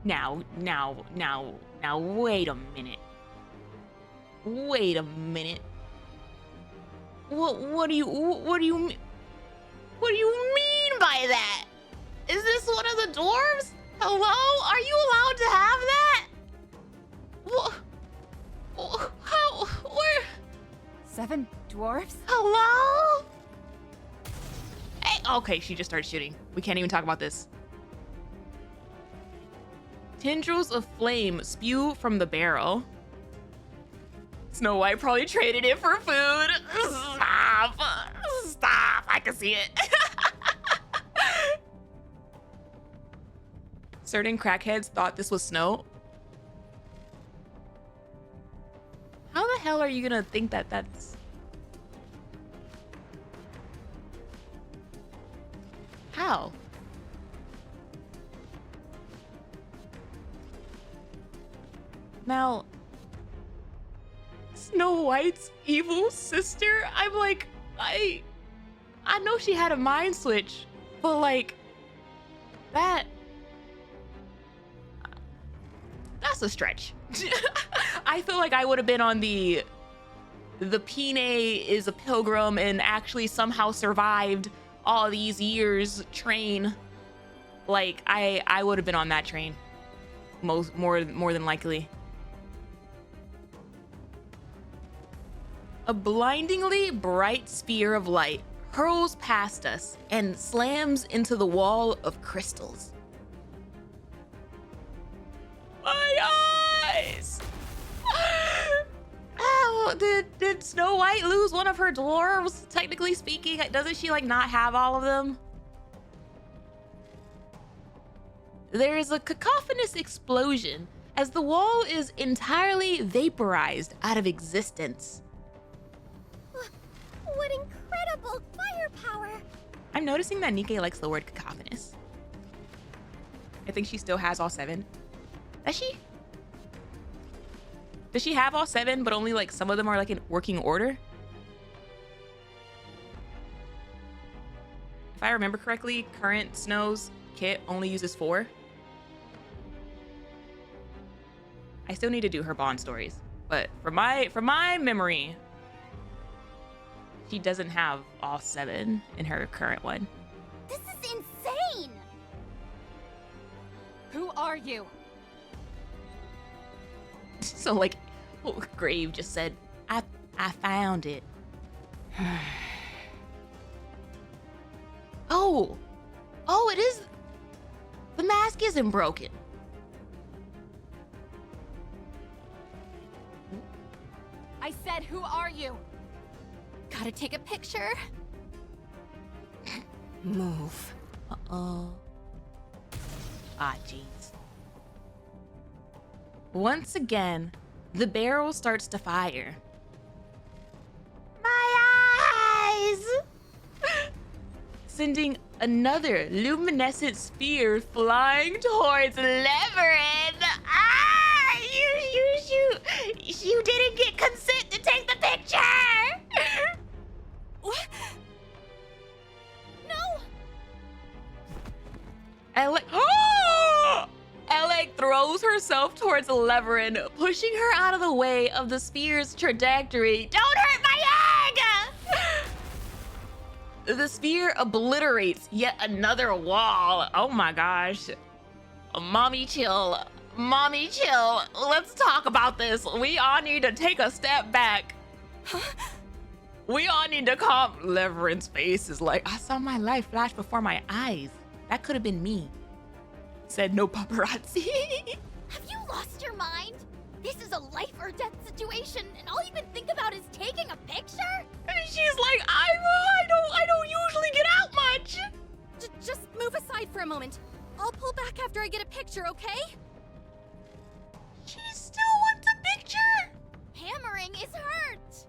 Now, wait a minute. What do you mean by that? Is this one of the dwarves? Hello? Are you allowed to have that? 7 dwarves? Hello? Hey, okay, she just started shooting. We can't even talk about this. Tendrils of flame spew from the barrel. Snow White probably traded it for food. Stop. Stop. I can see it. Certain crackheads thought this was snow. How the hell are you gonna think that that's... How? Now, Snow White's evil sister, I'm like, I know she had a mind switch, but like, that's a stretch. I feel like I would have been on the Pine is a pilgrim and actually somehow survived all these years train. Like, I would have been on that train. More than likely. A blindingly bright sphere of light hurls past us and slams into the wall of crystals. My eyes! Oh, did Snow White lose one of her dwarves? Technically speaking, doesn't she like not have all of them? There is a cacophonous explosion as the wall is entirely vaporized out of existence. What incredible firepower! I'm noticing that Nikke likes the word cacophonous. I think she still has all 7. Does she? Does she have all 7, but only like some of them are like in working order? If I remember correctly, current Snow's kit only uses 4. I still need to do her bond stories, but from my memory, she doesn't have all 7 in her current one. This is insane! Who are you? So like, Grave just said, I found it. Oh, it is. The mask isn't broken. I said, who are you? Gotta take a picture. Move. Uh-oh. Ah, jeez. Once again, the barrel starts to fire. My eyes! Sending another luminescent sphere flying towards Leverin. Ah! You didn't get consent to take the picture! What? No! Alec throws herself towards Leverin, pushing her out of the way of the spear's trajectory. Don't hurt my egg! The spear obliterates yet another wall. Oh my gosh. Mommy chill. Mommy chill. Let's talk about this. We all need to take a step back. We all need to calm. Leverin's face is like, I saw my life flash before my eyes. That could have been me. Said no paparazzi. Have you lost your mind? This is a life or death situation, and all you can think about is taking a picture? And she's like, I don't usually get out much. Just move aside for a moment. I'll pull back after I get a picture, okay? She still wants a picture. Hammering is hurt!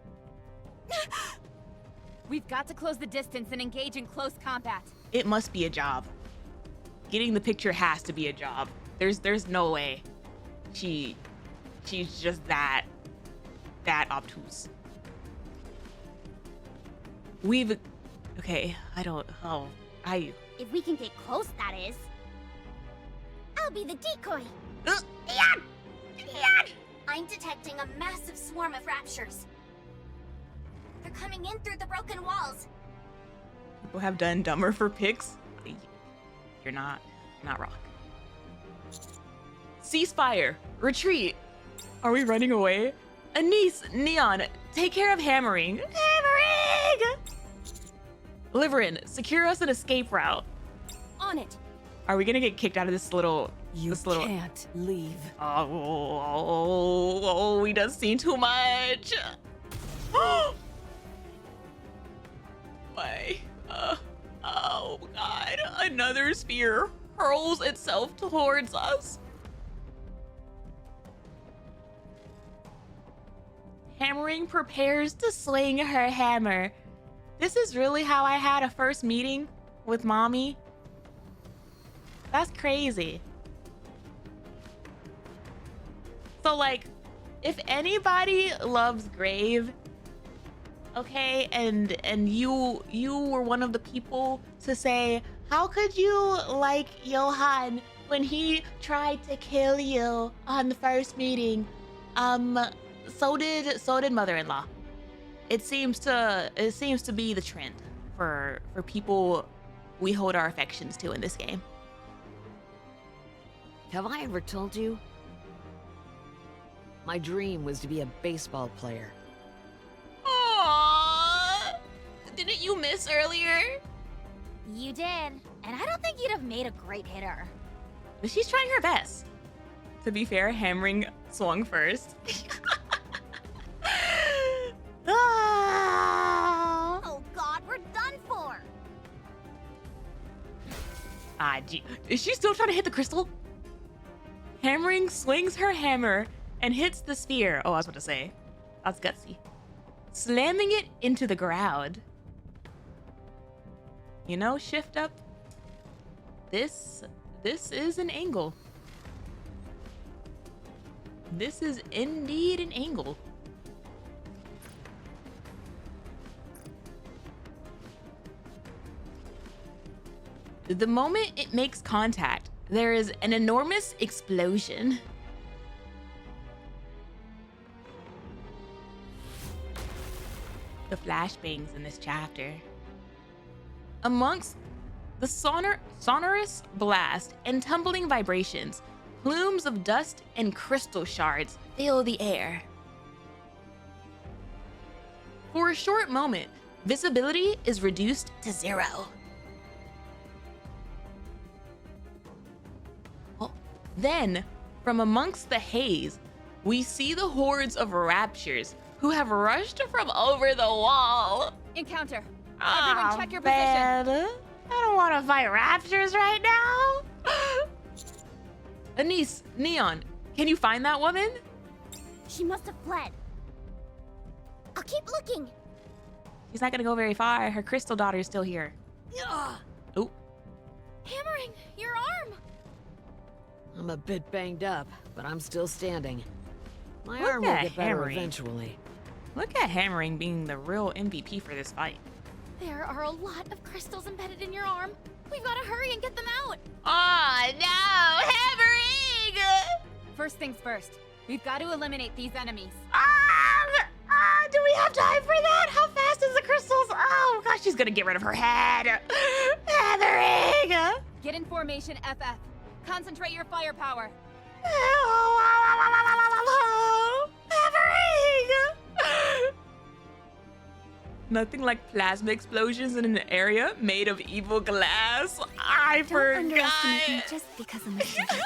We've got to close the distance and engage in close combat. It must be a job. Getting the picture has to be a job. There's no way. She's just that obtuse. Okay, If we can get close, that is. I'll be the decoy. I'm detecting a massive swarm of raptures. They're coming in through the broken walls. People have done dumber for pics. You're not wrong. Ceasefire. Retreat. Are we running away? Anise, Neon, take care of hammering. Hammering! Liverin, secure us an escape route. On it. Are we gonna get kicked out of this little... You can't leave. Oh, we done seen too much. Why? Oh God, another sphere hurls itself towards us. Hammering prepares to swing her hammer. This is really how I had a first meeting with mommy. That's crazy. So like, if anybody loves Grave, okay, and you were one of the people to say, how could you like Johan when he tried to kill you on the first meeting? So did mother-in-law. It seems to be the trend for people we hold our affections to in this game. Have I ever told you? My dream was to be a baseball player. Aww, didn't you miss earlier? You did, and I don't think you'd have made a great hitter. But she's trying her best. To be fair, hammering swung first. Ah. Oh God, we're done for. Ah, gee. Is she still trying to hit the crystal? Hammering swings her hammer and hits the sphere. Oh, I was about to say. That's gutsy. Slamming it into the ground. You know, shift up. This is an angle. This is indeed an angle. The moment it makes contact, there is an enormous explosion. The flashbangs in this chapter. Amongst the sonorous blast and tumbling vibrations, plumes of dust and crystal shards fill the air. For a short moment, visibility is reduced to 0. Then, from amongst the haze, we see the hordes of raptures who have rushed from over the wall. Encounter. Oh, Everyone check your man. position. I don't want to fight raptors right now. Anise, Neon, can you find that woman? She must have fled. I'll keep looking. She's not going to go very far. Her crystal daughter is still here. Ugh. Oh, Hammering, your arm. I'm a bit banged up, but I'm still standing. My Look arm will at get better Hammering. eventually. look at Hammering being the real MVP for this fight. There are a lot of crystals embedded in your arm. We've got to hurry and get them out. Oh no, Hammering! First things first. We've got to eliminate these enemies. Do we have time for that? How fast is the crystals? Oh gosh, she's gonna get rid of her head. Hammering! Get in formation, FF. Concentrate your firepower. Nothing like plasma explosions in an area made of evil glass. I Don't underestimate me forgot. just because I'm a student.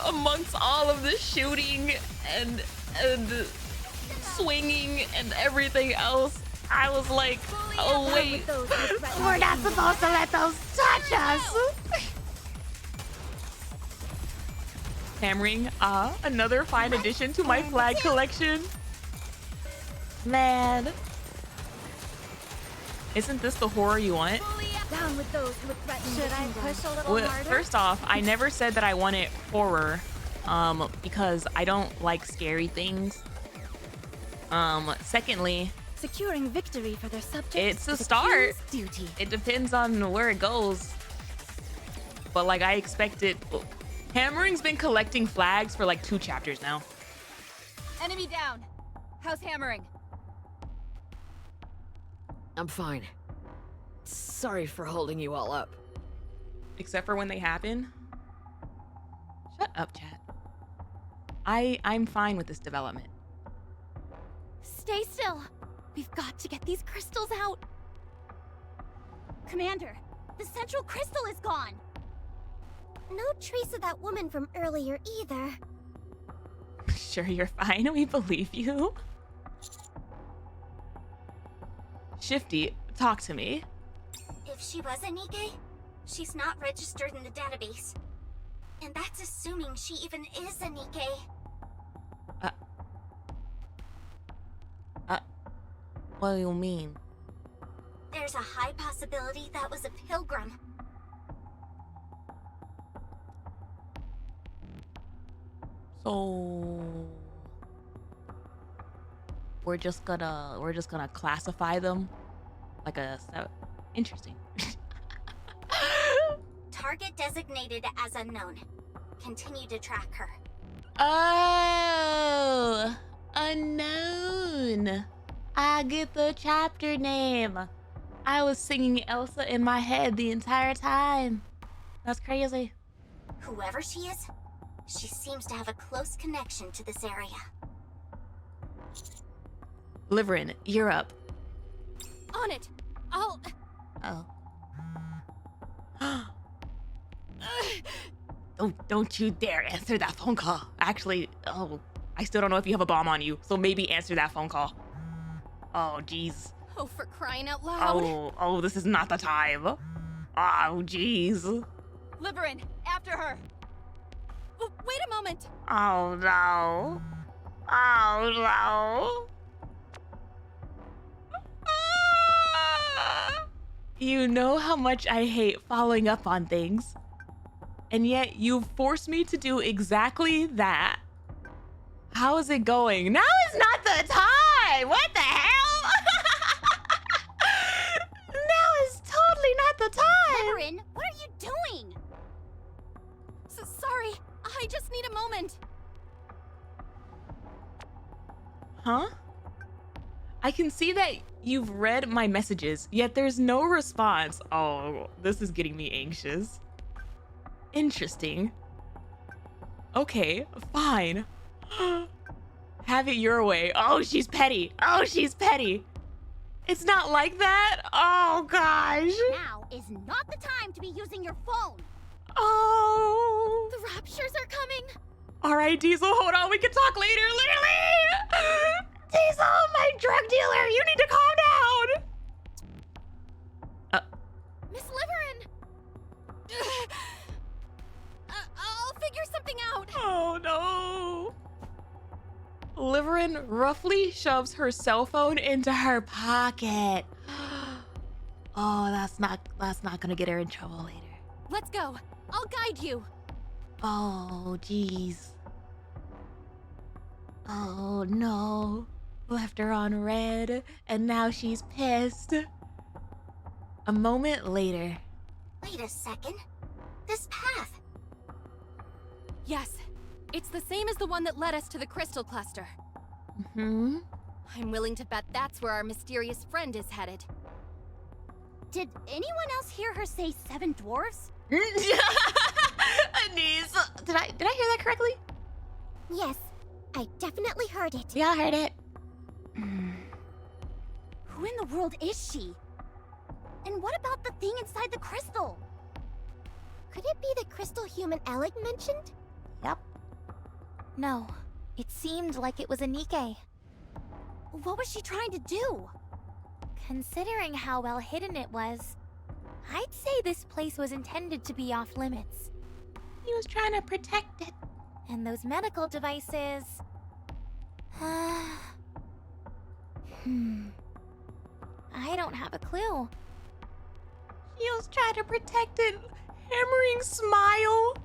Amongst all of the shooting and swinging and everything else, I was like, oh wait, we're not supposed to let those touch us. Hammering, another fine addition to my flag collection. Man, isn't this the horror you want? Down with those who would threaten. Should I push a little Well, harder? first off, I never said that I wanted horror, because I don't like scary things. Secondly, Securing victory for their subjects. it's a is the start. king's duty. It depends on where it goes. But like I expected, Hammering's been collecting flags for like 2 chapters now. Enemy down. How's hammering? I'm fine. Sorry for holding you all up. Except for when they happen. Shut up, chat. I'm fine with this development. Stay still. We've got to get these crystals out. Commander, the central crystal is gone. No trace of that woman from earlier either. Sure, you're fine. We believe you. Shifty, talk to me. If she was a Nikke, she's not registered in the database. And that's assuming she even is a Nikke. What do you mean? There's a high possibility that was a pilgrim. So we're just gonna classify them like a interesting. Target designated as unknown. Continue to track her. Oh, unknown. I get the chapter name. I was singing Elsa in my head the entire time. That's crazy. Whoever she is, she seems to have a close connection to this area. Liverin, you're up. On it. I'll... Oh. Don't you dare answer that phone call. Actually, I still don't know if you have a bomb on you, so maybe answer that phone call. Oh, jeez. Oh, for crying out loud. Oh, this is not the time. Oh, jeez. Liverin, after her. Oh, wait a moment. Oh, no. Oh, no. You know how much I hate following up on things. And yet you forced me to do exactly that. How is it going? Now is not the time! What the hell? Now is totally not the time! Liverin, what are you doing? Sorry, I just need a moment. Huh? I can see that you've read my messages, yet there's no response. Oh, this is getting me anxious. Interesting. Okay, fine. Have it your way. Oh, she's petty. Oh, she's petty. It's not like that. Oh, gosh. Now is not the time to be using your phone. Oh. The raptures are coming. All right, Diesel, hold on. We can talk later, literally. Diesel, my drug dealer, you need to calm down. Miss Liverin. I'll figure something out. Oh, no. Liverin roughly shoves her cell phone into her pocket. Oh, that's not gonna get her in trouble later. Let's go. I'll guide you. Oh, jeez. Oh, no. Left her on red, and now she's pissed. A moment later. Wait a second. This path. Yes, it's the same as the one that led us to the crystal cluster. Hmm? I'm willing to bet that's where our mysterious friend is headed. Did anyone else hear her say 7 dwarves? Anise, did I hear that correctly? Yes, I definitely heard it. Yeah, I heard it. Who in the world is she? And what about the thing inside the crystal? Could it be the crystal human Alec mentioned? Yep. No, it seemed like it was a Nikke. What was she trying to do? Considering how well hidden it was, I'd say this place was intended to be off limits. He was trying to protect it. And those medical devices... I don't have a clue. He was trying to protect it. Hammering smile.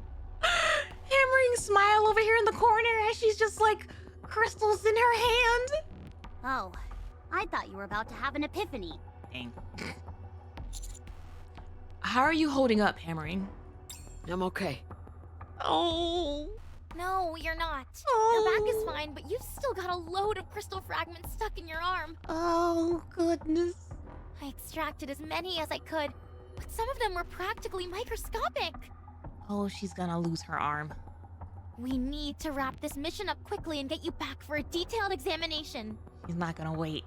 Hammering smile over here in the corner as she's just like crystals in her hand. Oh, I thought you were about to have an epiphany. Dang. How are you holding up, Hammering? I'm okay. Oh. No, you're not. Oh. Your back is fine, but you've still got a load of crystal fragments stuck in your arm. Oh, goodness. I extracted as many as I could, but some of them were practically microscopic. Oh, she's gonna lose her arm. We need to wrap this mission up quickly and get you back for a detailed examination. He's not gonna wait.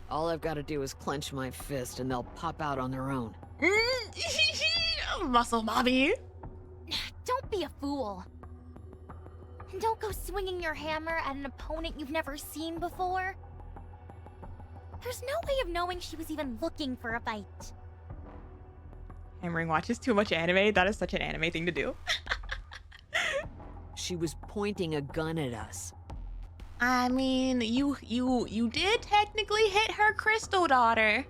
All I've got to do is clench my fist and they'll pop out on their own. Muscle mommy. Don't be a fool. And don't go swinging your hammer at an opponent you've never seen before. There's no way of knowing she was even looking for a fight. Hammering watches too much anime. That is such an anime thing to do. She was pointing a gun at us. I mean, you did technically hit her crystal daughter.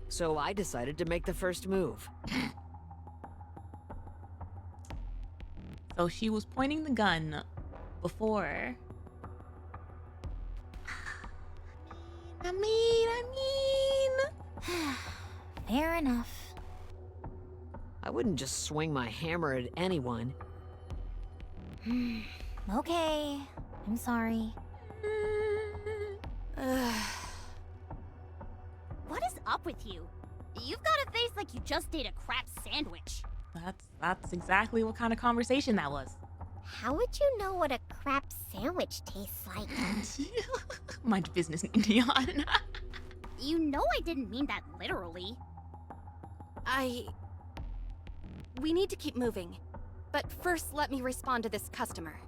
So I decided to make the first move. So she was pointing the gun before. I mean. Fair enough. I wouldn't just swing my hammer at anyone. Okay, I'm sorry. What is up with you? You've got a face like you just ate a crap sandwich. That's exactly what kind of conversation that was. How would you know what a crap sandwich tastes like? Mind your business, Neon. You know I didn't mean that literally. We need to keep moving. But first, let me respond to this customer.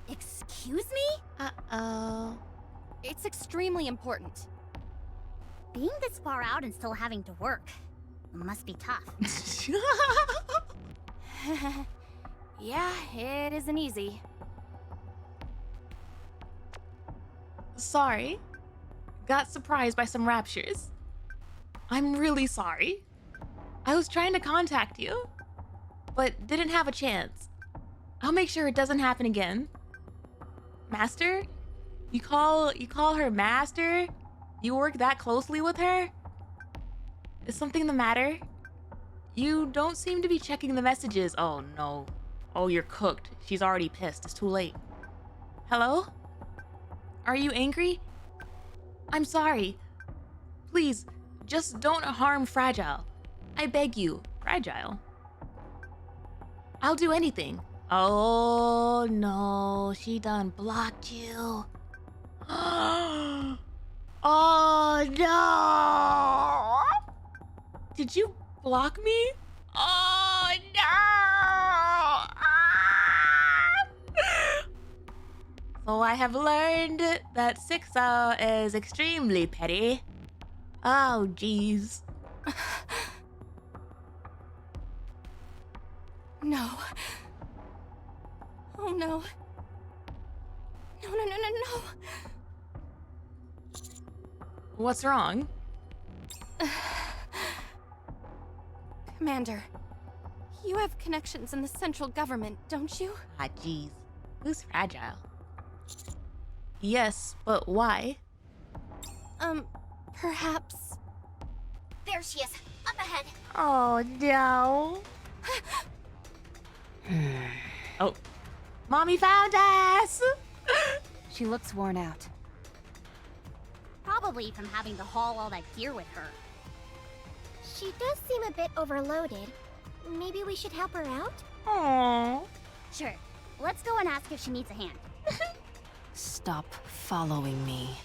Excuse me? Uh-oh. It's extremely important. Being this far out and still having to work must be tough. Yeah, it isn't easy. Sorry. Got surprised by some raptures. I'm really sorry. I was trying to contact you, but didn't have a chance. I'll make sure it doesn't happen again. Master? You call her master? You work that closely with her? Is something the matter? You don't seem to be checking the messages. Oh no. Oh, you're cooked. She's already pissed. It's too late. Hello? Are you angry? I'm sorry. Please, just don't harm Fragile. I beg you. Fragile? I'll do anything. Oh no, she done blocked you. Oh no! Did you block me? Oh no! Ah! So I have learned that Sixo is extremely petty. Oh jeez. No. Oh no. No. What's wrong? Commander, you have connections in the central government, don't you? Ah jeez. Who's Fragile? Yes, but why? Perhaps... There she is, up ahead. Oh no. Oh. Mommy found us! She looks worn out. Probably from having to haul all that gear with her. She does seem a bit overloaded. Maybe we should help her out? Aww. Sure, let's go and ask if she needs a hand. Stop following me.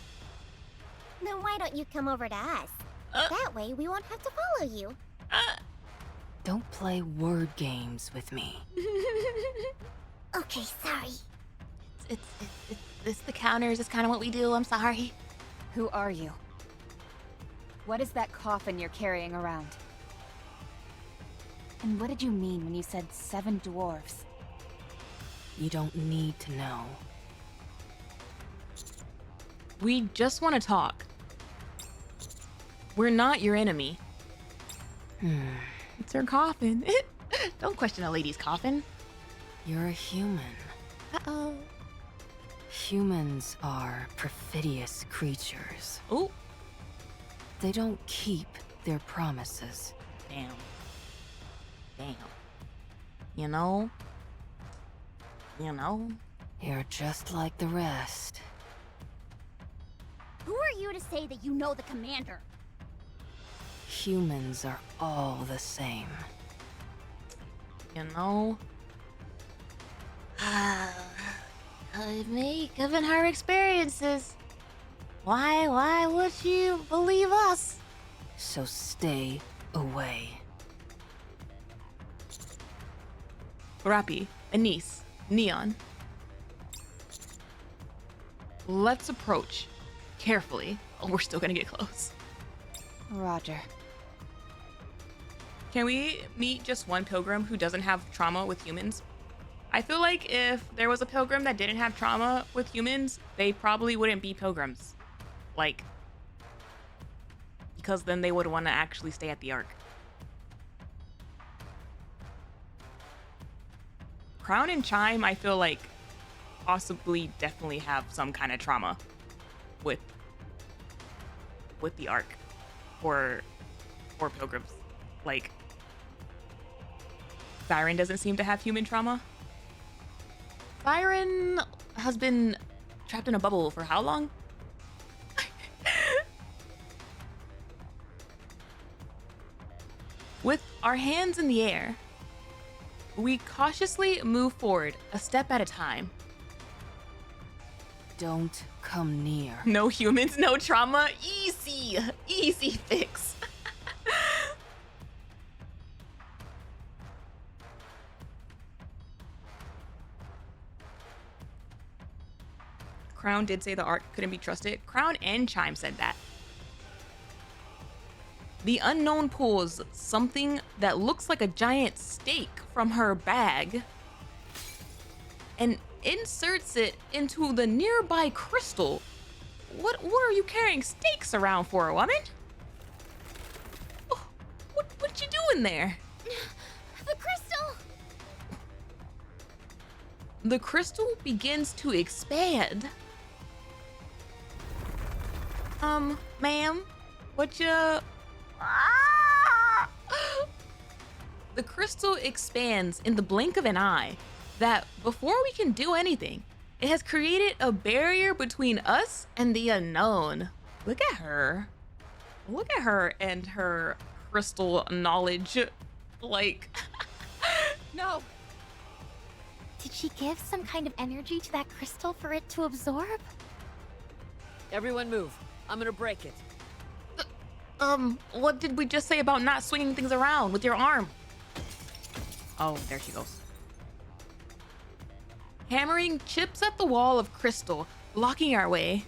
Then why don't you come over to us? That way we won't have to follow you. Don't play word games with me. Okay, sorry. It's the counters. It's kind of what we do. I'm sorry. Who are you? What is that coffin you're carrying around? And what did you mean when you said 7 dwarves? You don't need to know. We just want to talk. We're not your enemy. It's her coffin. Don't question a lady's coffin. You're a human. Uh-oh. Humans are perfidious creatures. Oh, They don't keep their promises. damn. You know? You're just like the rest. Who are you to say that you know the commander? Humans are all the same. Could be, given her experiences. Why would you believe us? So stay away. Rappy, Anise, Neon. Let's approach carefully. Oh, we're still gonna get close. Roger. Can we meet just one pilgrim who doesn't have trauma with humans? I feel like if there was a pilgrim that didn't have trauma with humans, they probably wouldn't be pilgrims. Like, because then they would want to actually stay at the Ark. Crown and Chime, I feel like possibly definitely have some kind of trauma with the Ark or pilgrims. Like, Byron doesn't seem to have human trauma. Byron has been trapped in a bubble for how long? With our hands in the air, we cautiously move forward, a step at a time. Don't come near. No humans, no trauma. Easy. Easy fix. Crown did say the Ark couldn't be trusted. Crown and Chime said that. The unknown pulls something that looks like a giant steak from her bag and inserts it into the nearby crystal. What are you carrying steaks around for, woman? Oh, what you doing there? The crystal! The crystal begins to expand. Ma'am, what you... Ah! The crystal expands in the blink of an eye that before we can do anything, it has created a barrier between us and the unknown. Look at her. Look at her and her crystal knowledge. Like, no. Did she give some kind of energy to that crystal for it to absorb? Everyone move. I'm gonna break it. What did we just say about not swinging things around with your arm? Oh, there she goes. Hammering chips at the wall of crystal, blocking our way.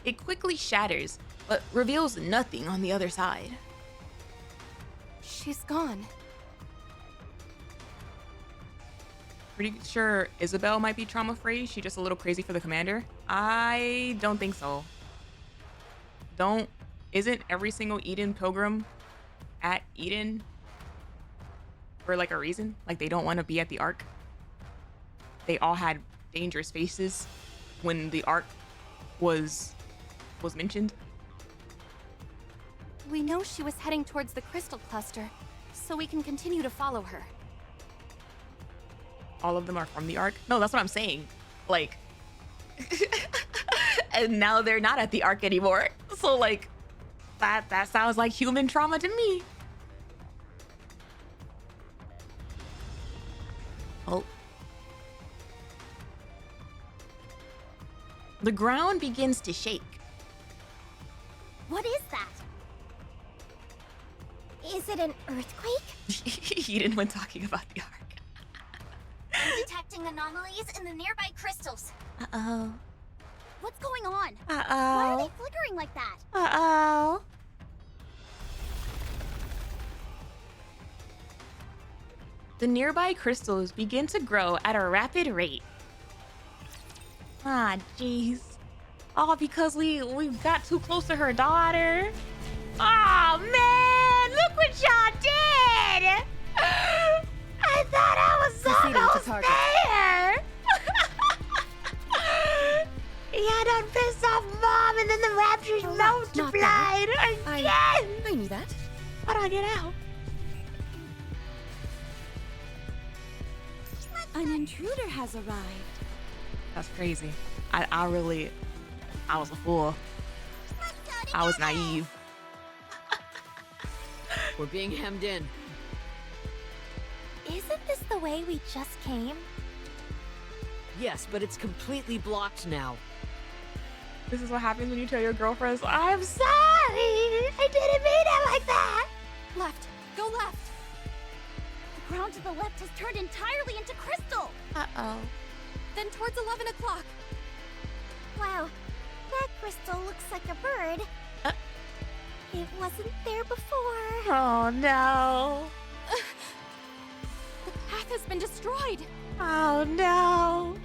It quickly shatters, but reveals nothing on the other side. She's gone. Pretty sure Isabel might be trauma-free. She's just a little crazy for the commander. I don't think so. Isn't every single Eden pilgrim at Eden for like a reason? Like they don't want to be at the Ark. They all had dangerous faces when the Ark was mentioned. We know she was heading towards the crystal cluster, so we can continue to follow her. All of them are from the Ark? No, that's what I'm saying. Like, and now they're not at the Ark anymore. So like, that sounds like human trauma to me. Oh. The ground begins to shake. What is that? Is it an earthquake? Eden when talking about the Ark. I'm detecting anomalies in the nearby crystals. Uh-oh. What's going on? Uh-oh. Why are they flickering like that? Uh-oh. The nearby crystals begin to grow at a rapid rate. Ah, jeez. All because we got too close to her daughter. Oh, man! Look what y'all did! I thought I was Proceeding to almost target. there! Yeah, done pissed off Mom, and then the raptures multiplied again! I knew that. How do I get out? An intruder has arrived. That's crazy. I was a fool. I was naive. We're being hemmed in. Isn't this the way we just came? Yes, but it's completely blocked now. This is what happens when you tell your girlfriends, I'm sorry, I didn't mean it like that. Left. Go left. The ground to the left has turned entirely into crystal. Uh-oh. Then towards 11 o'clock. Wow, that crystal looks like a bird. It wasn't there before. Oh no. The path has been destroyed. Oh no.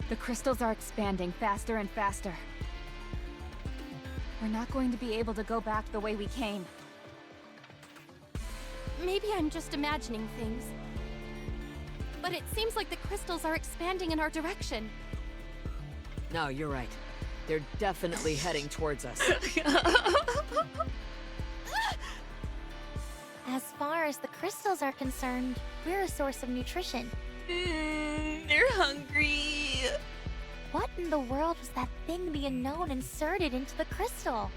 The crystals are expanding faster and faster. We're not going to be able to go back the way we came. Maybe I'm just imagining things. But it seems like the crystals are expanding in our direction. No, you're right. They're definitely heading towards us. As far as the crystals are concerned, we're a source of nutrition. They're hungry. What in the world was that thing the unknown inserted into the crystal?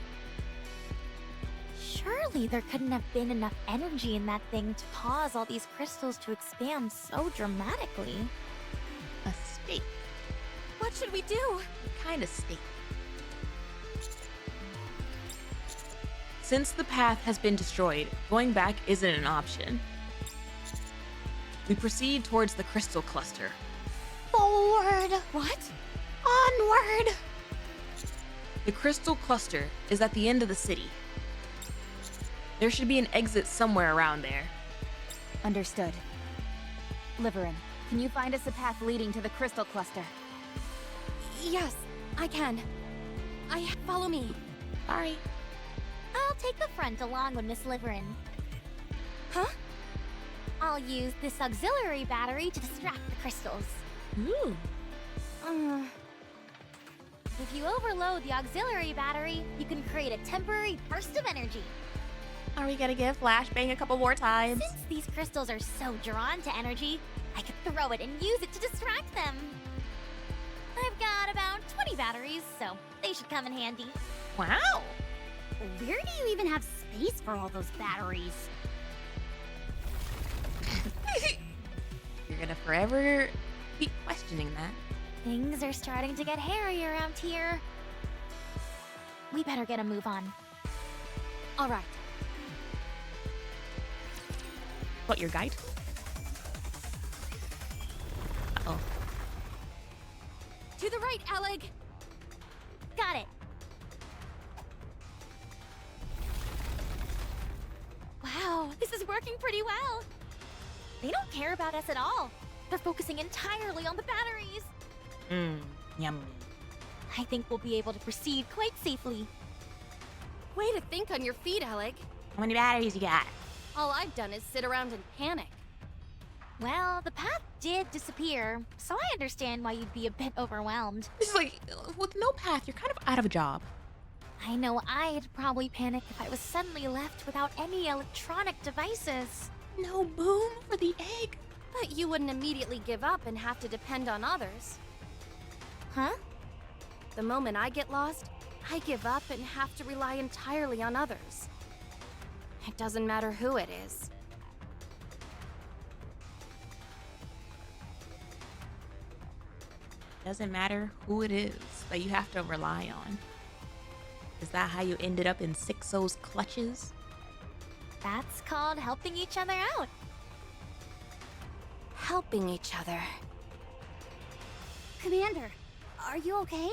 Surely there couldn't have been enough energy in that thing to cause all these crystals to expand so dramatically. A steak. What should we do? What kind of steak? Since the path has been destroyed, going back isn't an option. We proceed towards the crystal cluster. Forward! What? Onward! The crystal cluster is at the end of the city. There should be an exit somewhere around there. Understood. Liverin, can you find us a path leading to the crystal cluster? Yes, I can. Follow me. Sorry. I'll take the front along with Miss Liverin. Huh? I'll use this auxiliary battery to distract the crystals. Ooh. If you overload the auxiliary battery, you can create a temporary burst of energy. Are we gonna get flashbang a couple more times? Since these crystals are so drawn to energy, I could throw it and use it to distract them. I've got about 20 batteries, so they should come in handy. Wow. Where do you even have space for all those batteries? You're gonna forever be questioning that. Things are starting to get hairy around here. We better get a move on. All right. What, your guide? Uh-oh. To the right, Alec. Got it. Wow, this is working pretty well. They don't care about us at all. They're focusing entirely on the batteries. Yummy. I think we'll be able to proceed quite safely. Way to think on your feet, Alec. How many batteries you got? All I've done is sit around and panic. Well, the path did disappear, so I understand why you'd be a bit overwhelmed. This is like, with no path, you're kind of out of a job. I know I'd probably panic if I was suddenly left without any electronic devices. No boom for the egg. But you wouldn't immediately give up and have to depend on others. Huh? The moment I get lost, I give up and have to rely entirely on others. It doesn't matter who it is. Doesn't matter who it is that you have to rely on. Is that how you ended up in Sixo's clutches? That's called helping each other out. Helping each other. Commander, are you okay?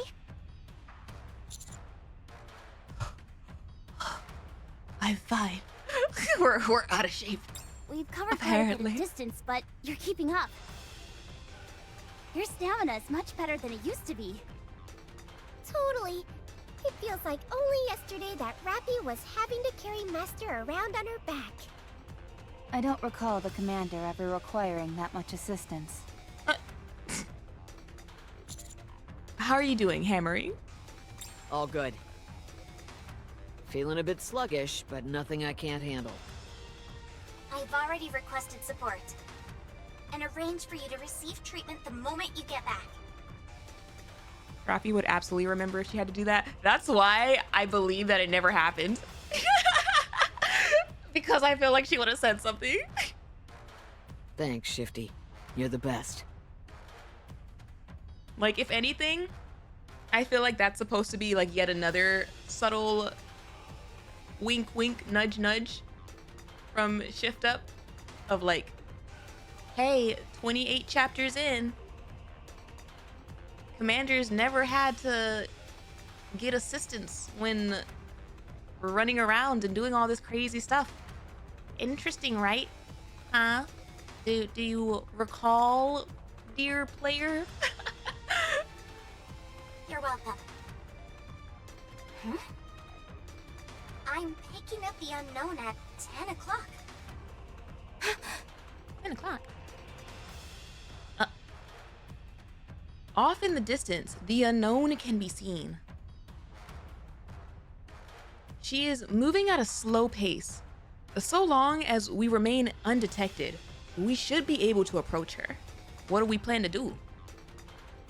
I'm fine. we're out of shape. We've covered Apparently. quite a bit of distance, but you're keeping up. Your stamina is much better than it used to be. Totally. It feels like only yesterday that Rappy was having to carry Master around on her back. I don't recall the commander ever requiring that much assistance. How are you doing, Hammering? All good. Feeling a bit sluggish, but nothing I can't handle. I've already requested support. And arranged for you to receive treatment the moment you get back. Rappy would absolutely remember if she had to do that. That's why I believe that it never happened. Because I feel like she would have said something. Thanks, Shifty. You're the best. Like, if anything, I feel like that's supposed to be like yet another subtle wink, wink, nudge, nudge from Shift Up of like, hey, 28 chapters in, Commanders never had to get assistance when running around and doing all this crazy stuff. Interesting, right? Huh? Do you recall, dear player? You're welcome. Huh? I'm picking up the unknown at 10 o'clock. 10 o'clock. Off in the distance, the unknown can be seen. She is moving at a slow pace. So long as we remain undetected, we should be able to approach her. What do we plan to do?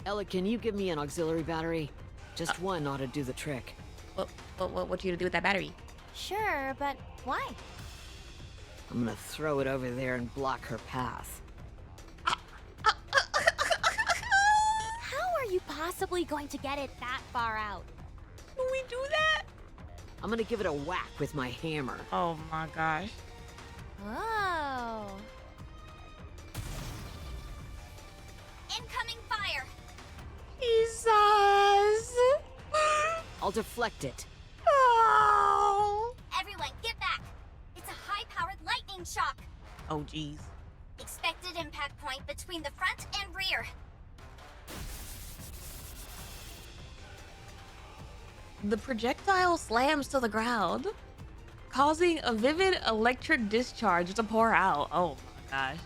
Ella, can you give me an auxiliary battery? Just one ought to do the trick. What you to do with that battery? Sure, but why? I'm gonna throw it over there and block her path. How are you possibly going to get it that far out? Can we do that? I'm gonna give it a whack with my hammer. Oh my gosh. Oh. Incoming fire! Jesus. I'll deflect it. Oh. Everyone, get back! It's a high-powered lightning shock. Oh geez. Expected impact point between the front and rear. The projectile slams to the ground, causing a vivid electric discharge to pour out. Oh my gosh.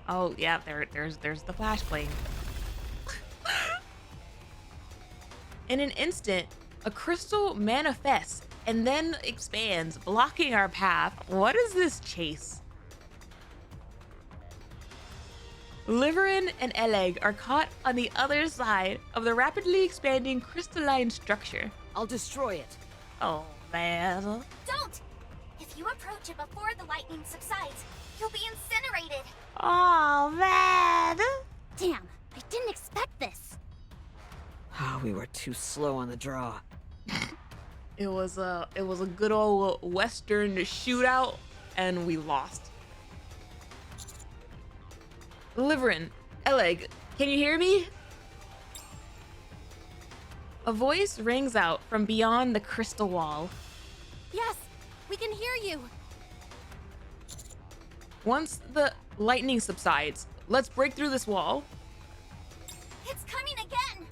Oh yeah, there's the flashbang. In an instant, a crystal manifests and then expands, blocking our path. What is this chase? Liverin and Eleg are caught on the other side of the rapidly expanding crystalline structure. I'll destroy it. Oh man. Don't! If you approach it before the lightning subsides, you'll be incinerated. Oh man. Damn, I didn't expect this. Ah, we were too slow on the draw. It was a good old Western shootout, and we lost. Liverin, Eleg, can you hear me? A voice rings out from beyond the crystal wall. Yes, we can hear you. Once the lightning subsides, let's break through this wall. It's coming again!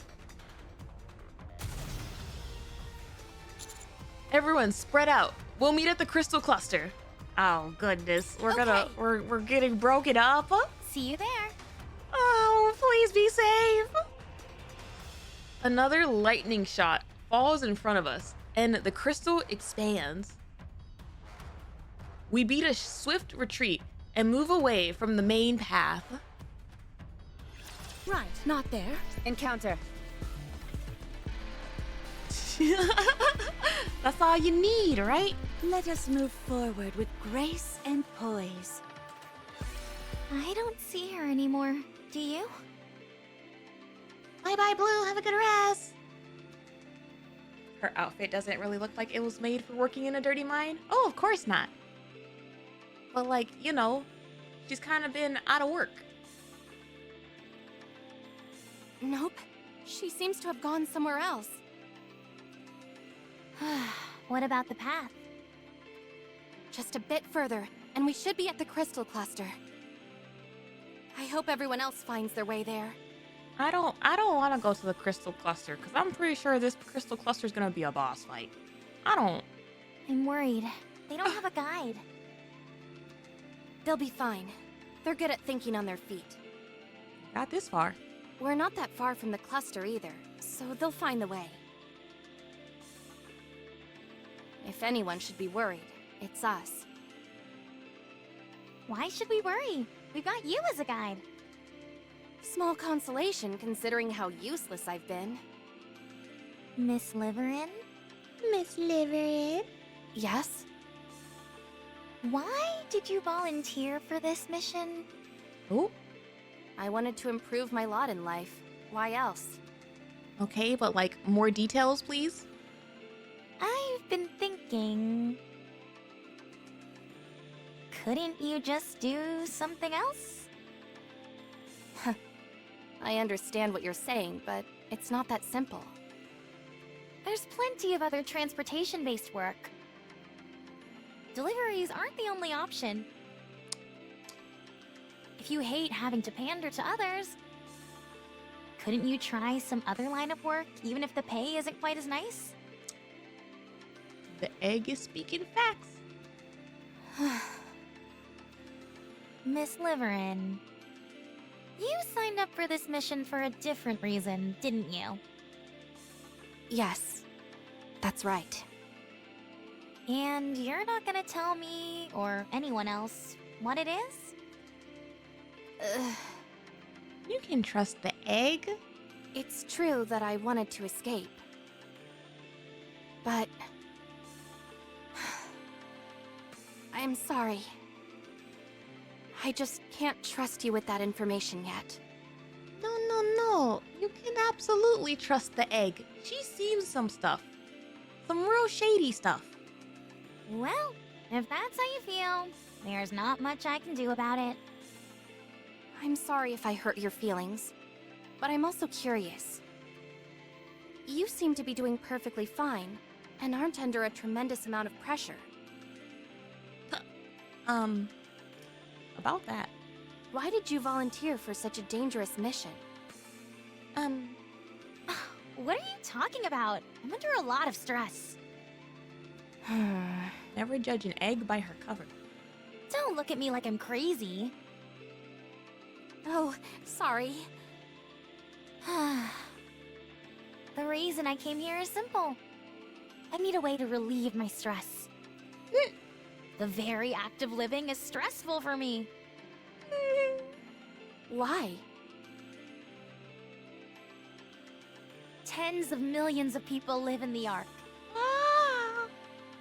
Everyone spread out. We'll meet at the crystal cluster. Oh goodness, we're getting broken up. See you there. Oh, please be safe. Another lightning shot falls in front of us, and the crystal expands. We beat a swift retreat and move away from the main path. Right, not there. Encounter. That's all you need, right? Let us move forward with grace and poise. I don't see her anymore. Do you? Bye-bye, Blue. Have a good rest. Her outfit doesn't really look like it was made for working in a dirty mine. Oh, of course not. But like, you know, she's kind of been out of work. Nope. She seems to have gone somewhere else. What about the path? Just a bit further, and we should be at the crystal cluster. I hope everyone else finds their way there. I don't want to go to the crystal cluster because I'm pretty sure this crystal cluster is gonna be a boss fight. I'm worried. They don't have a guide. They'll be fine. They're good at thinking on their feet. Got this far. We're not that far from the cluster either, so they'll find the way. If anyone should be worried, it's us. Why should we worry? We've got you as a guide. Small consolation considering how useless I've been. Miss Liverin? Miss Liverin? Yes? Why did you volunteer for this mission? Oh, I wanted to improve my lot in life. Why else? Okay, but like more details, please. I've been thinking... Couldn't you just do something else? I understand what you're saying, but it's not that simple. There's plenty of other transportation-based work. Deliveries aren't the only option. If you hate having to pander to others, couldn't you try some other line of work, even if the pay isn't quite as nice? The egg is speaking facts. Miss Liverin, you signed up for this mission for a different reason, didn't you? Yes, that's right. And you're not gonna tell me, or anyone else, what it is? You can trust the egg. It's true that I wanted to escape. But... I'm sorry. I just can't trust you with that information yet. No. You can absolutely trust the egg. She's seen some stuff. Some real shady stuff. Well, if that's how you feel, there's not much I can do about it. I'm sorry if I hurt your feelings, but I'm also curious. You seem to be doing perfectly fine, and aren't under a tremendous amount of pressure. About that. Why did you volunteer for such a dangerous mission? What are you talking about? I'm under a lot of stress. Never judge an egg by her cover. Don't look at me like I'm crazy. Oh, sorry. The reason I came here is simple. I need a way to relieve my stress. The very act of living is stressful for me. Why? Tens of millions of people live in the Ark.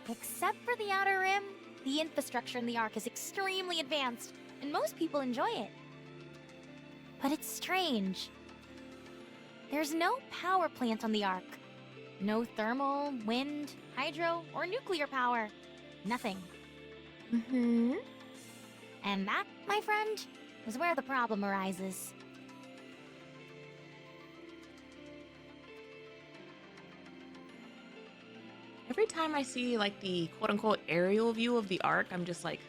Except for the Outer Rim, the infrastructure in the Ark is extremely advanced, and most people enjoy it. But it's strange. There's no power plant on the Ark. No thermal, wind, hydro, or nuclear power. Nothing. Mm-hmm. And that, my friend, is where the problem arises. Every time I see like the quote-unquote aerial view of the Ark, I'm just like,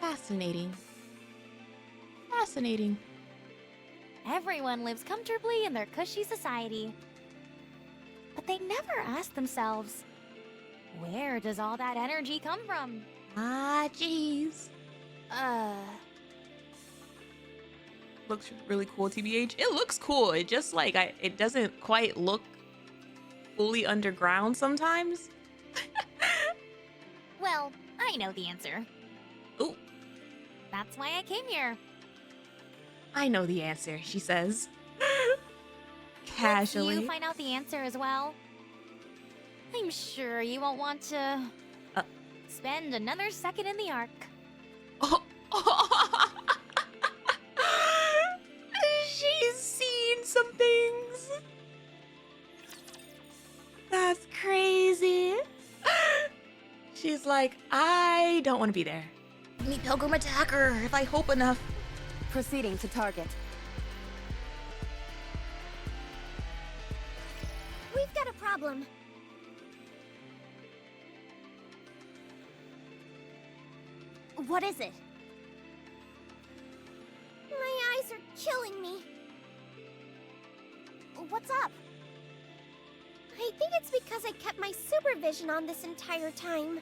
fascinating. Fascinating. Everyone lives comfortably in their cushy society. But they never ask themselves, where does all that energy come from? Ah, jeez. Looks really cool, TBH. It looks cool. It just like, it doesn't quite look fully underground sometimes. Well, I know the answer. Ooh. That's why I came here. I know the answer, she says. Once Casually. you find out the answer as well, I'm sure you won't want to spend another second in the Ark. Oh. She's seen some things. That's crazy. She's like, I don't want to be there. Let me pilgrim attack her if I hope enough. Proceeding to target. We've got a problem. What is it? My eyes are killing me. What's up? I think it's because I kept my supervision on this entire time.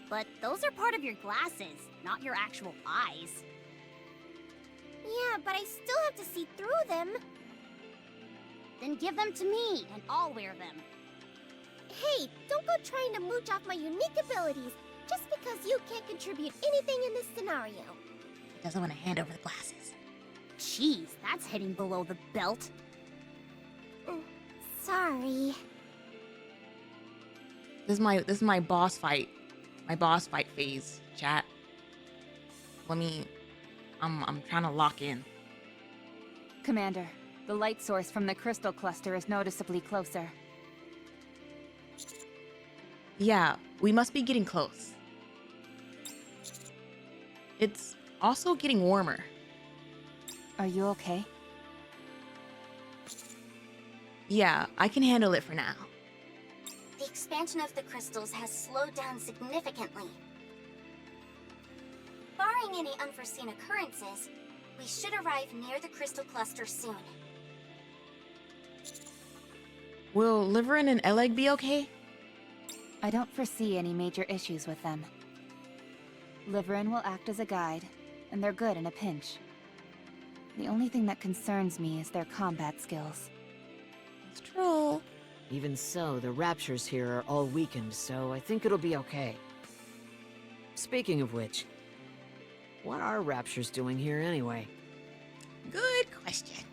But those are part of your glasses, not your actual eyes. Yeah, but I still have to see through them. Then give them to me, and I'll wear them. Hey, don't go trying to mooch off my unique abilities just because you can't contribute anything in this scenario. He doesn't want to hand over the glasses. Jeez, that's hitting below the belt. Sorry. This is my boss fight. My boss fight phase, chat. I'm trying to lock in. Commander, the light source from the crystal cluster is noticeably closer. Yeah, we must be getting close. It's also getting warmer. Are you okay? Yeah, I can handle it for now. The expansion of the crystals has slowed down significantly. Barring any unforeseen occurrences, we should arrive near the crystal cluster soon. Will Liverin and Eleg be okay? I don't foresee any major issues with them. Liverin will act as a guide, and they're good in a pinch. The only thing that concerns me is their combat skills. It's true. Even so, the raptures here are all weakened, so I think it'll be okay. Speaking of which, what are raptures doing here anyway? Good question.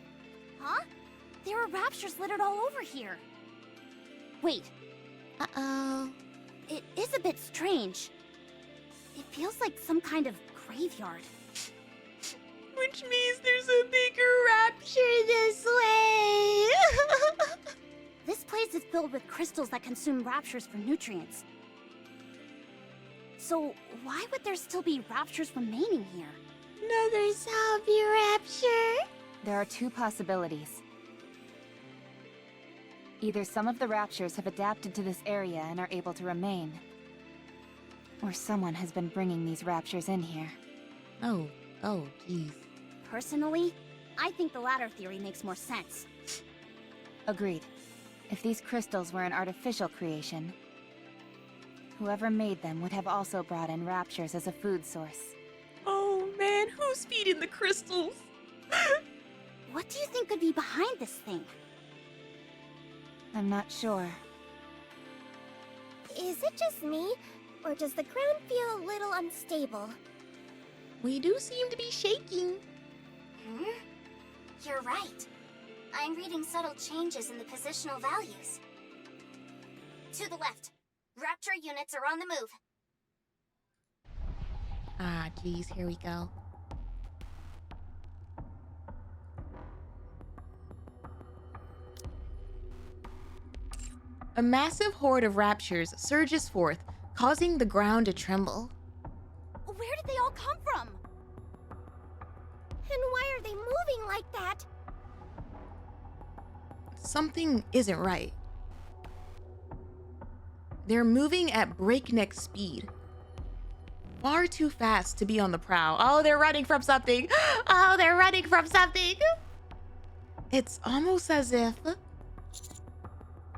Huh? There are raptures littered all over here. Wait, Uh-oh. it is a bit strange. It feels like some kind of graveyard. Which means there's a bigger Rapture this way! This place is filled with crystals that consume raptures for nutrients. So, why would there still be raptures remaining here? Another zombie rapture? There are two possibilities. Either some of the raptures have adapted to this area and are able to remain, or someone has been bringing these raptures in here. Oh, jeez. Personally, I think the latter theory makes more sense. Agreed. If these crystals were an artificial creation, whoever made them would have also brought in raptures as a food source. Oh man, who's feeding the crystals? What do you think could be behind this thing? I'm not sure. Is it just me, or does the ground feel a little unstable? We do seem to be shaking. You're right. I'm reading subtle changes in the positional values. To the left. Rapture units are on the move. Ah, geez, here we go. A massive horde of raptures surges forth, causing the ground to tremble. Where did they all come from? And why are they moving like that? Something isn't right. They're moving at breakneck speed. Far too fast to be on the prowl. Oh, they're running from something. Oh, they're running from something. It's almost as if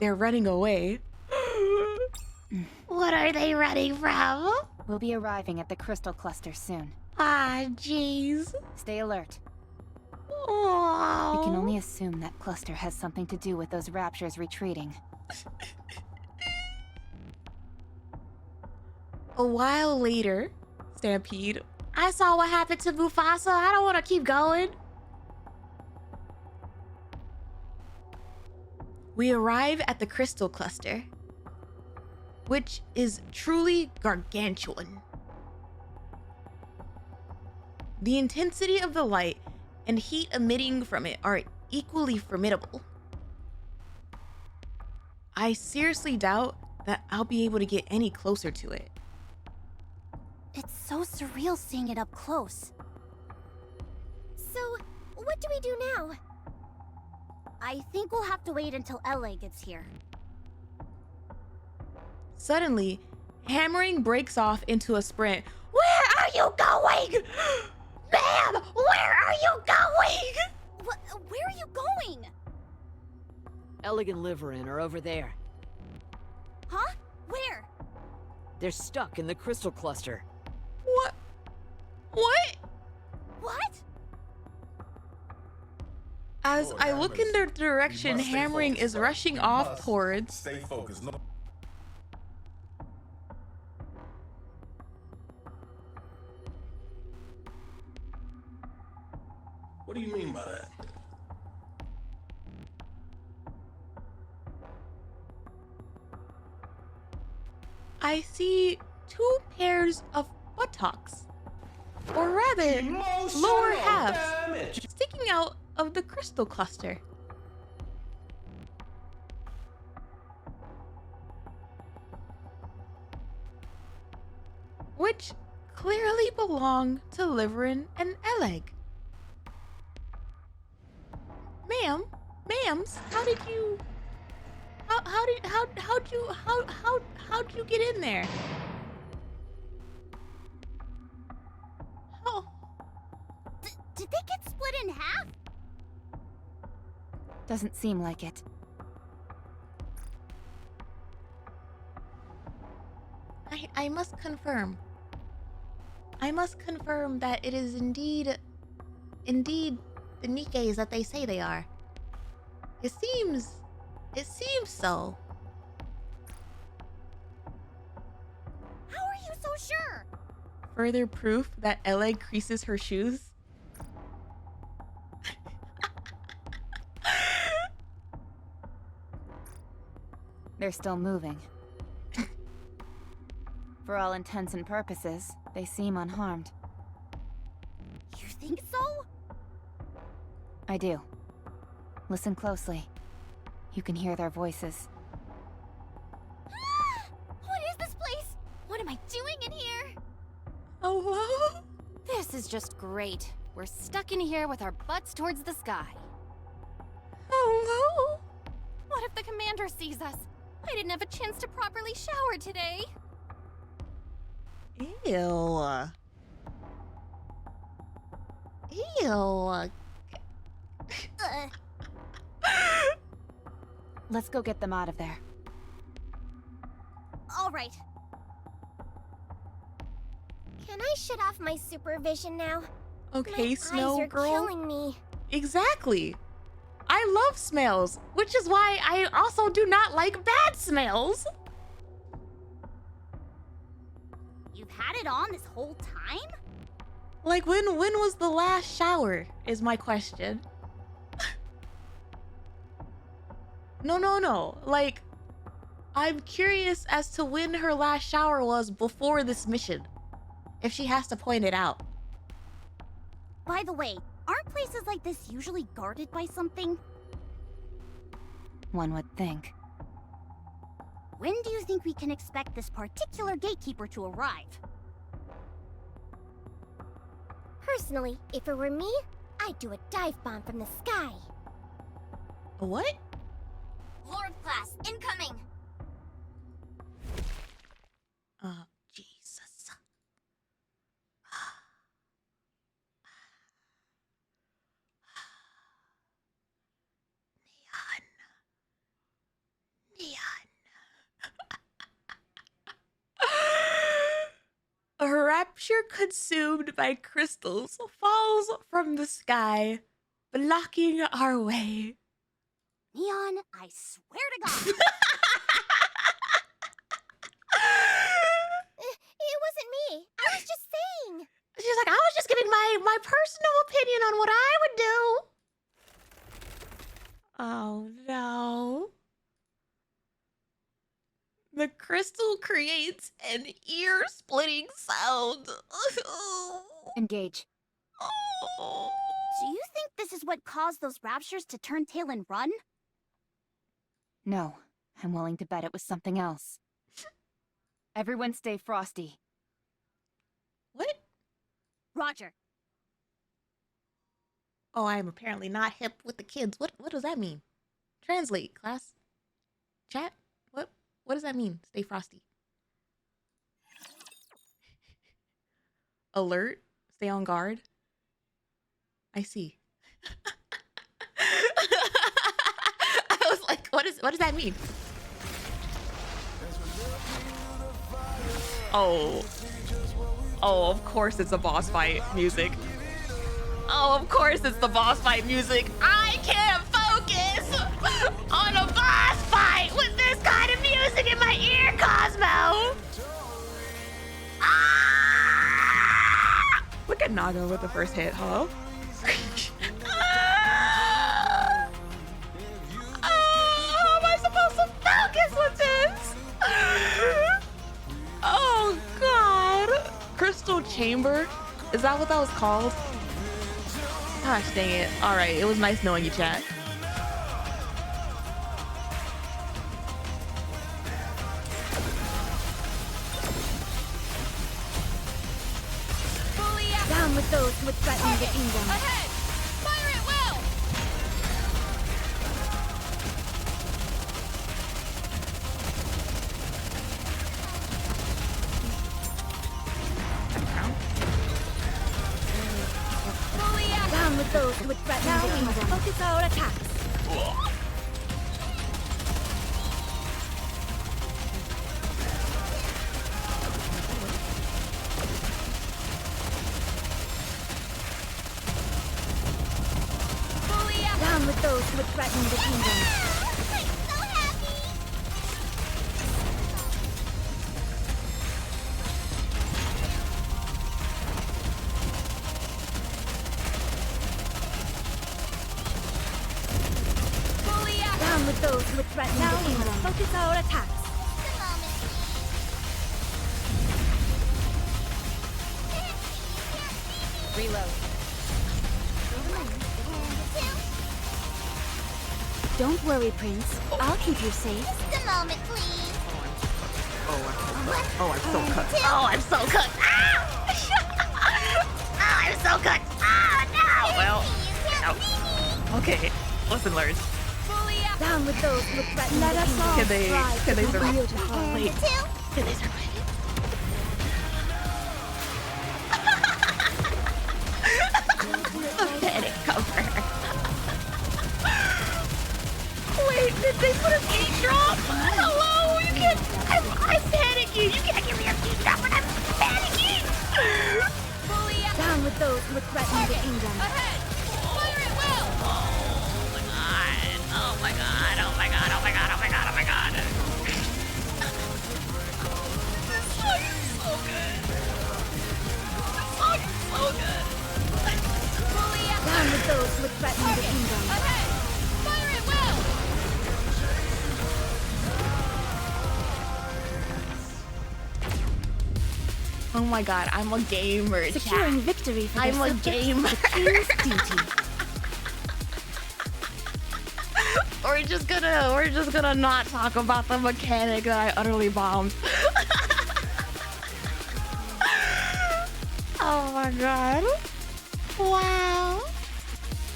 they're running away. What are they running from? We'll be arriving at the crystal cluster soon. Ah, jeez. Stay alert. Oh. We can only assume that cluster has something to do with those raptures retreating. A while later, Stampede. I saw what happened to Mufasa. I don't want to keep going. We arrive at the crystal cluster, which is truly gargantuan. The intensity of the light and heat emitting from it are equally formidable. I seriously doubt that I'll be able to get any closer to it. It's so surreal seeing it up close. So, what do we do now? I think we'll have to wait until LA gets here. Suddenly, hammering breaks off into a sprint. Where are you going? Ma'am, where are you going? Where are you going? Elegant Liverin are over there. Huh? Where? They're stuck in the crystal cluster. What? What? What? As Lord I have look in their mercy. direction, We must stay hammering focused, is bro. rushing We off must towards. Stay focused. No. What do you mean by that? I see two pairs of buttocks. Or rather, lower halves, sticking out of the crystal cluster. Which clearly belong to Liverin and Eleg. Ma'ams, how'd you get in there? Oh, Did they get split in half? Doesn't seem like it. I must confirm. I must confirm that it is indeed the Nikkes that they say they are. It seems so. How are you so sure? further proof that Eleg creases her shoes? They're still moving. For all intents and purposes, they seem unharmed. You think so? I do. Listen closely. You can hear their voices. What is this place? What am I doing in here? Hello? This is just great. We're stuck in here with our butts towards the sky. Hello? What if the commander sees us? I didn't have a chance to properly shower today. Ew. Ew. Let's go get them out of there. All right. Can I shut off my supervision now? Okay, My smell eyes are girl. killing me. Exactly. I love smells, which is why I also do not like bad smells. You've had it on this whole time? Like when was the last shower is my question. No. Like, I'm curious as to when her last shower was before this mission. If she has to point it out. By the way, aren't places like this usually guarded by something? One would think. When do you think we can expect this particular gatekeeper to arrive? Personally, if it were me, I'd do a dive bomb from the sky. What? Lord class, incoming! Jesus. Neon. A rapture consumed by crystals falls from the sky, blocking our way. Neon, I swear to God. It wasn't me. I was just saying. She's like, I was just giving my personal opinion on what I would do. Oh no. The crystal creates an ear-splitting sound. Engage. Do you think this is what caused those raptures to turn tail and run? No, I'm willing to bet it was something else. Everyone stay frosty. What? Roger. Oh, I am apparently not hip with the kids. What does that mean? Translate, class. Chat? What does that mean? Stay frosty. Alert? Stay on guard? I see. I was like, what does that mean? Oh, of course it's a boss fight music. Oh, of course it's the boss fight music. I can't focus on a boss fight with this kind of music in my ear, Cosmo. Ah! Look at Naga with the first hit, huh? How am I supposed to focus with this? Oh God! Crystal Chamber? Is that what that was called? Gosh dang it. All right, it was nice knowing you, chat. Down with those who would threaten the kingdom. Ahead! Fire at will! Down with those who would threaten the kingdom. Focus our attacks. Down with those who would threaten the kingdom. I'm so happy! Down with those who would threaten the kingdom. Focus our attacks. Just a moment, please. Reload. Don't worry, Prince. I'll keep you safe. Just a moment, please. Oh, I'm so cut. Oh, I'm so cut. Ah! Oh, I'm so cut. Ah, no! Well, Can't see me. okay. Lesson learned. Down with those who would threaten the kingdom. Can they survive? Beautiful. Wait, Two. can they survive? Panic cover. Wait, did they put a beat drop? Hello, you can't. I'm panicking. You can't give me a beat drop when I'm panicking. Down with those who would threaten the kingdom. Ahead! Fire at will! Oh my god. Oh my god. Oh my god. Oh my god. Oh my god. This song is so good. This song is so good. Down with those who would threaten the kingdom. Ahead! Fire at will! Oh my god, I'm a gamer, Securing chat. victory for I'm their a subjects gamer. is the king's duty. We're just gonna not talk about the mechanic that I utterly bombed. Oh my god. Wow.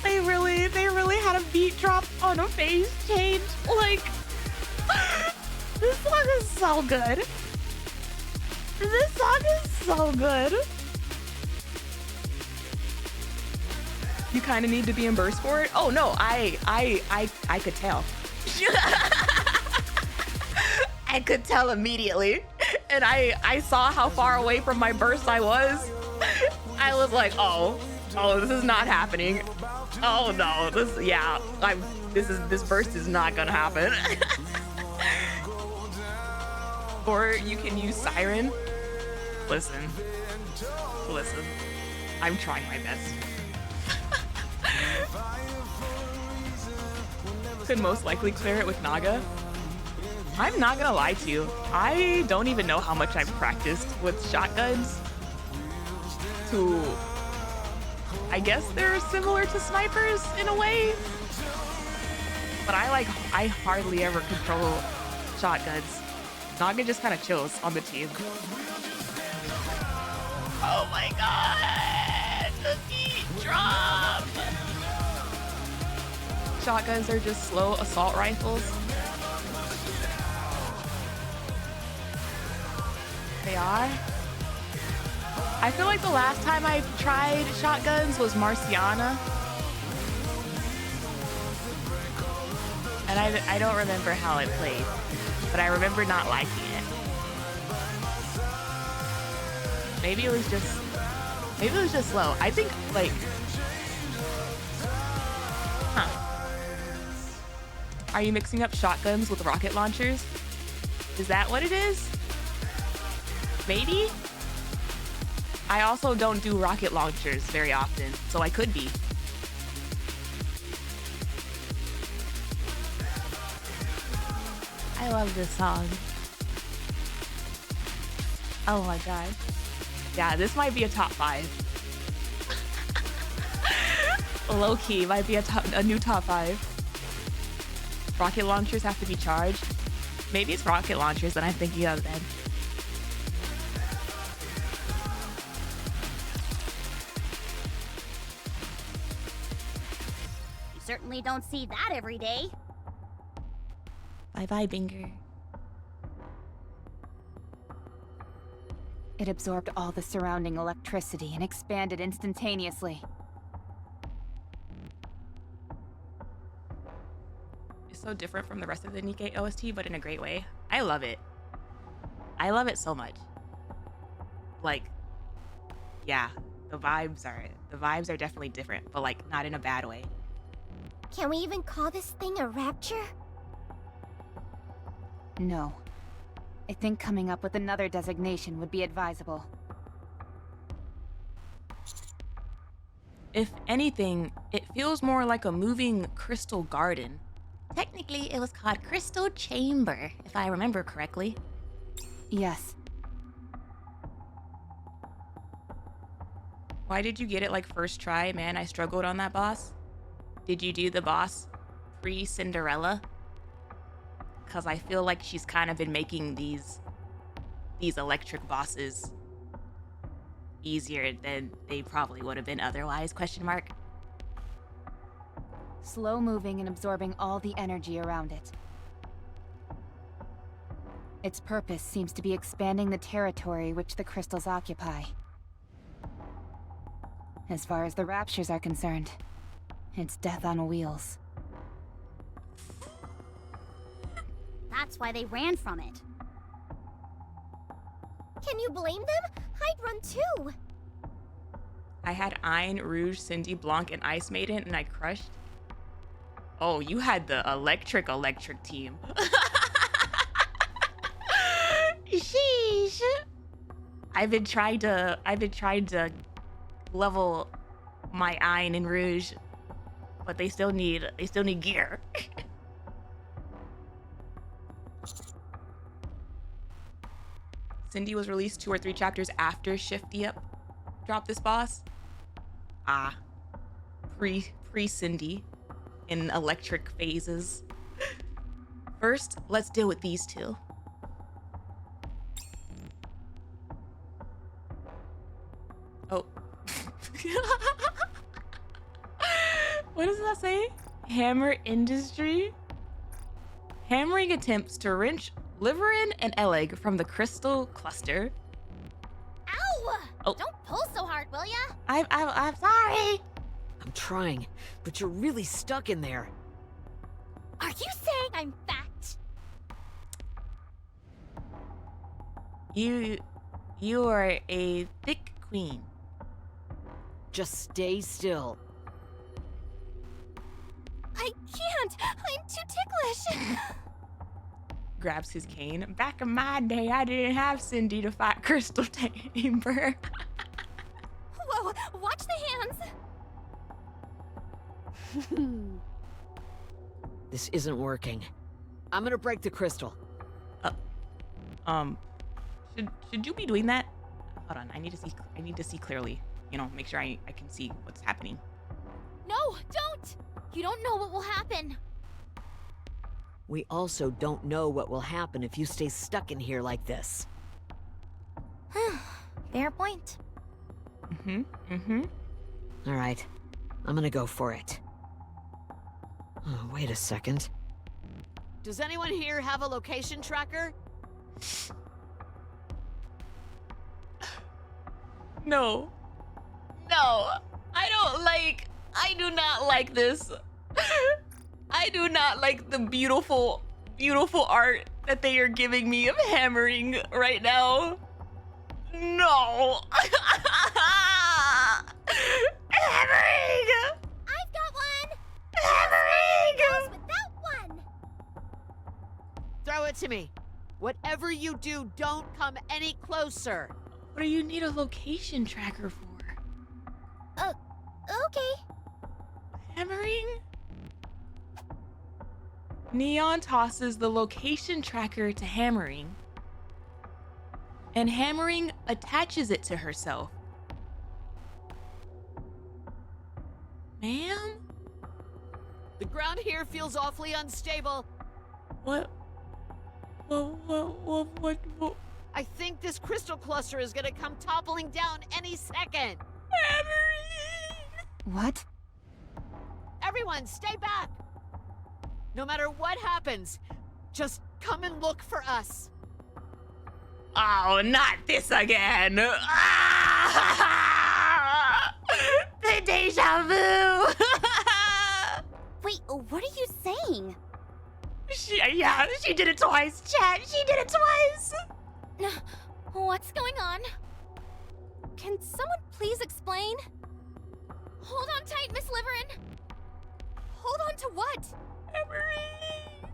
They really had a beat drop on a phase change. Like, this song is so good. This song is so good. You kind of need to be in burst for it. Oh no, I could tell. I could tell immediately, and I saw how far away from my burst I was. I was like, oh, this is not happening. Oh no, this burst is not gonna happen. Or you can use Siren. Listen, I'm trying my best. Could most likely clear it with Naga. I'm not gonna lie to you. I don't even know how much I've practiced with shotguns. I guess they're similar to snipers in a way. But I hardly ever control shotguns. Naga just kind of chills on the team. Oh my god! The beat drop! Shotguns are just slow assault rifles. They are? I feel like the last time I tried shotguns was Marciana. And I don't remember how it played, but I remember not liking it. Maybe it was just slow. I think like, Are you mixing up shotguns with rocket launchers? Is that what it is? Maybe? I also don't do rocket launchers very often, so I could be. I love this song. Oh my god. Yeah, this might be a top 5. Low key might be a new top 5. Rocket launchers have to be charged. Maybe it's rocket launchers that I'm thinking of then. You certainly don't see that every day. Bye bye, Binger. It absorbed all the surrounding electricity and expanded instantaneously. It's so different from the rest of the Nikke OST, but in a great way. I love it. I love it so much. Like, yeah, the vibes are definitely different, but like not in a bad way. Can we even call this thing a rapture? No. I think coming up with another designation would be advisable. If anything, it feels more like a moving crystal garden. Technically, it was called Crystal Chamber, if I remember correctly. Yes. Why did you get it like first try? Man, I struggled on that boss. Did you do the boss pre-Cinderella? Because I feel like she's kind of been making these electric bosses easier than they probably would have been otherwise, question mark. Slow moving and absorbing all the energy around it. Its purpose seems to be expanding the territory which the crystals occupy. As far as the raptures are concerned, it's death on wheels. That's why they ran from it. Can you blame them? I'd run too. I had Ein, Rouge, Cindy, Blanc, and Ice Maiden, and I crushed. Oh, you had the electric team. Sheesh. I've been trying to level my Ein and Rouge, but they still need gear. Cindy was released 2 or 3 chapters after Shifty Up dropped this boss. Ah, pre-Cindy in electric phases. First, let's deal with these two. Oh. What does that say? Hammer Industry? Hammering attempts to wrench Liverin and Eleg from the crystal cluster. Ow! Oh. Don't pull so hard, will ya? I'm sorry. I'm trying, but you're really stuck in there. Are you saying I'm fat? You are a thick queen. Just stay still. I can't! I'm too ticklish! Grabs his cane. Back in my day, I didn't have Cindy to fight Crystal Chamber. Whoa, watch the hands! This isn't working. I'm gonna break the crystal. Should you be doing that? Hold on, I need to see clearly. You know, make sure I can see what's happening. No, don't! You don't know what will happen. We also don't know what will happen if you stay stuck in here like this. Fair point. All right, I'm gonna go for it. Oh, wait a second. Does anyone here have a location tracker? No, I do not like this. I do not like the beautiful art that they are giving me of hammering right now. No. Hammering! I've got one! Hammering! With that one! Throw it to me. Whatever you do, don't come any closer. What do you need a location tracker for? Okay. Hammering? Neon tosses the location tracker to Hammering, and Hammering attaches it to herself. Ma'am? The ground here feels awfully unstable. What? What? I think this crystal cluster is gonna come toppling down any second. What? Everyone, stay back! No matter what happens, just come and look for us. Oh, not this again. Ah! The deja vu. Wait, what are you saying? She did it twice, chat. She did it twice. What's going on? Can someone please explain? Hold on tight, Miss Liverin. Hold on to what?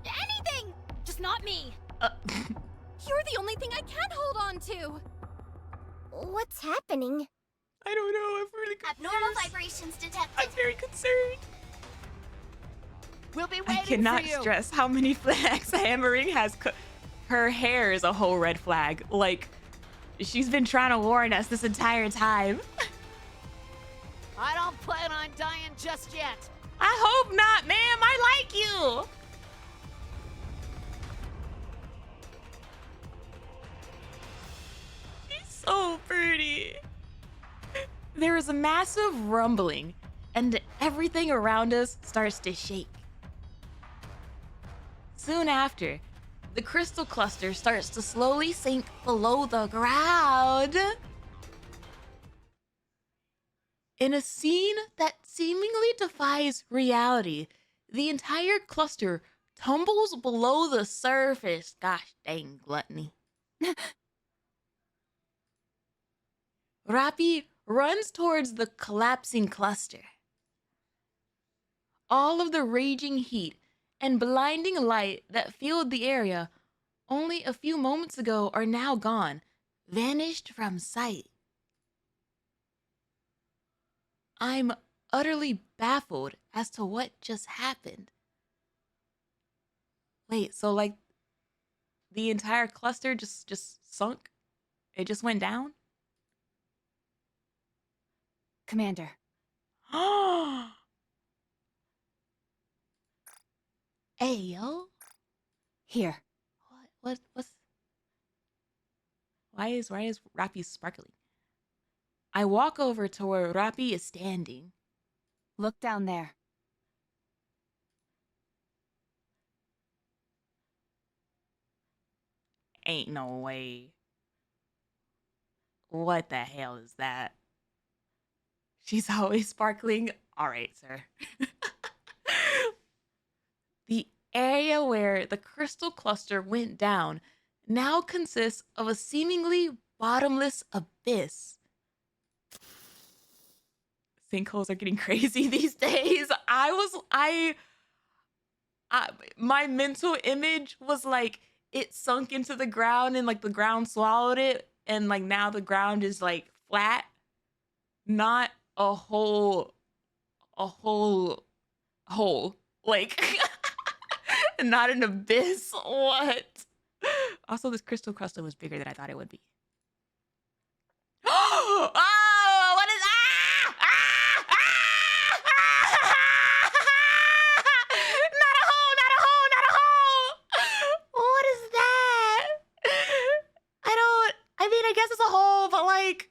Anything! Just not me. You're the only thing I can hold on to. What's happening? I don't know. I'm really confused. Abnormal vibrations detected. I'm very concerned. We'll be waiting I cannot for you. stress how many flags hammering has. Her hair is a whole red flag. Like, she's been trying to warn us this entire time. I don't plan on dying just yet. I hope not, ma'am. I like you. She's so pretty. There is a massive rumbling, and everything around us starts to shake. Soon after, the crystal cluster starts to slowly sink below the ground. In a scene that seemingly defies reality, the entire cluster tumbles below the surface. Gosh dang gluttony. Rappy runs towards the collapsing cluster. All of the raging heat and blinding light that filled the area only a few moments ago are now gone, vanished from sight. I'm utterly baffled as to what just happened. Wait, so like the entire cluster just sunk? It just went down? Commander. Hey, yo. Here. What's why is Rappy sparkling? I walk over to where Rappy is standing. Look down there. Ain't no way. What the hell is that? She's always sparkling. All right, sir. The area where the crystal cluster went down now consists of a seemingly bottomless abyss. Sinkholes are getting crazy these days. My mental image was like it sunk into the ground and like the ground swallowed it and like now the ground is like flat, not a hole like not an abyss. What? Also, this crystal cluster was bigger than I thought it would be. Oh, what is not a hole, not a hole, not a hole. What is that? I mean, I guess it's a hole, but like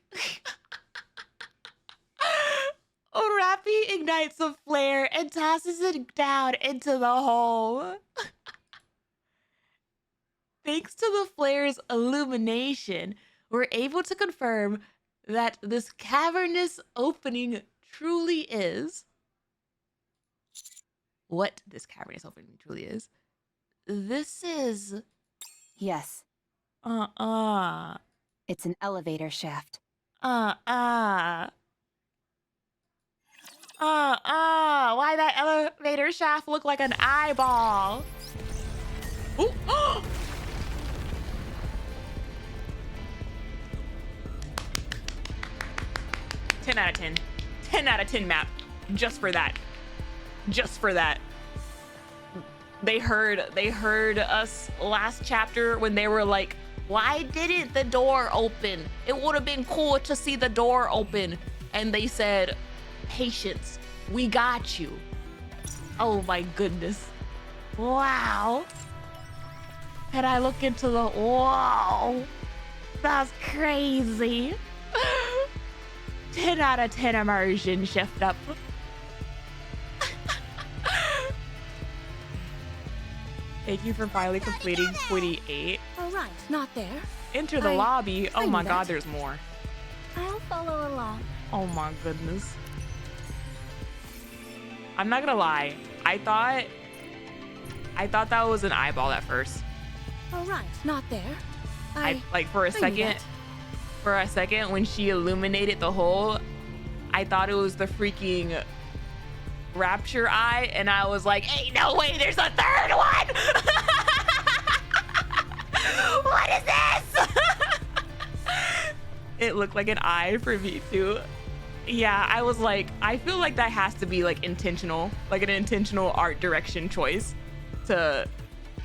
Rappy ignites a flare and tosses it down into the hole. Thanks to the flare's illumination, we're able to confirm that this cavernous opening truly is what this cavernous opening truly is. This is... Yes. Why It's an elevator shaft. that elevator shaft look like an eyeball? Ooh. 10 out of 10. 10 out of 10 map. Just for that. Just for that. They heard us last chapter when they were like, why didn't the door open? It would have been cool to see the door open. And they said, patience. We got you. Oh my goodness. Wow. Can I look into the... Whoa. That's crazy. 10 out of 10 immersion shift up. Thank you for finally completing 28. All right, not there. Enter the lobby. Oh my god, there's more. I'll follow along. Oh my goodness. I'm not gonna lie. I thought that was an eyeball at first. All right, not there. I like for a second when she illuminated the hole, I thought it was the freaking rapture eye, and I was like, ain't no way there's a third one. What is this? It looked like an eye for me too. Yeah, I was like, I feel like that has to be like intentional, like an intentional art direction choice to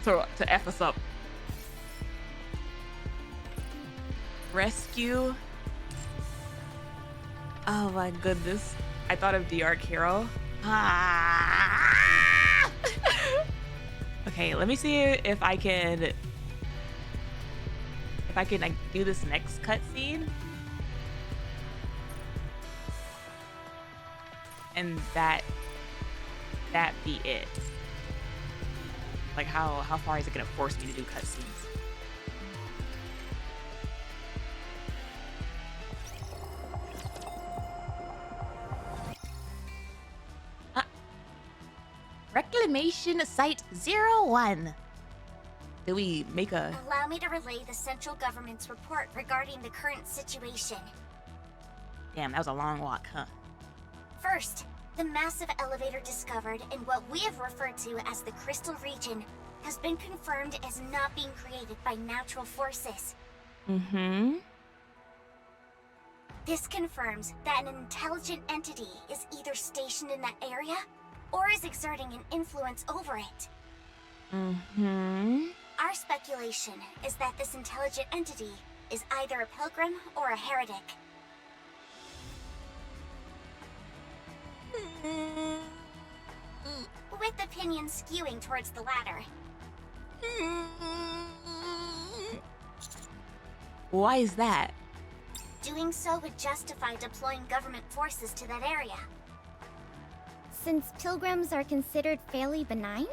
F us up. Rescue. Oh my goodness. I thought of the Arc Hero. Ah! Okay, let me see if I can like do this next cutscene. And that be it. Like how far is it gonna force me to do cutscenes? Reclamation Site 01. Do we make a... Allow me to relay the central government's report regarding the current situation. Damn, that was a long walk, huh? First, the massive elevator discovered in what we have referred to as the Crystal Region has been confirmed as not being created by natural forces. Mm-hmm. This confirms that an intelligent entity is either stationed in that area or is exerting an influence over it. Mm-hmm. Our speculation is that this intelligent entity is either a pilgrim or a heretic. With opinions skewing towards the latter. Why is that? Doing so would justify deploying government forces to that area. Since pilgrims are considered fairly benign?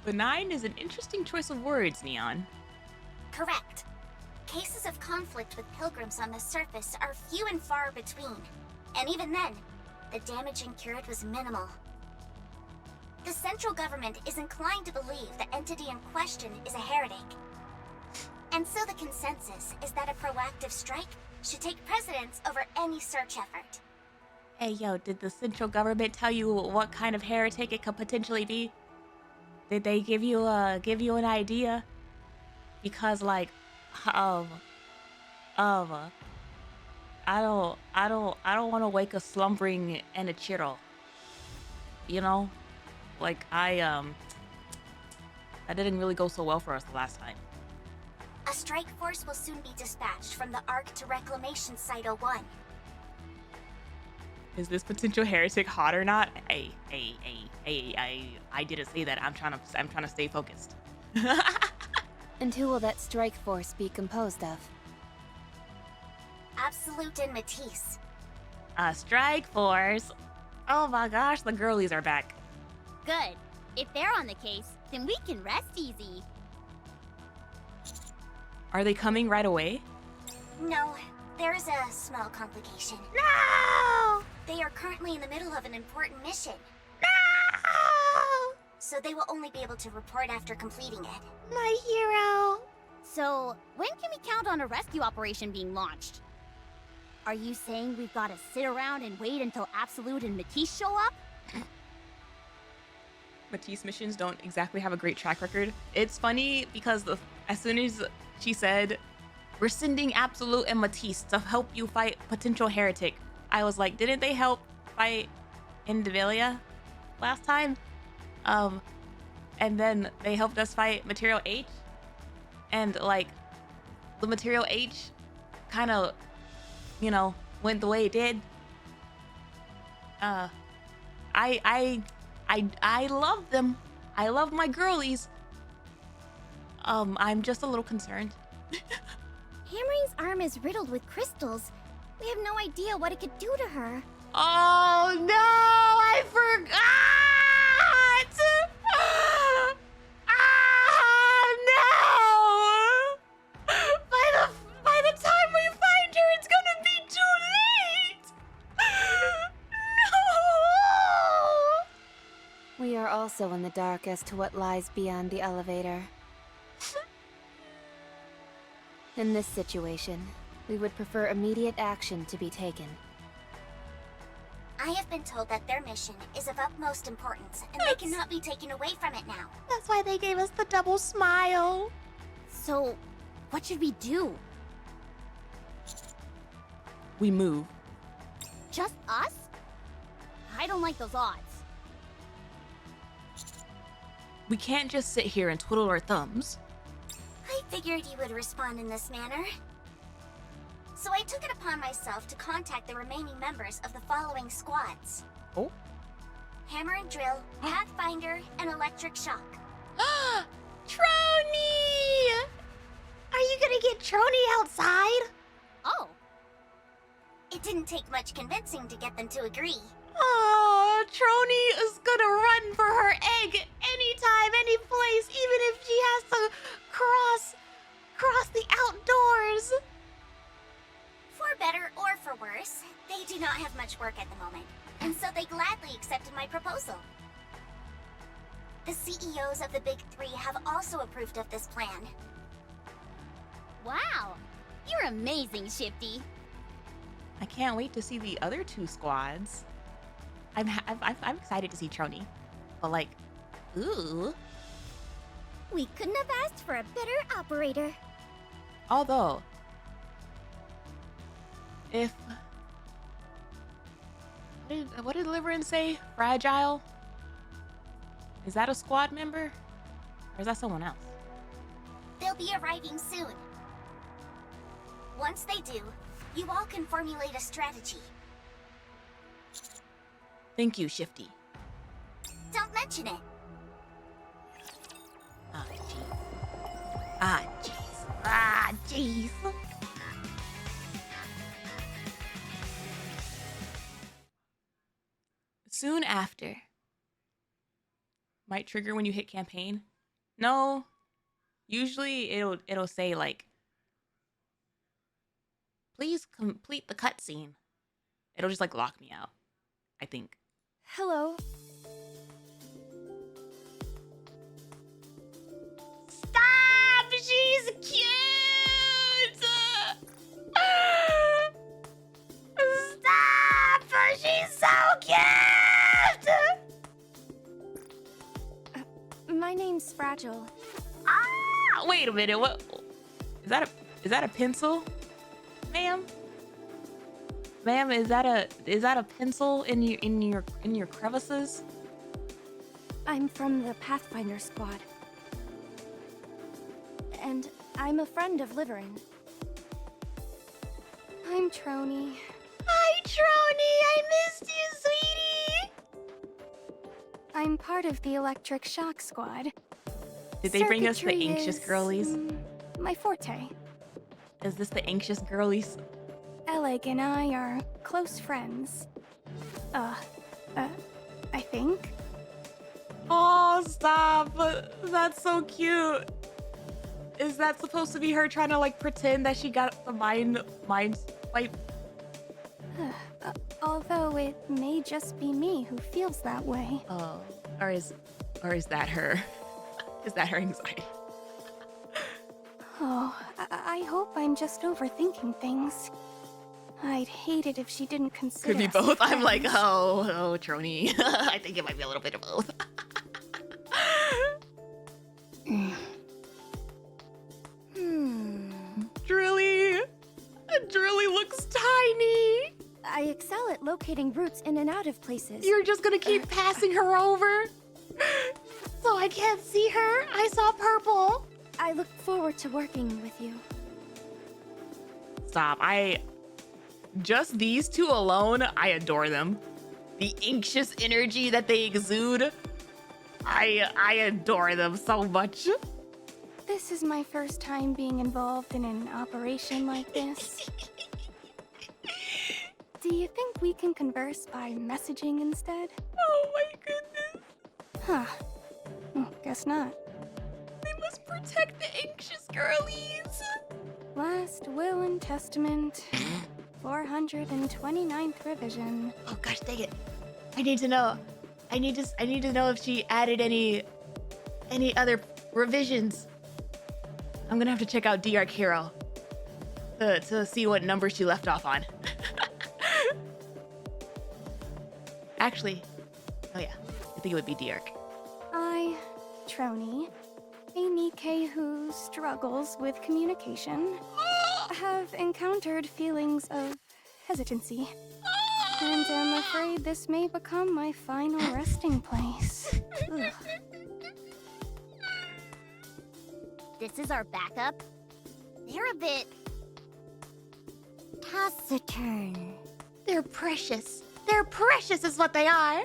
Benign is an interesting choice of words, Neon. Correct. Cases of conflict with pilgrims on the surface are few and far between. And even then, the damage incurred was minimal. The central government is inclined to believe the entity in question is a heretic. And so the consensus is that a proactive strike should take precedence over any search effort. Hey, yo, did the central government tell you what kind of heretic it could potentially be? Did they give you an idea? Because like, I don't want to wake a slumbering and a chiro. You know, like that didn't really go so well for us the last time. A strike force will soon be dispatched from the Ark to Reclamation Site 01. Is this potential heretic hot or not? Hey, I didn't say that. I'm trying to stay focused. And who will that strike force be composed of? Absolute and Matisse. A strike force? Oh my gosh, the girlies are back. Good. If they're on the case, then we can rest easy. Are they coming right away? No, there is a small complication. No! They are currently in the middle of an important mission. No! So they will only be able to report after completing it. My hero! So, when can we count on a rescue operation being launched? Are you saying we've got to sit around and wait until Absolute and Matisse show up? Matisse missions don't exactly have a great track record. It's funny because as soon as she said, we're sending Absolute and Matisse to help you fight potential heretic, I was like, didn't they help fight Indivilia last time? And then they helped us fight Material H, and like the Material H kind of, you know, went the way it did. I love them. I love my girlies. I'm just a little concerned. Hammering's arm is riddled with crystals. We have no idea what it could do to her. Oh no, I forgot! No! By the time we find her, it's gonna be too late! No! We are also in the dark as to what lies beyond the elevator. In this situation, we would prefer immediate action to be taken. I have been told that their mission is of utmost importance, and they cannot be taken away from it now. That's why they gave us the double smile. So, what should we do? We move. Just us? I don't like those odds. We can't just sit here and twiddle our thumbs. I figured you would respond in this manner. So I took it upon myself to contact the remaining members of the following squads. Oh? Hammer and Drill, Pathfinder, and Electric Shock. Trony! Are you gonna get Trony outside? Oh. It didn't take much convincing to get them to agree. Oh, Trony is gonna run for her egg anytime, any place, even if she has to cross the outdoors. For better or for worse, they do not have much work at the moment, and so they gladly accepted my proposal. The CEOs of the Big Three have also approved of this plan. Wow. You're amazing, Shifty. I can't wait to see the other two squads. I'm excited to see Trony, but like, ooh. We couldn't have asked for a better operator. Although, if what did Liverin say? Fragile? Is that a squad member, or is that someone else? They'll be arriving soon. Once they do, you all can formulate a strategy. Thank you, Shifty. Don't mention it. Ah, jeez. Ah, jeez. Ah, jeez. Soon after. Might trigger when you hit campaign. No. Usually it'll say like, please complete the cutscene. It'll just like lock me out, I think. Hello. Stop! She's cute! Stop! She's so cute! My name's Fragile. Ah, wait a minute. What is that? Is that a pencil, ma'am? Ma'am, is that a pencil in your crevices? I'm from the Pathfinder squad. And I'm a friend of Liverin. I'm Trony. Hi, Trony! I missed you, sweetie! I'm part of the Electric Shock squad. Did they bring us the Circuitry anxious is, girlies? My forte. Is this the anxious girlies? Alec and I are close friends. I think. Oh, stop! That's so cute. Is that supposed to be her trying to like pretend that she got the mind wipe? Although it may just be me who feels that way. Oh, or is that her? Is that her anxiety? Oh, I hope I'm just overthinking things. I'd hate it if she didn't consider Could be us both. I'm like, friends. oh, Trony. I think it might be a little bit of both. Drilly looks tiny. I excel at locating routes in and out of places. You're just gonna keep passing her over? So I can't see her? I saw purple. I look forward to working with you. Stop. Just these two alone, I adore them. the anxious energy that they exude. I adore them so much. This is my first time being involved in an operation like this. Do you think we can converse by messaging instead? Oh my goodness. Huh. Guess not. We must protect the anxious girlies. Last Will and Testament. 429th revision. Oh gosh, dang it! I need to know. I need to know if she added any other revisions. I'm gonna have to check out DR Hero to see what number she left off on. Actually, oh yeah, I think it would be Diark. I, Trony, a Nikke who struggles with communication, have encountered feelings of hesitancy, and am afraid this may become my final resting place. Ugh. This is our backup? They're a bit... taciturn. They're precious. They're precious is what they are.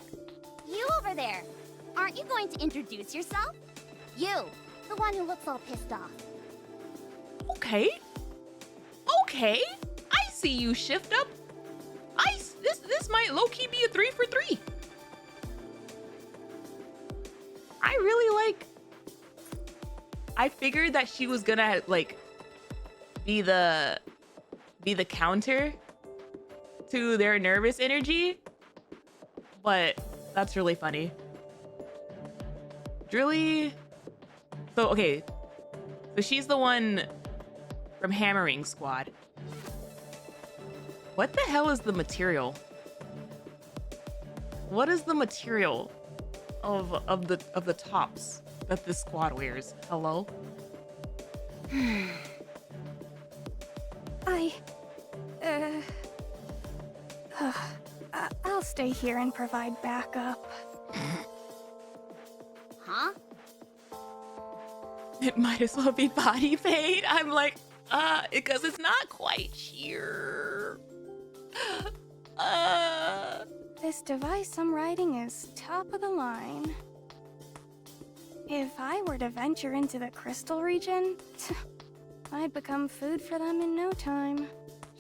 You over there, aren't you going to introduce yourself? You, the one who looks all pissed off. Okay. Okay. I see you, Shift Up. This might low-key be a 3 for 3. I really like... I figured that she was gonna, like, be the counter to their nervous energy, but that's really funny. Really? So, okay. So she's the one from Hammering Squad. What the hell is the material? What is the material of the tops that this squad wears? Hello? I'll stay here and provide backup. Huh? It might as well be body paint. I'm like, because it's not quite sheer. This device I'm riding is top of the line. If I were to venture into the crystal region, I'd become food for them in no time.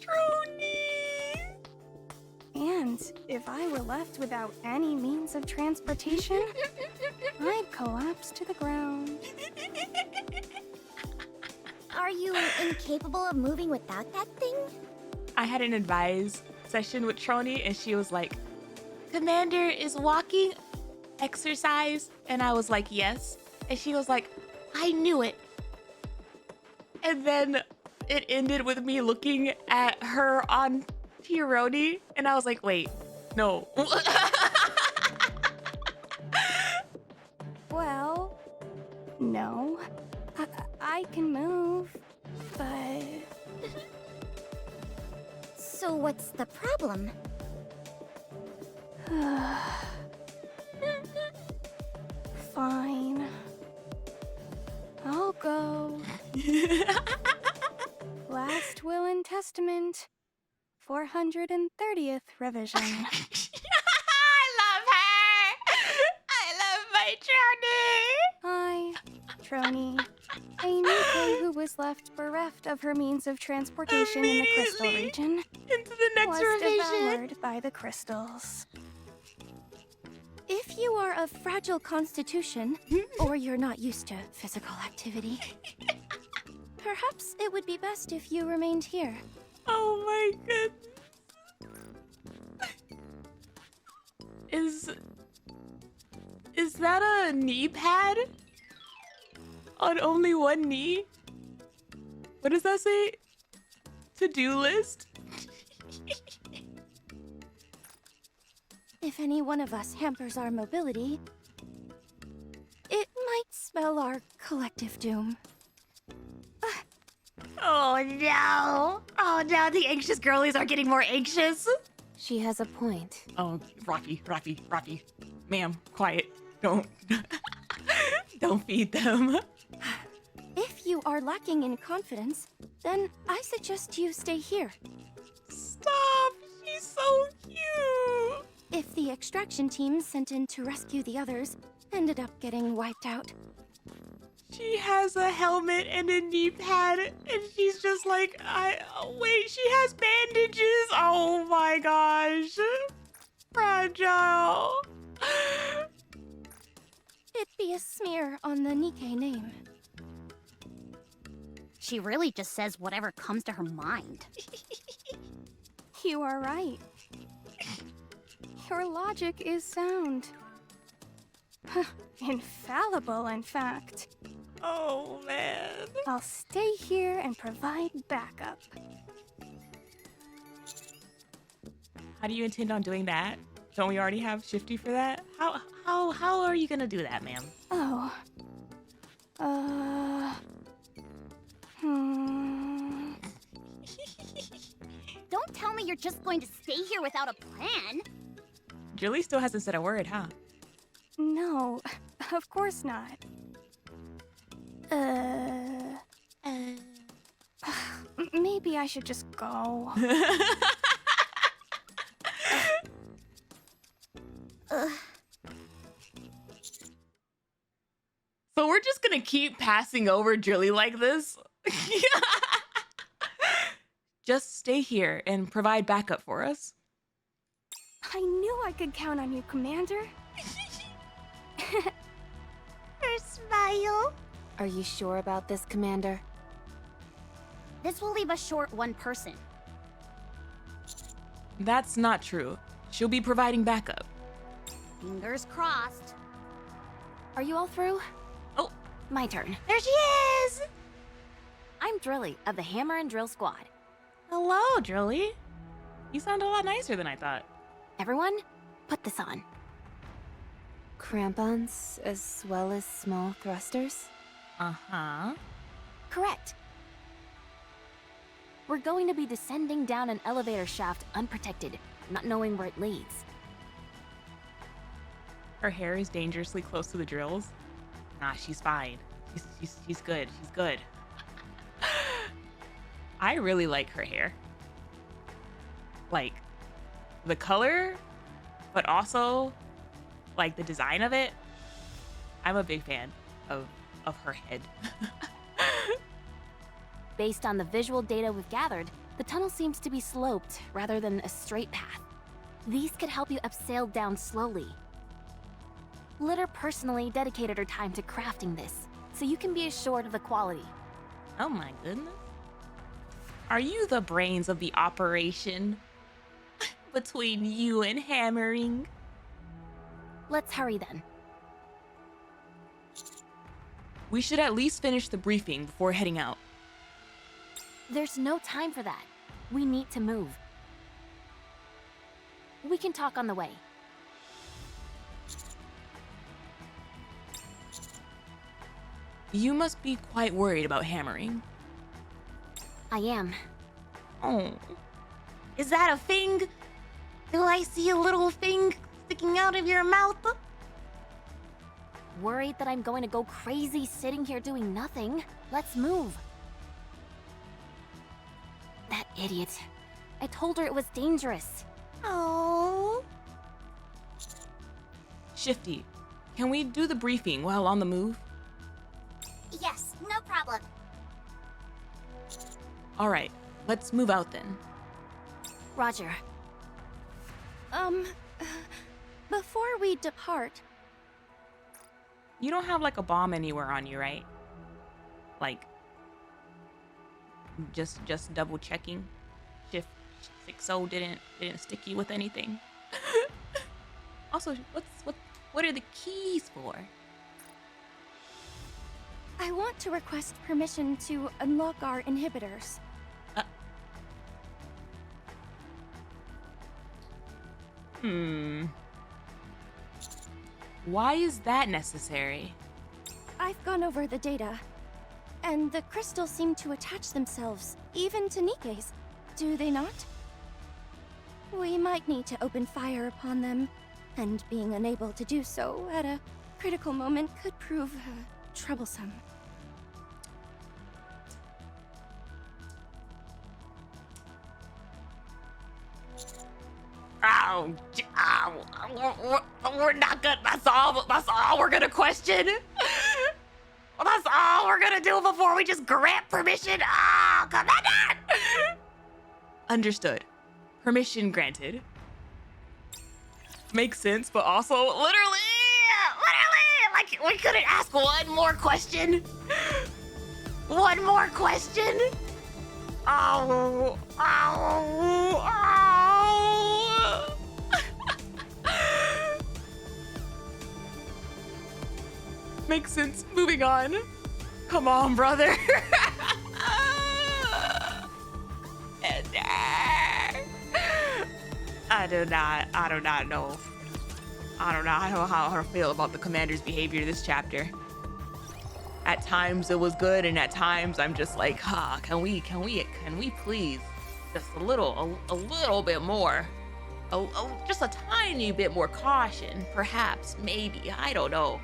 Trony! And if I were left without any means of transportation, I'd collapse to the ground. Are you incapable of moving without that thing? I had an advise session with Trony, and she was like, Commander, is walking exercise? and I was like, yes. And she was like, I knew it. and then it ended with me looking at her on Tironi, and I was like, wait, no. Well, no. I can move, but... So what's the problem? Fine. I'll go. Last Will and Testament. 430th revision. I love her. I love my Trony. Hi, Trony. A Nikke who was left bereft of her means of transportation in the crystal region Into the next was revision. devoured by the crystals. If you are of fragile constitution, or you're not used to physical activity, perhaps it would be best if you remained here. Oh my goodness. Is that a knee pad? On only one knee? What does that say? To-do list? If any one of us hampers our mobility, it might spell our collective doom. Oh no. Oh no, the anxious girlies are getting more anxious. She has a point. Oh, Rafi. Ma'am, quiet. Don't feed them. If you are lacking in confidence, then I suggest you stay here. Stop, she's so cute. if the extraction team sent in to rescue the others ended up getting wiped out. She has a helmet and a knee pad, and she's just like, wait, she has bandages. Oh my gosh. Fragile. It'd be a smear on the Nikke name. She really just says whatever comes to her mind. You are right. Your logic is sound. Infallible, in fact. Oh man. I'll stay here and provide backup. How do you intend on doing that? Don't we already have Shifty for that? How are you gonna do that, ma'am? Oh. Don't tell me you're just going to stay here without a plan. Julie still hasn't said a word, huh? No, of course not. Maybe I should just go. So we're just gonna keep passing over Julie like this? Just stay here and provide backup for us. I knew I could count on you, Commander. Her smile. Are you sure about this, Commander? This will leave us short one person. That's not true. She'll be providing backup. Fingers crossed. Are you all through? Oh. My turn. There she is! I'm Drilly of the Hammer and Drill Squad. Hello, Julie. You sound a lot nicer than I thought. Everyone, put this on. Crampons as well as small thrusters? Uh-huh. Correct. We're going to be descending down an elevator shaft unprotected, not knowing where it leads. Her hair is dangerously close to the drills. Nah, she's fine. She's good. She's good. I really like her hair. Like, the color, but also, like, the design of it. I'm a big fan of her head. Based on the visual data we've gathered, the tunnel seems to be sloped rather than a straight path. These could help you upsail down slowly. Litter personally dedicated her time to crafting this, so you can be assured of the quality. Oh my goodness. Are you the brains of the operation? Between you and hammering? Let's hurry then. We should at least finish the briefing before heading out. There's no time for that. We need to move. We can talk on the way. You must be quite worried about hammering. I am. Oh. Is that a thing? Do I see a little thing sticking out of your mouth? Worried that I'm going to go crazy sitting here doing nothing. Let's move. That idiot. I told her it was dangerous. Oh. Shifty, can we do the briefing while on the move? Yes, no problem. All right, let's move out then. Roger. Before we depart, You don't have like a bomb anywhere on you, right? Like, just double checking. Sixo didn't stick you with anything. Also, what are the keys for? I want to request permission to unlock our inhibitors. Why is that necessary? I've gone over the data, and the crystals seem to attach themselves, even to Nikke's, do they not? We might need to open fire upon them, and being unable to do so at a critical moment could prove troublesome. We're not gonna. That's all we're gonna question. That's all we're gonna do before we just grant permission. Oh, Commander! Understood. Permission granted. Makes sense, but also literally, like we couldn't ask one more question. One more question. Oh. Makes sense. Moving on. Come on, brother. I do not know. I don't know how to feel about the commander's behavior this chapter. At times it was good, and at times I'm just like, can we please just a little bit more, just a tiny bit more caution, perhaps, maybe, I don't know.